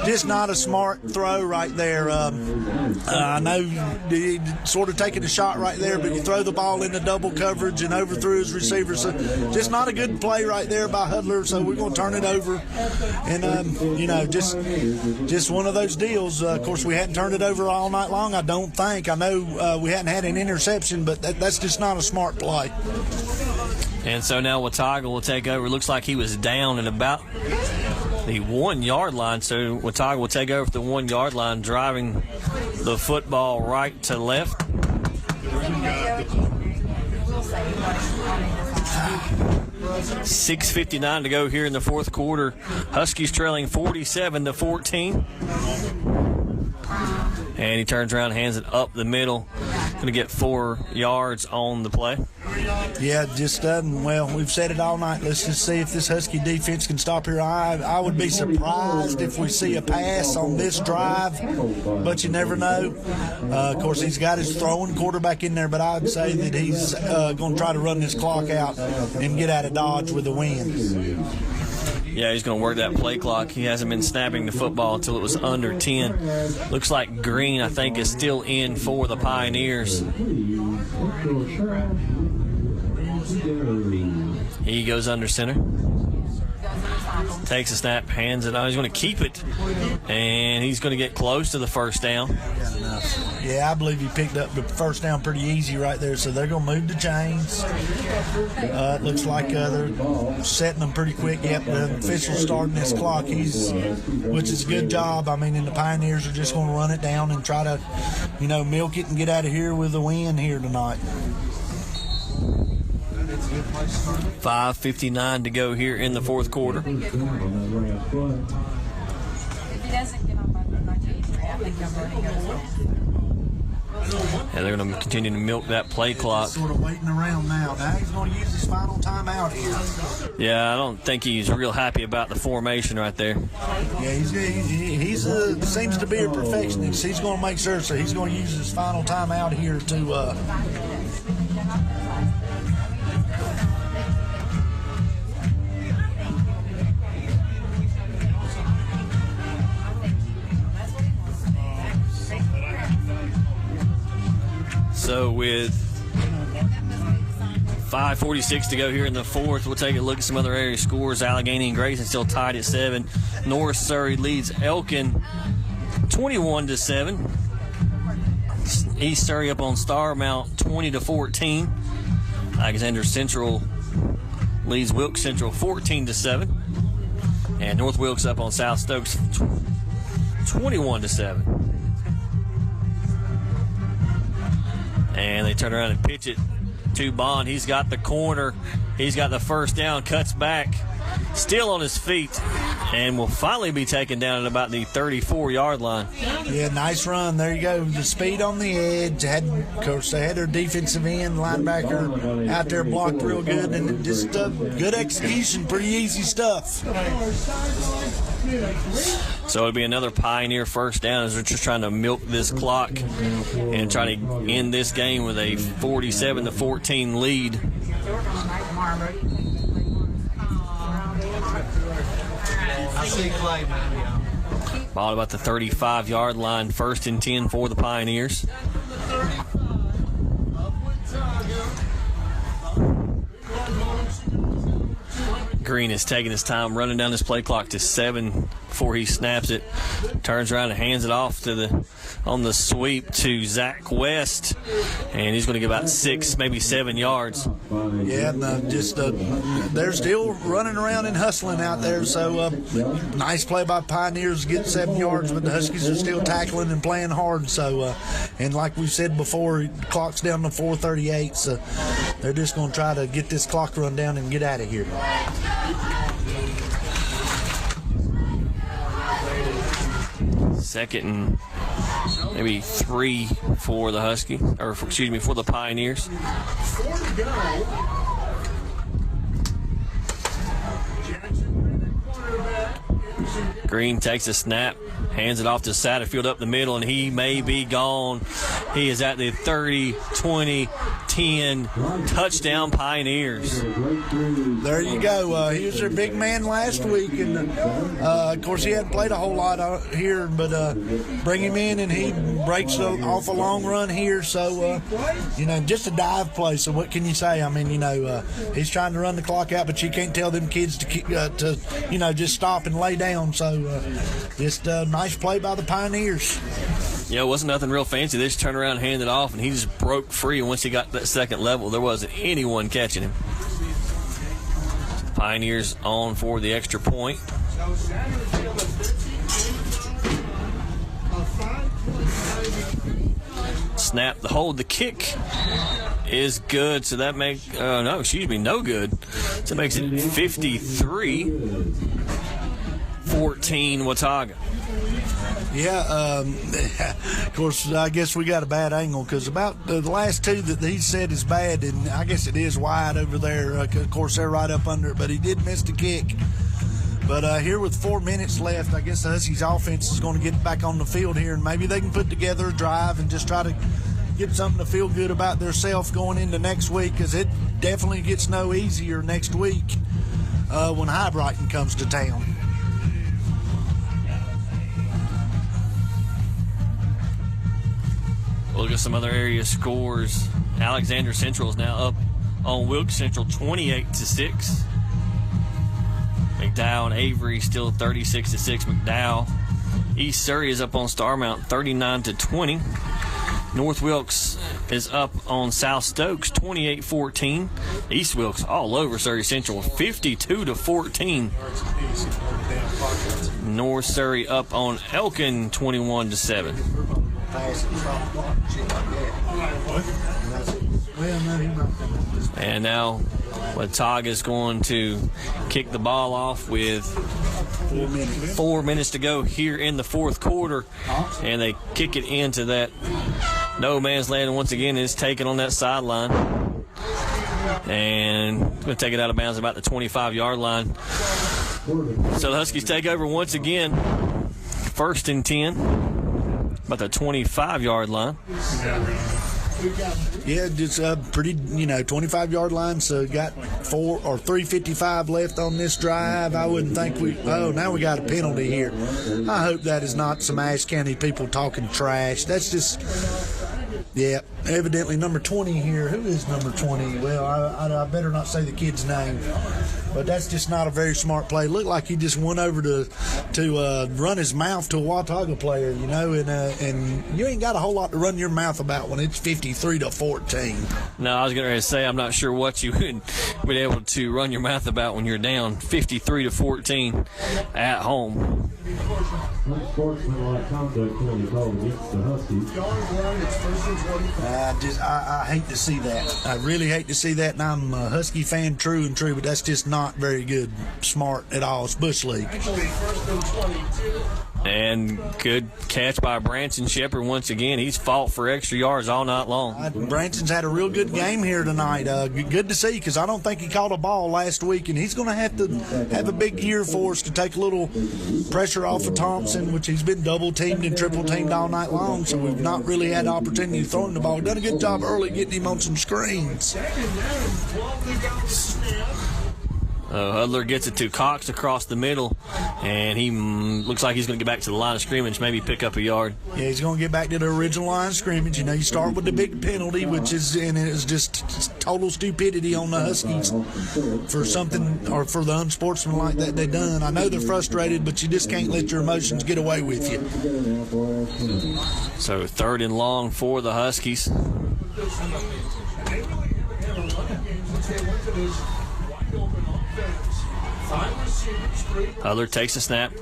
Just not a smart throw right there. I know he sort of taking a shot right there, but you throw the ball into double coverage and overthrew his receiver. So just not a good play right there by Hudler. So we're going to turn it over. And, just one of those deals. Of course, we hadn't turned it over all night long, I don't think. I know we hadn't had an interception, but that's just not a smart play. And so now Watauga will take over. Looks like he was down at about the 1-yard line. So Watauga will take over at the 1-yard line, driving the football right to left. 6:59 to go here in the fourth quarter. Huskies trailing 47-14. And he turns around, hands it up the middle. Going to get 4 yards on the play. Yeah, just doesn't. Well, we've said it all night. Let's just see if this Husky defense can stop here. I would be surprised if we see a pass on this drive, but you never know. Of course, he's got his throwing quarterback in there, but I would say that he's going to try to run this clock out and get out of Dodge with the win. Yeah, he's going to work that play clock. He hasn't been snapping the football until it was under 10. Looks like Green, I think, is still in for the Pioneers. He goes under center. Takes a snap, hands it on. He's going to keep it, and he's going to get close to the first down. Yeah, I believe he picked up the first down pretty easy right there, so they're going to move the chains. It looks like they're setting them pretty quick. Yep, the official's starting this clock, which is a good job. I mean, and the Pioneers are just going to run it down and try to, milk it and get out of here with a win here tonight. 5:59 to go here in the fourth quarter. If he doesn't get on by 93, I think I'm going to go to And they're going to continue to milk that play clock. Sort of waiting around now. Now he's going to use his final timeout here. Yeah, I don't think he's real happy about the formation right there. Yeah, he seems to be a perfectionist. He's going to make sure, so he's going to use his final timeout here to So with 5:46 to go here in the fourth, we'll take a look at some other area scores. Allegheny and Grayson still tied at 7. North Surrey leads Elkin 21-7. East Surrey up on Starmount 20-14. Alexander Central leads Wilkes Central 14-7. And North Wilkes up on South Stokes 21-7. And they turn around and pitch it to Bond. He's got the corner. He's got the first down, cuts back, still on his feet, and will finally be taken down at about the 34-yard line. Yeah, nice run. There you go. The speed on the edge. Of course, they had their defensive end linebacker out there blocked real good, and just good execution. Pretty easy stuff. So it'll be another Pioneer first down as they're just trying to milk this clock and try to end this game with a 47-14 lead. Ball about the 35-yard line, 1st and 10 for the Pioneers. Green is taking his time running down this play clock to 7 before he snaps it. Turns around and hands it off on the sweep to Zach West, and he's going to get about 6, maybe 7 yards. Yeah, they're still running around and hustling out there. So nice play by Pioneers, get 7 yards, but the Huskies are still tackling and playing hard. So, and like we said before, the clock's down to 4:38. So they're just going to try to get this clock run down and get out of here. Second and maybe 3 for the Husky, for the Pioneers. Green takes a snap, hands it off to Satterfield up the middle, and he may be gone. He is at the 30, 20, 10, touchdown Pioneers. There you go. He was their big man last week, and of course he hadn't played a whole lot out here, but bring him in and he breaks off a long run here. So just a dive play. So what can you say? I mean, he's trying to run the clock out, but you can't tell them kids to just stop and lay down. So just a nice play by the Pioneers. Yeah, it wasn't nothing real fancy. They just turned around and handed it off, and he just broke free. And once he got that second level, there wasn't anyone catching him. Pioneers on for the extra point. Snap, the hold, the kick is good. So that makes, no good. So it makes it 53-14 Watauga. Yeah, of course, I guess we got a bad angle because about the last two that he said is bad, and I guess it is wide over there. Of course, they're right up under it, but he did miss the kick. But here with 4 minutes left, I guess the Huskies' offense is going to get back on the field here, and maybe they can put together a drive and just try to get something to feel good about themselves going into next week, because it definitely gets no easier next week when Highbrighton comes to town. Look at some other area scores. Alexander Central is now up on Wilkes Central 28-6. McDowell and Avery still 36-6 McDowell. East Surrey is up on Starmount 39-20. North Wilkes is up on South Stokes 28-14. East Wilkes all over Surrey Central 52-14. North Surrey up on Elkin 21-7. And now Watauga is going to kick the ball off with 4 minutes to go here in the fourth quarter, and they kick it into that no man's land once again. Is taken on that sideline and going to take it out of bounds about the 25-yard line. So the Huskies take over once again, 1st and 10, about the 25-yard line. Yeah, just pretty, 25-yard line. So got 3:55 left on this drive. I wouldn't think now we got a penalty here. I hope that is not some Ashe County people talking trash. That's just, yeah, evidently number 20 here. Who is number 20? Well, I better not say the kid's name. But that's just not a very smart play. Looked like he just went over to run his mouth to a Watauga player, and you ain't got a whole lot to run your mouth about when it's 53-14. No, I was going to say I'm not sure what you would be able to run your mouth about when you're down 53-14 at home. Unsportsmanlike conduct penalty called against the Huskies. I hate to see that. I really hate to see that, and I'm a Husky fan, true, but that's just not very good, smart at all. It's Bush League. And good catch by Branson Shepard once again. He's fought for extra yards all night long. Branson's had a real good game here tonight. Good to see, because I don't think he caught a ball last week, and he's going to have to have a big year for us to take a little pressure off of Thompson, which he's been double-teamed and triple-teamed all night long, so we've not really had the opportunity to throw him the ball. We've done a good job early getting him on some screens. Hudler gets it to Cox across the middle, and he looks like he's going to get back to the line of scrimmage, maybe pick up a yard. Yeah, he's going to get back to the original line of scrimmage. You start with the big penalty, which is just total stupidity on the Huskies for something, or for the unsportsmanlike that they done. I know they're frustrated, but you just can't let your emotions get away with you. So 3rd and long for the Huskies. Hudler takes a snap,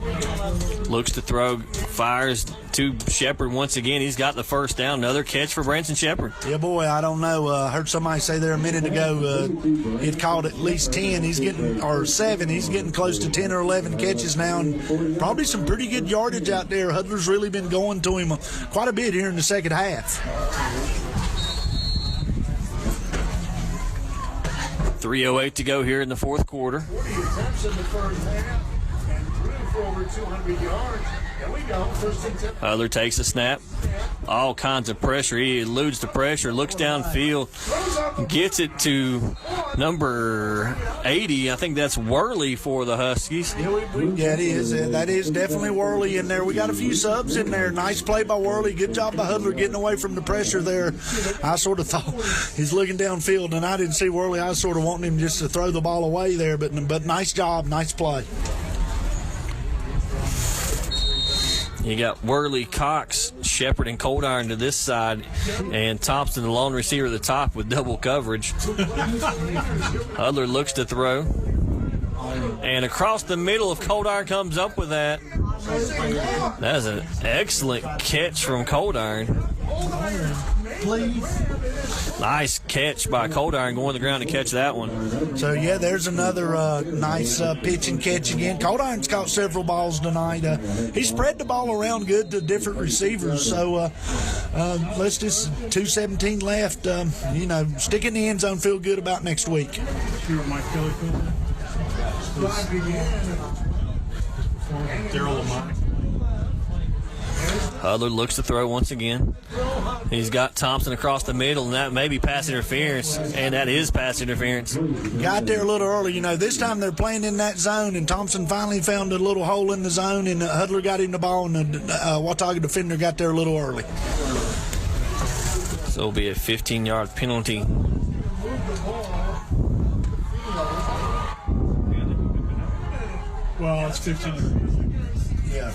looks to throw, fires to Shepard once again. He's got the first down. Another catch for Branson Shepard. Yeah, boy, I don't know. I heard somebody say there a minute ago he'd caught at least 10. Or 7. He's getting close to 10 or 11 catches now, and probably some pretty good yardage out there. Hudler's really been going to him quite a bit here in the second half. 3:08 to go here in the fourth quarter. 40 attempts in the first half and threw for over 200 yards. There we go. First and 10. Hudler takes a snap. All kinds of pressure. He eludes the pressure, looks downfield, gets it to number 80. I think that's Worley for the Huskies. Yeah, it is. That is definitely Worley in there. We got a few subs in there. Nice play by Worley. Good job by Hudler getting away from the pressure there. I sort of thought he's looking downfield, and I didn't see Worley. I was sort of wanting him just to throw the ball away there, but nice job, nice play. You got Worley, Cox, Shepard, and Cold Iron to this side, and Thompson, the lone receiver, at the top with double coverage. Hudler looks to throw, and across the middle of Cold Iron comes up with that. That's an excellent catch from Cold Iron. Nice catch by Cold Iron, going to the ground to catch that one. So, yeah, there's another nice pitch and catch again. Cold Iron's caught several balls tonight. He spread the ball around good to different receivers. So, let's just 2:17 left. Stick in the end zone, feel good about next week. Daryl Lamont. Hudler looks to throw once again. He's got Thompson across the middle, and that may be pass interference, and that is pass interference. Got there a little early. This time they're playing in that zone, and Thompson finally found a little hole in the zone, and Hudler got him the ball, and the Watauga defender got there a little early. So it'll be a 15-yard penalty. Well, it's 15. Yeah.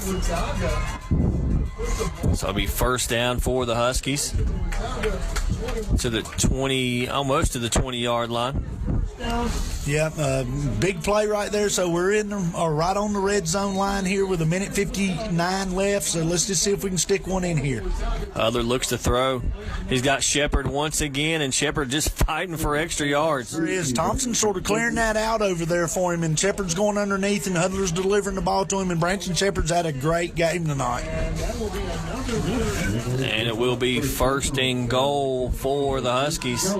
So it'll be first down for the Huskies to the 20, almost to the 20-yard line. Yeah, big play right there. So we're right on the red zone line here with 1:59 left. So let's just see if we can stick one in here. Other looks to throw. He's got Shepard once again, and Shepard just fighting for extra yards. There is. Thompson sort of clearing that out over there for him, and Shepard's going underneath, and Hudler's delivering the ball to him, and Branson Shepard's had a great game tonight. And it will be first and goal for the Huskies.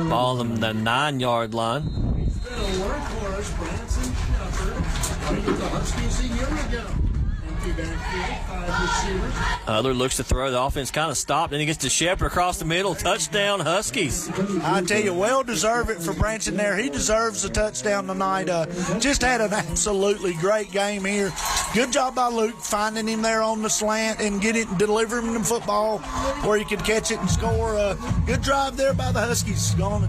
Ball them the 9-yard line. Other looks to throw. The offense kind of stopped. Then he gets to Shepard across the middle. Touchdown, Huskies. I tell you, well deserve it for Branson there. He deserves a touchdown tonight. Just had an absolutely great game here. Good job by Luke finding him there on the slant and delivering him the football where he could catch it and score. Good drive there by the Huskies. Going,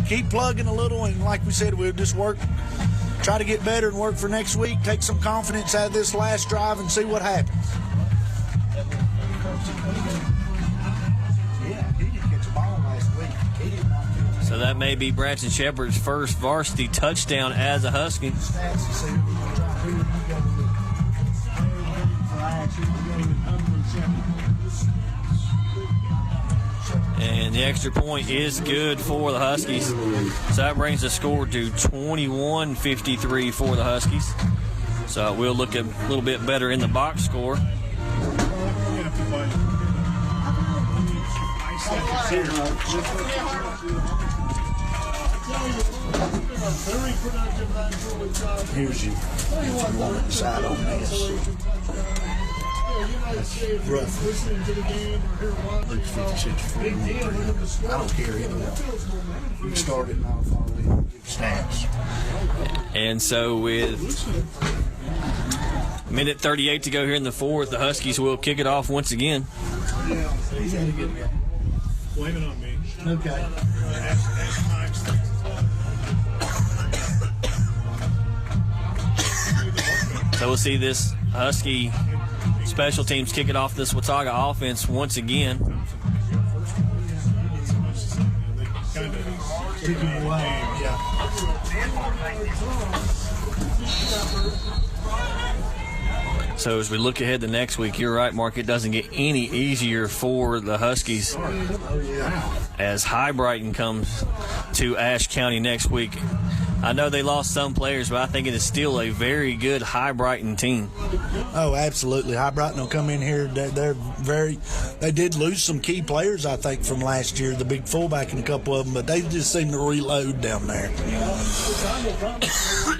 keep plugging a little, and like we said, we'll just try to get better and work for next week. Take some confidence out of this last drive and see what happens. Yeah, he didn't catch a ball last week. He did not catch it. So that may be Branson Shepard's first varsity touchdown as a Husky. And the extra point is good for the Huskies. So that brings the score to 21-53 for the Huskies. So we'll look a little bit better in the box score. Here's you. If you want to decide on this. Rough. Luke's 56 I don't care either one. You start it and I'll follow it. Stats. And so with minute 38 to go here in the fourth, the Huskies will kick it off once again. Yeah, he's had a good game. Blame it on me. Okay. So we'll see this Husky special teams kicking off this Watauga offense once again. So as we look ahead to next week, you're right, Mark, it doesn't get any easier for the Huskies as High Brighton comes to Ashe County next week. I know they lost some players, but I think it is still a very good High Brighton team. Oh, absolutely. High Brighton will come in here. They did lose some key players, I think, from last year, the big fullback and a couple of them, but they just seem to reload down there.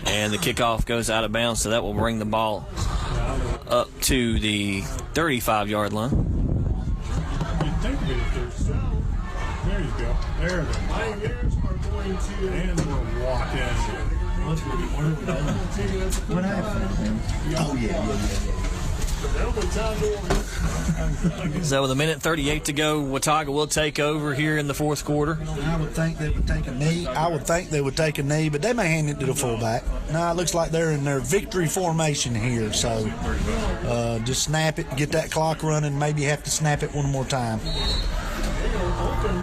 And the kickoff goes out of bounds, so that will bring the ball up to the 35-yard line. There you go. There they Pioneers are going to and we'll walk in. What happened? Oh, yeah. So with a minute 38 to go, Watauga will take over here in the fourth quarter. I would think they would take a knee. But they may hand it to the fullback. No, it looks like they're in their victory formation here. So just snap it, get that clock running, maybe have to snap it one more time.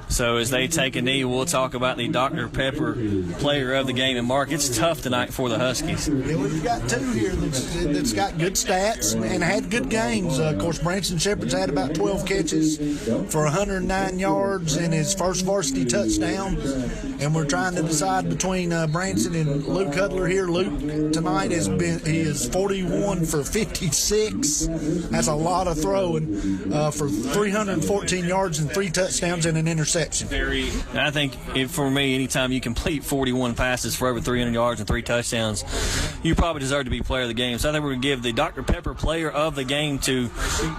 So as they take a knee, we'll talk about the Dr. Pepper player of the game. And Mark, it's tough tonight for the Huskies. Yeah, we've got two here that's got good stats and had good games. Of course, Branson Shepard's had about 12 catches for 109 yards in his first varsity touchdown. And we're trying to decide between Branson and Luke Hudler here. Luke tonight he is 41 for 56. That's a lot of throwing for 314 yards and 3 touchdowns and an interception. I think for me, anytime you complete 41 passes for over 300 yards and 3 touchdowns, you probably deserve to be player of the game. So I think we're going to give the Dr. Pepper player of the game to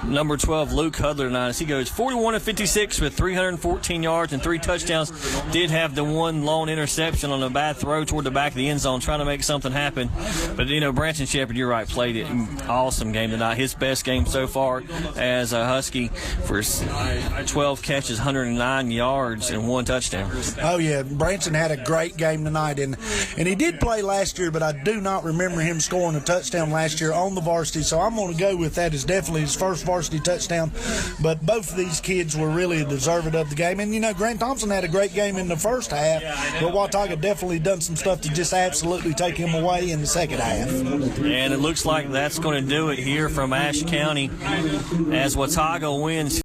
number 12, Luke Hudler tonight. As he goes 41 of 56 with 314 yards and 3 touchdowns. Did have the one long interception on a bad throw toward the back of the end zone, trying to make something happen. But, Branson Shepard, you're right, played an awesome game tonight. His best game so far as a Husky for 12 catches, 109 109 yards and 1 touchdown. Oh, yeah. Branson had a great game tonight, and he did play last year, but I do not remember him scoring a touchdown last year on the varsity, so I'm going to go with that as definitely his first varsity touchdown. But both of these kids were really deserving of the game. And, you know, Grant Thompson had a great game in the first half, but Watauga definitely done some stuff to just absolutely take him away in the second half. And it looks like that's going to do it here from Ashe County as Watauga wins